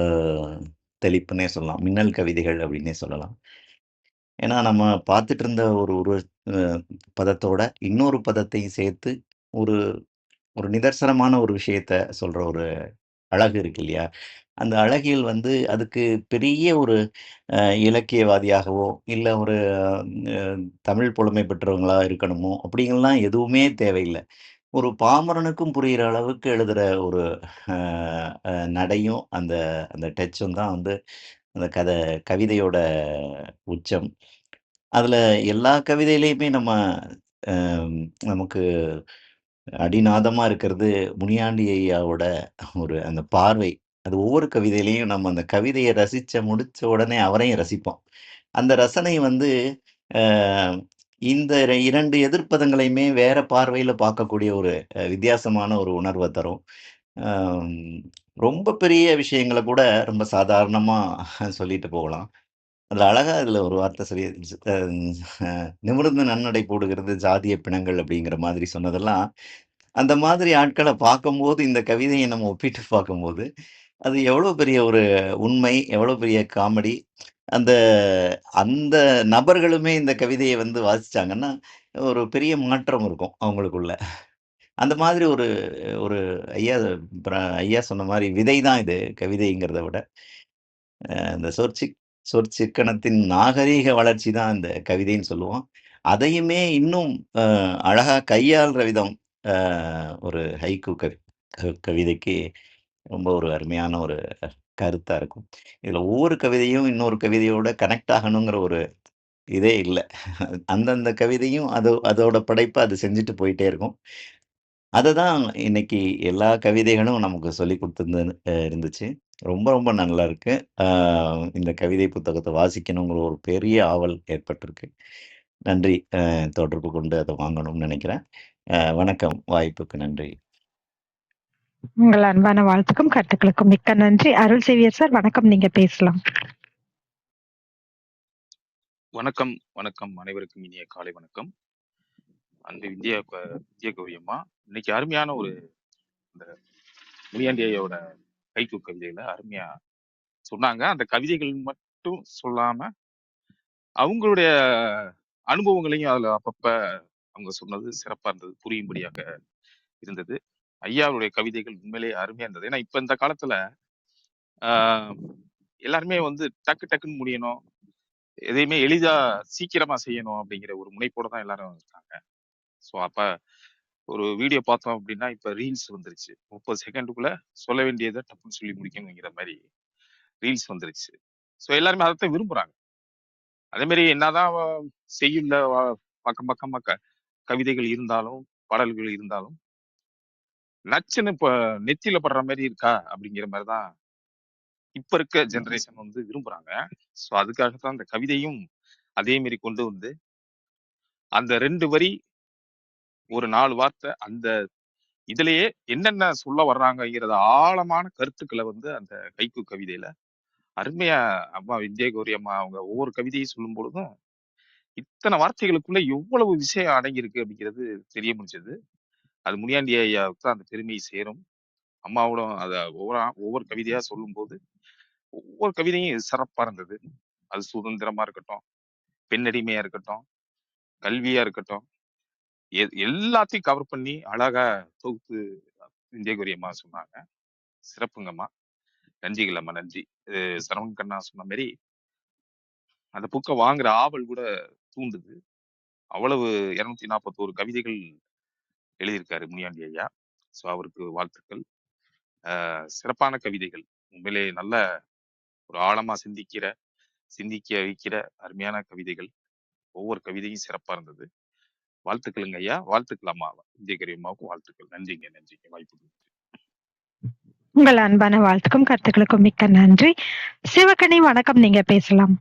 தெளிப்புன்னே சொல்லலாம். மின்னல் கவிதைகள் அப்டின்னே சொல்லலாம். ஏன்னா, நம்ம பார்த்துட்டு இருந்த ஒரு உருவ அ பதத்தோட இன்னொரு பதத்தையும் சேர்த்து ஒரு ஒரு நிதர்சனமான ஒரு விஷயத்த சொல்ற ஒரு அழகு இருக்கு இல்லையா? அந்த அழகியல் வந்து அதுக்கு பெரிய ஒரு இலக்கியவாதியாகவோ, இல்ல ஒரு அ தமிழ் புலமை பெற்றவங்களா இருக்கணுமோ, அப்படிங்கலாம் எதுவுமே தேவையில்ல. ஒரு பாமரனுக்கும் புரியிற அளவுக்கு எழுதுற ஒரு அ அ நடையும், அந்த அந்த டச்சும் தான் வந்து அந்த கவிதையோட உச்சம். அதுல எல்லா கவிதையிலயுமே நம்ம அ நமக்கு அடிநாதமா இருக்கிறது முனியாண்டி ஐயாவோட ஒரு அந்த பார்வை. அது ஒவ்வொரு கவிதையிலயும் நம்ம அந்த கவிதைய முடிச்ச உடனே அவரையும் ரசிப்போம். அந்த ரசனை வந்து அ இந்த 2 எதிர்ப்பதங்களையுமே வேற பார்வையில பார்க்கக்கூடிய ஒரு வித்தியாசமான ஒரு உணர்வ தரும். அம் ரொம்ப பெரிய விஷயங்கள கூட ரொம்ப சாதாரணமா சொல்லிட்டு போகலாம். அதுல அழகா இதுல ஒரு வார்த்தை சொல்லி "நிமிர்ந்து நன்னடை போடுகிறது ஜாதிய பிணங்கள்" அப்படிங்கிற மாதிரி சொன்னதெல்லாம், அந்த மாதிரி ஆட்கள பார்க்கும்போது, இந்த கவிதைய நம்ம ஒப்பிட்டு பார்க்கும்போது, அது எவ்வளோ பெரிய ஒரு உண்மை, எவ்வளோ பெரிய காமெடி. அந்த அந்த நபர்களுமே இந்த கவிதைய வந்து வாசிச்சாங்கன்னா, ஒரு பெரிய மாற்றம் இருக்கும் அவங்களுக்குள்ள. அந்த மாதிரி ஒரு ஒரு ஐயா ஐயா சொன்ன மாரி விதை தான் இது கவிதைங்கிறத விட. இந்த சொற்சிக்கனத்தின் நாகரீக வளர்ச்சி தான் இந்த கவிதைன்னு சொல்லுவோம். அதையுமே இன்னும் அ அழகா கையாள்ற விதம் அ ஒரு ஹைக்கூ கவிதைக்கு ரொம்ப ஒரு அருமையான ஒரு கருத்தா இருக்கும். இதுல ஒவ்வொரு கவிதையும் இன்னொரு கவிதையோட கனெக்ட் ஆகணுங்கிற ஒரு இதே இல்ல. அந்தந்த கவிதையும் அதோட படைப்ப அது செஞ்சுட்டு போயிட்டே இருக்கும். அததான் இன்னைக்கு எல்லா கவிதைகளும் நமக்கு சொல்லிக் குடுத்திருந்தது இருந்துச்சு. ரொம்ப ரொம்ப நல்லா இருக்கு. ஆ இந்த கவிதை புத்தகத்த வாசிக்கணுங்கிற ஒரு பெரிய ஆவல் ஏற்பட்டிருக்கு. நன்றி. தொடர்பு கொண்டு அத வாங்கணும்னு நெனைக்கிறேன். வணக்கம். வாய்ப்புக்கு நன்றி.
உங்கள் அன்பான வாழ்த்துக்கும், கருத்துக்களுக்கும் மிக்க நன்றி. அருள் சேவியர் சார், வணக்கம். நீங்க பேசலாம்.
வணக்கம், வணக்கம். அனைவருக்கும் இனிய காலை வணக்கம். அன்பு வித்யா கௌரி அம்மா, இன்னைக்கு அருமையான ஒரு இந்த முனியாண்டி ஐயாவோட கைக்கு கவிதைகளை அருமையா சொன்னாங்க. அந்த கவிதைகள் மட்டும் சொல்லாம அவங்களுடைய அனுபவங்களையும் அதுல அப்பப்ப அவங்க சொன்னது சிறப்பா இருந்தது, புரியும்படியாக இருந்தது. ஐயாவுடைய கவிதைகள் உண்மையிலேயே அருமையா இருந்தது. ஏன்னா இப்ப இந்த காலத்துல ஆஹ் எல்லாருமே வந்து டக்கு டக்குன்னு முடியணும், எதையுமே எளிதா சீக்கிரமா செய்யணும் அப்படிங்கிற ஒரு முனைப்போட தான் எல்லாரும் இருக்காங்க. ஸோ அப்ப ஒரு வீடியோ பார்த்தோம் அப்படின்னா இப்ப ரீல்ஸ் வந்துருச்சு. 30 செகண்டுக்குள்ள சொல்ல வேண்டியதை டப்புன்னு சொல்லி முடிக்கணுங்கிற மாதிரி ரீல்ஸ் வந்துருச்சு. ஸோ எல்லாருமே அதைத்தான் விரும்புறாங்க. அதே மாதிரி என்னதான் செய்யுள்ள பக்கம் பக்கமா கவிதைகள் இருந்தாலும் பாடல்கள் இருந்தாலும் நச்சுன்னு இப்ப நெத்தியில படுற மாதிரி இருக்கா அப்படிங்கிற மாதிரிதான் இப்ப இருக்க ஜெனரேஷன் வந்து விரும்புறாங்க. ஸோ அதுக்காகத்தான் அந்த கவிதையும் அதே மாதிரி கொண்டு வந்து அந்த 2 வரி ஒரு 4 வார்த்தை அந்த இதுலயே என்னென்ன சொல்ல வர்றாங்கங்கிறத ஆழமான கருத்துக்களை வந்து அந்த கைக்கு கவிதையில அருமையா அம்மா வித்யா கௌரி அம்மா அவங்க ஒவ்வொரு கவிதையும் சொல்லும் பொழுதும் இத்தனை வார்த்தைகளுக்குள்ள எவ்வளவு விஷயம் அடங்கி இருக்கு அப்படிங்கிறது தெரிய முடிஞ்சது. அது முனியாண்டி ஐயாவுக்கு தான் அந்த பெருமை சேரும். அம்மாவோடும் அத ஒவ்வொரு கவிதையா சொல்லும் போது ஒவ்வொரு கவிதையும் சிறப்பா இருந்தது. அது சுதந்திரமா இருக்கட்டும், பெண்ணடிமையா இருக்கட்டும், கல்வியா இருக்கட்டும், எல்லாத்தையும் கவர் பண்ணி அழகா தொகுத்து வித்யா கௌரி அம்மா சொன்னாங்க. சிறப்புங்கம்மா. நன்றிகள் அம்மா, நன்றி. சரவணன் கண்ணா சொன்ன மாதிரி அந்த புக்கை வாங்குற ஆவல் கூட தூண்டுது. அவ்வளவு 241 கவிதைகள் எழுதியிருக்காரு முனியாண்டி ஐயா. ஸோ அவருக்கு வாழ்த்துக்கள். சிறப்பான கவிதைகள், உண்மையிலே நல்ல ஒரு ஆழமா சிந்திக்க வைக்கிற அருமையான கவிதைகள். ஒவ்வொரு கவிதையும் சிறப்பா இருந்தது. வாழ்த்துக்களுங்க ஐயா, வாழ்த்துக்கள் அம்மா. விஜயகரி அம்மாவுக்கும் வாழ்த்துக்கள். நன்றிங்க, நன்றிங்க வாய்ப்பு.
உங்கள் அன்பான வாழ்த்துக்கும் கருத்துக்களுக்கும் மிக்க நன்றி. சிவகணி வணக்கம், நீங்க பேசலாம்.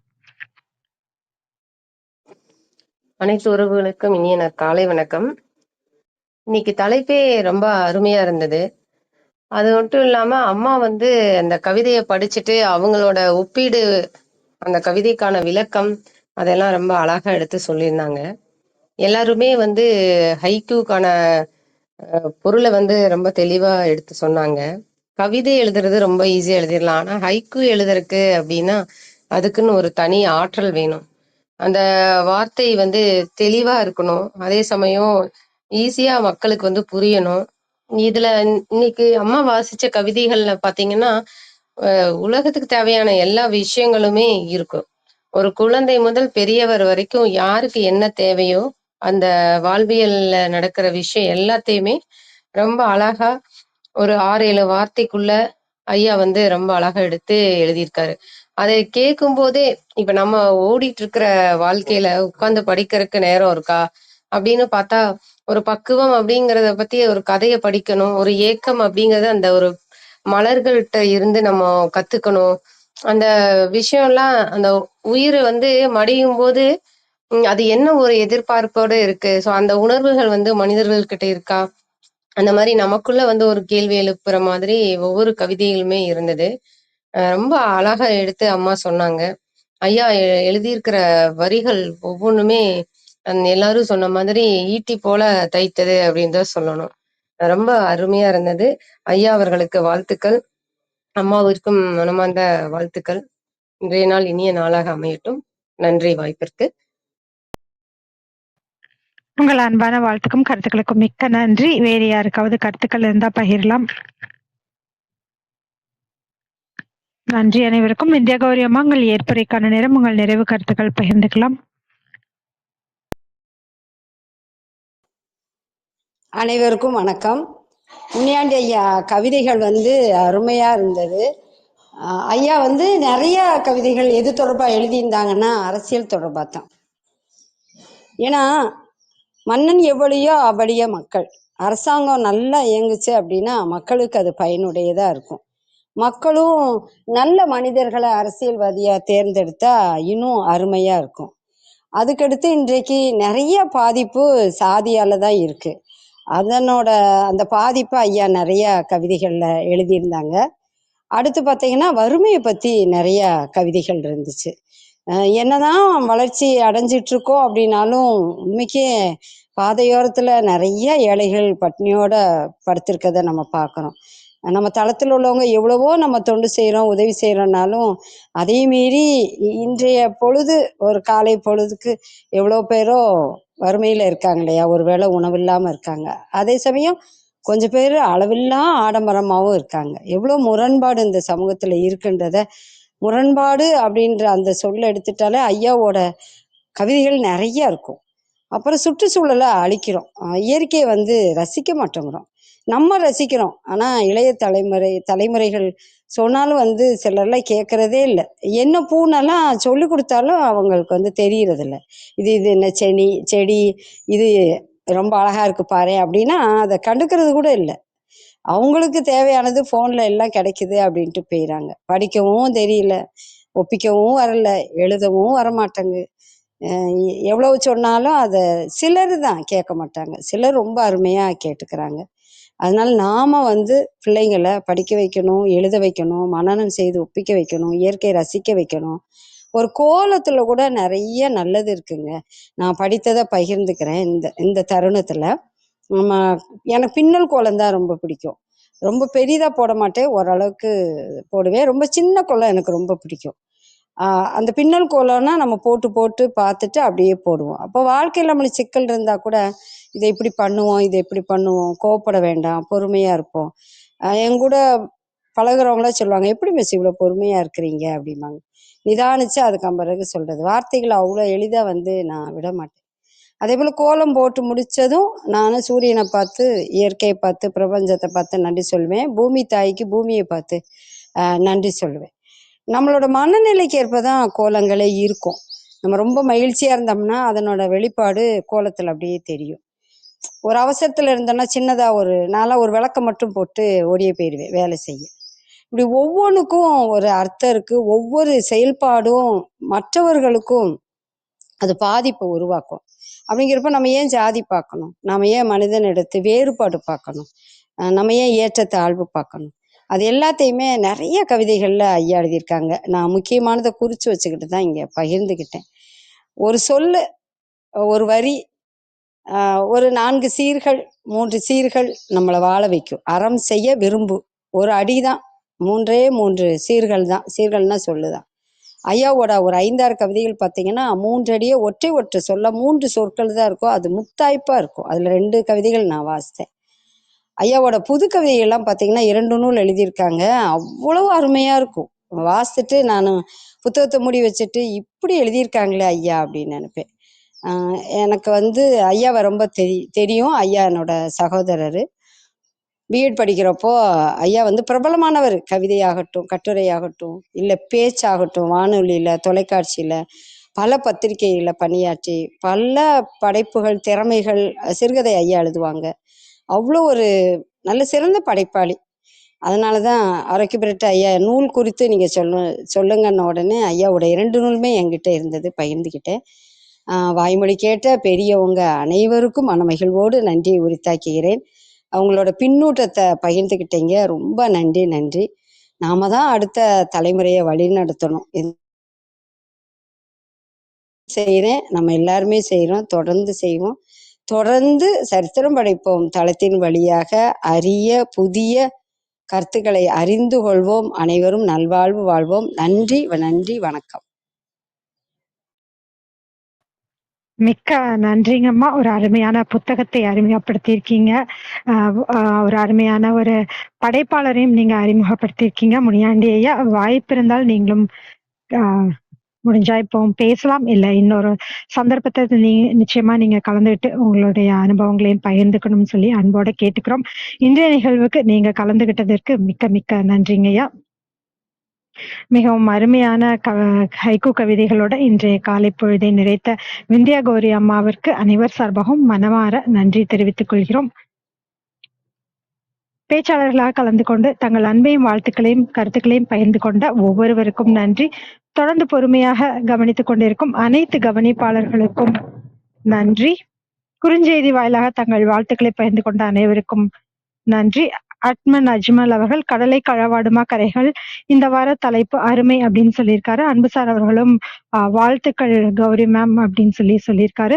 அனைத்து உறவுகளுக்கும் இனிய காலை வணக்கம். இன்னைக்கு தலைப்பே ரொம்ப அருமையா இருந்தது. அது மட்டும் இல்லாம அம்மா அந்த கவிதையை படிச்சுட்டு அவங்களோட ஒப்பீடு, அந்த கவிதைக்கான விளக்கம் அதெல்லாம் ரொம்ப அழகா எடுத்து சொல்லியிருந்தாங்க. எல்லாருமே ஹைக்கூக்கான பொருளை ரொம்ப தெளிவா எடுத்து சொன்னாங்க. கவிதை எழுதுறது ரொம்ப ஈஸியா எழுதிடலாம். ஆனா ஹைக்கூ எழுதுறதுக்கு அப்படின்னா அதுக்குன்னு ஒரு தனி ஆற்றல் வேணும். அந்த வார்த்தை தெளிவா இருக்கணும். அதே சமயம் ஈஸியா மக்களுக்கு புரியணும். இதுல இன்னைக்கு அம்மா வாசிச்ச கவிதைகள்ல பாத்தீங்கன்னா, உலகத்துக்கு தேவையான எல்லா விஷயங்களுமே இருக்கும். ஒரு குழந்தை முதல் பெரியவர் வரைக்கும் யாருக்கு என்ன தேவையோ, அந்த வாழ்வியல்ல நடக்கிற விஷயம் எல்லாத்தையுமே ரொம்ப அழகா ஒரு 6, 7 வார்த்தைக்குள்ள ஐயா ரொம்ப அழகா எடுத்து எழுதியிருக்காரு. அதை கேட்கும்போதே, இப்ப நம்ம ஓடிட்டு இருக்கிற வாழ்க்கையில உட்கார்ந்து படிக்கிறதுக்கு நேரம் இருக்கா? அப்படின்னு பார்த்தா, ஒரு பக்குவம் அப்படிங்கிறத பத்தி ஒரு கதைய படிக்கணும். ஒரு ஏக்கம் அப்படிங்கிறது அந்த ஒரு மலர்கள்ட்ட இருந்து நம்ம கத்துக்கணும். அந்த விஷயம்லாம் அந்த உயிர் மடியும்போது, அது என்ன ஒரு எதிர்பார்ப்போட இருக்கு. ஸோ அந்த உணர்வுகள் மனிதர்கள் கிட்ட இருக்கா? அந்த மாரி நமக்குள்ள ஒரு கேள்வி எழுப்புற மாதிரி ஒவ்வொரு கவிதைகளுமே இருந்தது. ரொம்ப அழகா எடுத்து அம்மா சொன்னாங்க. ஐயா எழுதியிருக்கிற வரிகள் ஒவ்வொன்றுமே எல்லாரும் சொன்ன மாதிரி ஈட்டி போல தைத்தது அப்படின்னு தான் சொல்லணும். ரொம்ப அருமையா இருந்தது. ஐயா அவர்களுக்கு வாழ்த்துக்கள். அம்மாவிற்கும் மனமார்ந்த வாழ்த்துக்கள். இன்றைய நாள் இனிய நாளாக அமையட்டும். நன்றி வாய்ப்பிற்கு.
உங்கள் அன்பான வாழ்த்துக்கும் கருத்துக்களுக்கும் மிக்க நன்றி. வேறு யாருக்காவது கருத்துக்கள் இருந்தா பகிரலாம். நன்றி அனைவருக்கும். வித்யா கௌரி அம்மா, உங்கள் ஏற்புரைக்கான நேரம். உங்கள் நிறைவு கருத்துக்கள் பகிர்ந்துக்கலாம்.
அனைவருக்கும் வணக்கம். முனியாண்டி ஐயா கவிதைகள் அருமையா இருந்தது. ஐயா நிறைய கவிதைகள் எது தொடர்பா எழுதியிருந்தாங்கன்னா அரசியல் தொடர்பாக தான். ஏன்னா மன்னன் எவ்வளியோ அவ்வளிய மக்கள். அரசாங்கம் நல்லா இயங்குச்சு அப்படின்னா மக்களுக்கு அது பயனுடையதா இருக்கும். மக்களும் நல்ல மனிதர்களை அரசியல்வாதியா தேர்ந்தெடுத்தா இன்னும் அருமையா இருக்கும். அதுக்கடுத்து இன்றைக்கு நிறைய பாதிப்பு சாதியால தான் இருக்கு. அதனோட அந்த பாதிப்பு ஐயா நிறைய கவிதைகள்ல எழுதியிருந்தாங்க. அடுத்து பார்த்தீங்கன்னா வறுமையை பத்தி நிறைய கவிதைகள் இருந்துச்சு. என்னதான் வளர்ச்சி அடைஞ்சிட்டு இருக்கோம் அப்படின்னாலும் உண்மைக்கே பாதையோரத்துல நிறைய ஏழைகள் பட்னியோட படுத்திருக்கதை நம்ம பார்க்குறோம். நம்ம தளத்தில் உள்ளவங்க எவ்வளவோ நம்ம தொண்டு செய்கிறோம், உதவி செய்கிறோன்னாலும் அதே மீறி இன்றைய பொழுது ஒரு காலை பொழுதுக்கு எவ்வளோ பேரோ வறுமையில் இருக்காங்க இல்லையா, ஒரு வேளை உணவு இல்லாமல் இருக்காங்க. அதே சமயம் கொஞ்சம் பேர் அளவில்லா ஆடம்பரமாகவும் இருக்காங்க. எவ்வளோ முரண்பாடு இந்த சமூகத்தில் இருக்குன்றத, முரண்பாடு அப்படின்ற அந்த சொல்ல எடுத்துட்டாலே ஐயாவோட கவிதைகள் நிறைய இருக்கும். அப்புறம் சுற்றுச்சூழலை அழிக்கிறோம், இயற்கையை ரசிக்க மாட்டேங்கிறோம். நம்ம ரசிக்கிறோம், ஆனால் இளைய தலைமுறைகள் சொன்னாலும் சிலர்லாம் கேட்குறதே இல்லை. என்ன பூனெல்லாம் சொல்லி கொடுத்தாலும் அவங்களுக்கு தெரியறதில்ல. இது என்ன செடி, இது ரொம்ப அழகா இருக்கு பாரு அப்படின்னா அதை கண்டுக்கிறது கூட இல்லை. அவங்களுக்கு தேவையானது ஃபோனில் எல்லாம் கிடைக்குது அப்படின்ட்டு போயிடறாங்க. படிக்கவும் தெரியல, ஒப்பிக்கவும் வரல, எழுதவும் வரமாட்டேங்கு. எவ்வளவு சொன்னாலும் அதை சிலர் தான் கேட்க மாட்டாங்க, சிலர் ரொம்ப அருமையாக கேட்டுக்கிறாங்க. அதனால நாம பிள்ளைங்களை படிக்க வைக்கணும், எழுத வைக்கணும், மனனம் செய்து ஒப்பிக்க வைக்கணும், இயற்கையை ரசிக்க வைக்கணும். ஒரு கோலத்துல கூட நிறைய நல்லது இருக்குங்க. நான் படித்ததை பகிர்ந்துக்கிறேன் இந்த இந்த தருணத்துல. நம்ம எனக்கு பின்னல் கோலம் தான் ரொம்ப பிடிக்கும். ரொம்ப பெரிதா போட மாட்டேன், ஓரளவுக்கு போடுவேன். ரொம்ப சின்ன கோலம் எனக்கு ரொம்ப பிடிக்கும். அந்த பின்னல் கோலம்னா நம்ம போட்டு போட்டு பார்த்துட்டு அப்படியே போடுவோம். அப்போ வாழ்க்கையில் நம்மளுக்கு சிக்கல் இருந்தால் கூட இதை இப்படி பண்ணுவோம், இதை இப்படி பண்ணுவோம், கோவப்பட வேண்டாம், பொறுமையாக இருப்போம். எங்கூட பழகுறவங்களாம் சொல்லுவாங்க, எப்படி மிஸ் இவ்வளோ பொறுமையாக இருக்கிறீங்க அப்படிம்பாங்க. நிதானிச்சு அதுக்கு பிறகு சொல்கிறது. வார்த்தைகளை அவ்வளோ எளிதாக நான் விட மாட்டேன். அதே போல் கோலம் போட்டு முடித்ததும் நான் சூரியனை பார்த்து, இயற்கையை பார்த்து, பிரபஞ்சத்தை பார்த்து நன்றி சொல்லுவேன். பூமி தாய்க்கு பூமியை பார்த்து நன்றி சொல்லுவேன். நம்மளோட மனநிலைக்கு ஏற்ப தான் கோலங்களே இருக்கும். நம்ம ரொம்ப மகிழ்ச்சியாக இருந்தோம்னா அதனோட வெளிப்பாடு கோலத்தில் அப்படியே தெரியும். ஒரு அவசரத்தில் இருந்தோன்னா சின்னதாக நான்லாம் ஒரு விளக்கம் மட்டும் போட்டு ஓடியே போயிடுவேன் வேலை செய்ய. இப்படி ஒவ்வொன்றுக்கும் ஒரு அர்த்தம் இருக்கு. ஒவ்வொரு செயல்பாடும் மற்றவர்களுக்கும் அது பாதிப்பை உருவாக்கும். அப்படிங்கிறப்ப நம்ம ஏன் ஜாதி பார்க்கணும்? நம்ம ஏன் மனிதன் எடுத்து வேறுபாடு பார்க்கணும்? நம்ம ஏன் ஏற்றத்தாழ்வு பார்க்கணும்? அது எல்லாத்தையுமே நிறைய கவிதைகள்ல ஐயா எழுதியிருக்காங்க. நான் முக்கியமானதை குறிச்சு வச்சுக்கிட்டு தான் இங்க பகிர்ந்துக்கிட்டேன். ஒரு சொல்லு, ஒரு வரி, ஒரு 4 சீர்கள் 3 சீர்கள் நம்மளை வாழ வைக்கும். அறம் செய்ய விரும்பு, ஒரு அடிதான், 3 சீர்கள் தான். சீர்கள்னா சொல்லுதான். ஐயாவோட ஒரு 5-6 கவிதைகள் பார்த்தீங்கன்னா 3 அடியே ஒற்றை சொல்ல 3 சொற்கள் தான் இருக்கும். அது முத்தாய்ப்பா இருக்கும். அதுல 2 கவிதைகள் நான் வாசித்தேன். ஐயாவோட புது கவிதைகள்லாம் பார்த்தீங்கன்னா 2 நூல் எழுதியிருக்காங்க. அவ்வளவு அருமையா இருக்கும். வாசிச்சுட்டு நான் புத்தகத்தை மூடி வச்சுட்டு இப்படி எழுதியிருக்காங்களே ஐயா அப்படின்னு நினைப்பேன். எனக்கு ஐயாவை ரொம்ப தெரியும். ஐயா என்னோட சகோதரர். பிஎட் படிக்கிறப்போ ஐயா பிரபலமானவர். கவிதையாகட்டும், கட்டுரையாகட்டும், இல்லை பேச்சாகட்டும், வானொலியில், தொலைக்காட்சியில், பல பத்திரிகைகளில் பணியாற்றி பல படைப்புகள், திறமைகள், சிறுகதை ஐயா எழுதுவாங்க. அவ்வளோ ஒரு நல்ல சிறந்த படைப்பாளி. அதனால தான் ஆரோக்கியப்பட்ட ஐயா நூல் குறித்து நீங்கள் சொல்லுங்கன்ன உடனே ஐயாவோட 2 நூலுமே என்கிட்ட இருந்தது, பகிர்ந்துக்கிட்டேன். வாய்மொழி கேட்ட பெரியவங்க அனைவருக்கும் மனமகிழ்வோடு நன்றியை உரித்தாக்குகிறேன். அவங்களோட பின்னூட்டத்தை பகிர்ந்துக்கிட்டீங்க. ரொம்ப நன்றி. நாம தான் அடுத்த தலைமுறையை வழி நடத்தணும். செய்கிறேன், நம்ம எல்லாருமே செய்கிறோம், தொடர்ந்து செய்வோம். தொடர்ந்து சரித்திரம் படைப்போம். தளத்தின் வழியாக அரிய புதிய கருத்துக்களை அறிந்து கொள்வோம். அனைவரும் நல்வாழ்வு வாழ்வோம். நன்றி, வணக்கம்.
மிக்க நன்றிங்கம்மா. ஒரு அருமையான புத்தகத்தை அறிமுகப்படுத்தியிருக்கீங்க. ஒரு அருமையான ஒரு படைப்பாளரையும் நீங்க அறிமுகப்படுத்தியிருக்கீங்க. முனியாண்டி ஐயா, வாய்ப்பு இருந்தால் நீங்களும் முடிஞ்சா இப்போ பேசலாம். இல்லை இன்னொரு சந்தர்ப்பத்தை நிச்சயமா நீங்க கலந்துகிட்டு உங்களுடைய அனுபவங்களையும் பகிர்ந்துக்கணும்னு சொல்லி அன்போட கேட்டுக்கிறோம். இன்றைய நிகழ்வுக்கு நீங்க கலந்துகிட்டதற்கு மிக்க நன்றிங்க ஐயா. மிகவும் அருமையான ஹைக்கூ கவிதைகளோட இன்றைய காலை பொழுதை நிறைத்த விந்தியா கௌரி அம்மாவிற்கு அனைவர் சார்பாகவும் மனமாற நன்றி தெரிவித்துக் கொள்கிறோம். பேச்சாளர்களாக கலந்து கொண்டு தங்கள் அன்பையும் வாழ்த்துக்களையும் கருத்துக்களையும் பகிர்ந்து கொண்ட ஒவ்வொருவருக்கும் நன்றி. தொடர்ந்து பொறுமையாக கவனித்துக் கொண்டிருக்கும் அனைத்து கவனிப்பாளர்களுக்கும் நன்றி. குறுஞ்செய்தி வாயிலாக தங்கள் வாழ்த்துக்களை பகிர்ந்து கொண்ட அனைவருக்கும் நன்றி. அட்மன் அஜ்மல் அவர்கள் கடலை களவாடுமா கரைகள், இந்த வார தலைப்பு அருமை அப்படின்னு சொல்லியிருக்காரு. அன்புசார் அவர்களும் வாழ்த்துக்கள் கௌரி மேம் அப்படின்னு சொல்லியிருக்காரு.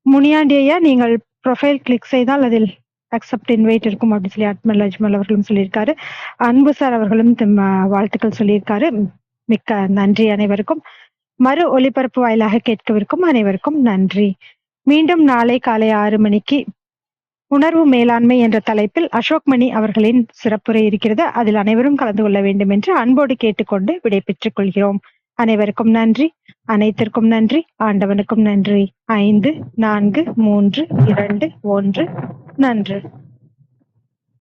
முனியாண்டி ஐயா, நீங்கள் ப்ரொஃபைல் கிளிக் செய்தால் அதில் அக்செப்ட் இன்வைட் இருக்கும் அப்படின்னு சொல்லி அட்மல் அஜ்மல் அவர்களும் சொல்லியிருக்காரு. அன்புசார் அவர்களும் வாழ்த்துக்கள் சொல்லியிருக்காரு. மிக்க நன்றி அனைவருக்கும். மறு ஒலிபரப்பு வாயிலாக கேட்கவிருக்கும் அனைவருக்கும் நன்றி. மீண்டும் நாளை காலை 6 மணிக்கு உணர்வு மேலாண்மை என்ற தலைப்பில் அசோக் மணி அவர்களின் சிறப்புரை இருக்கிறது. அதில் அனைவரும் கலந்து கொள்ள வேண்டும் என்று அன்போடு கேட்டுக்கொண்டு விடை பெற்றுக் கொள்கிறோம். அனைவருக்கும் நன்றி, அனைத்திற்கும் நன்றி, ஆண்டவனுக்கும் நன்றி. 5, 4, 3, 2, 1 நன்று.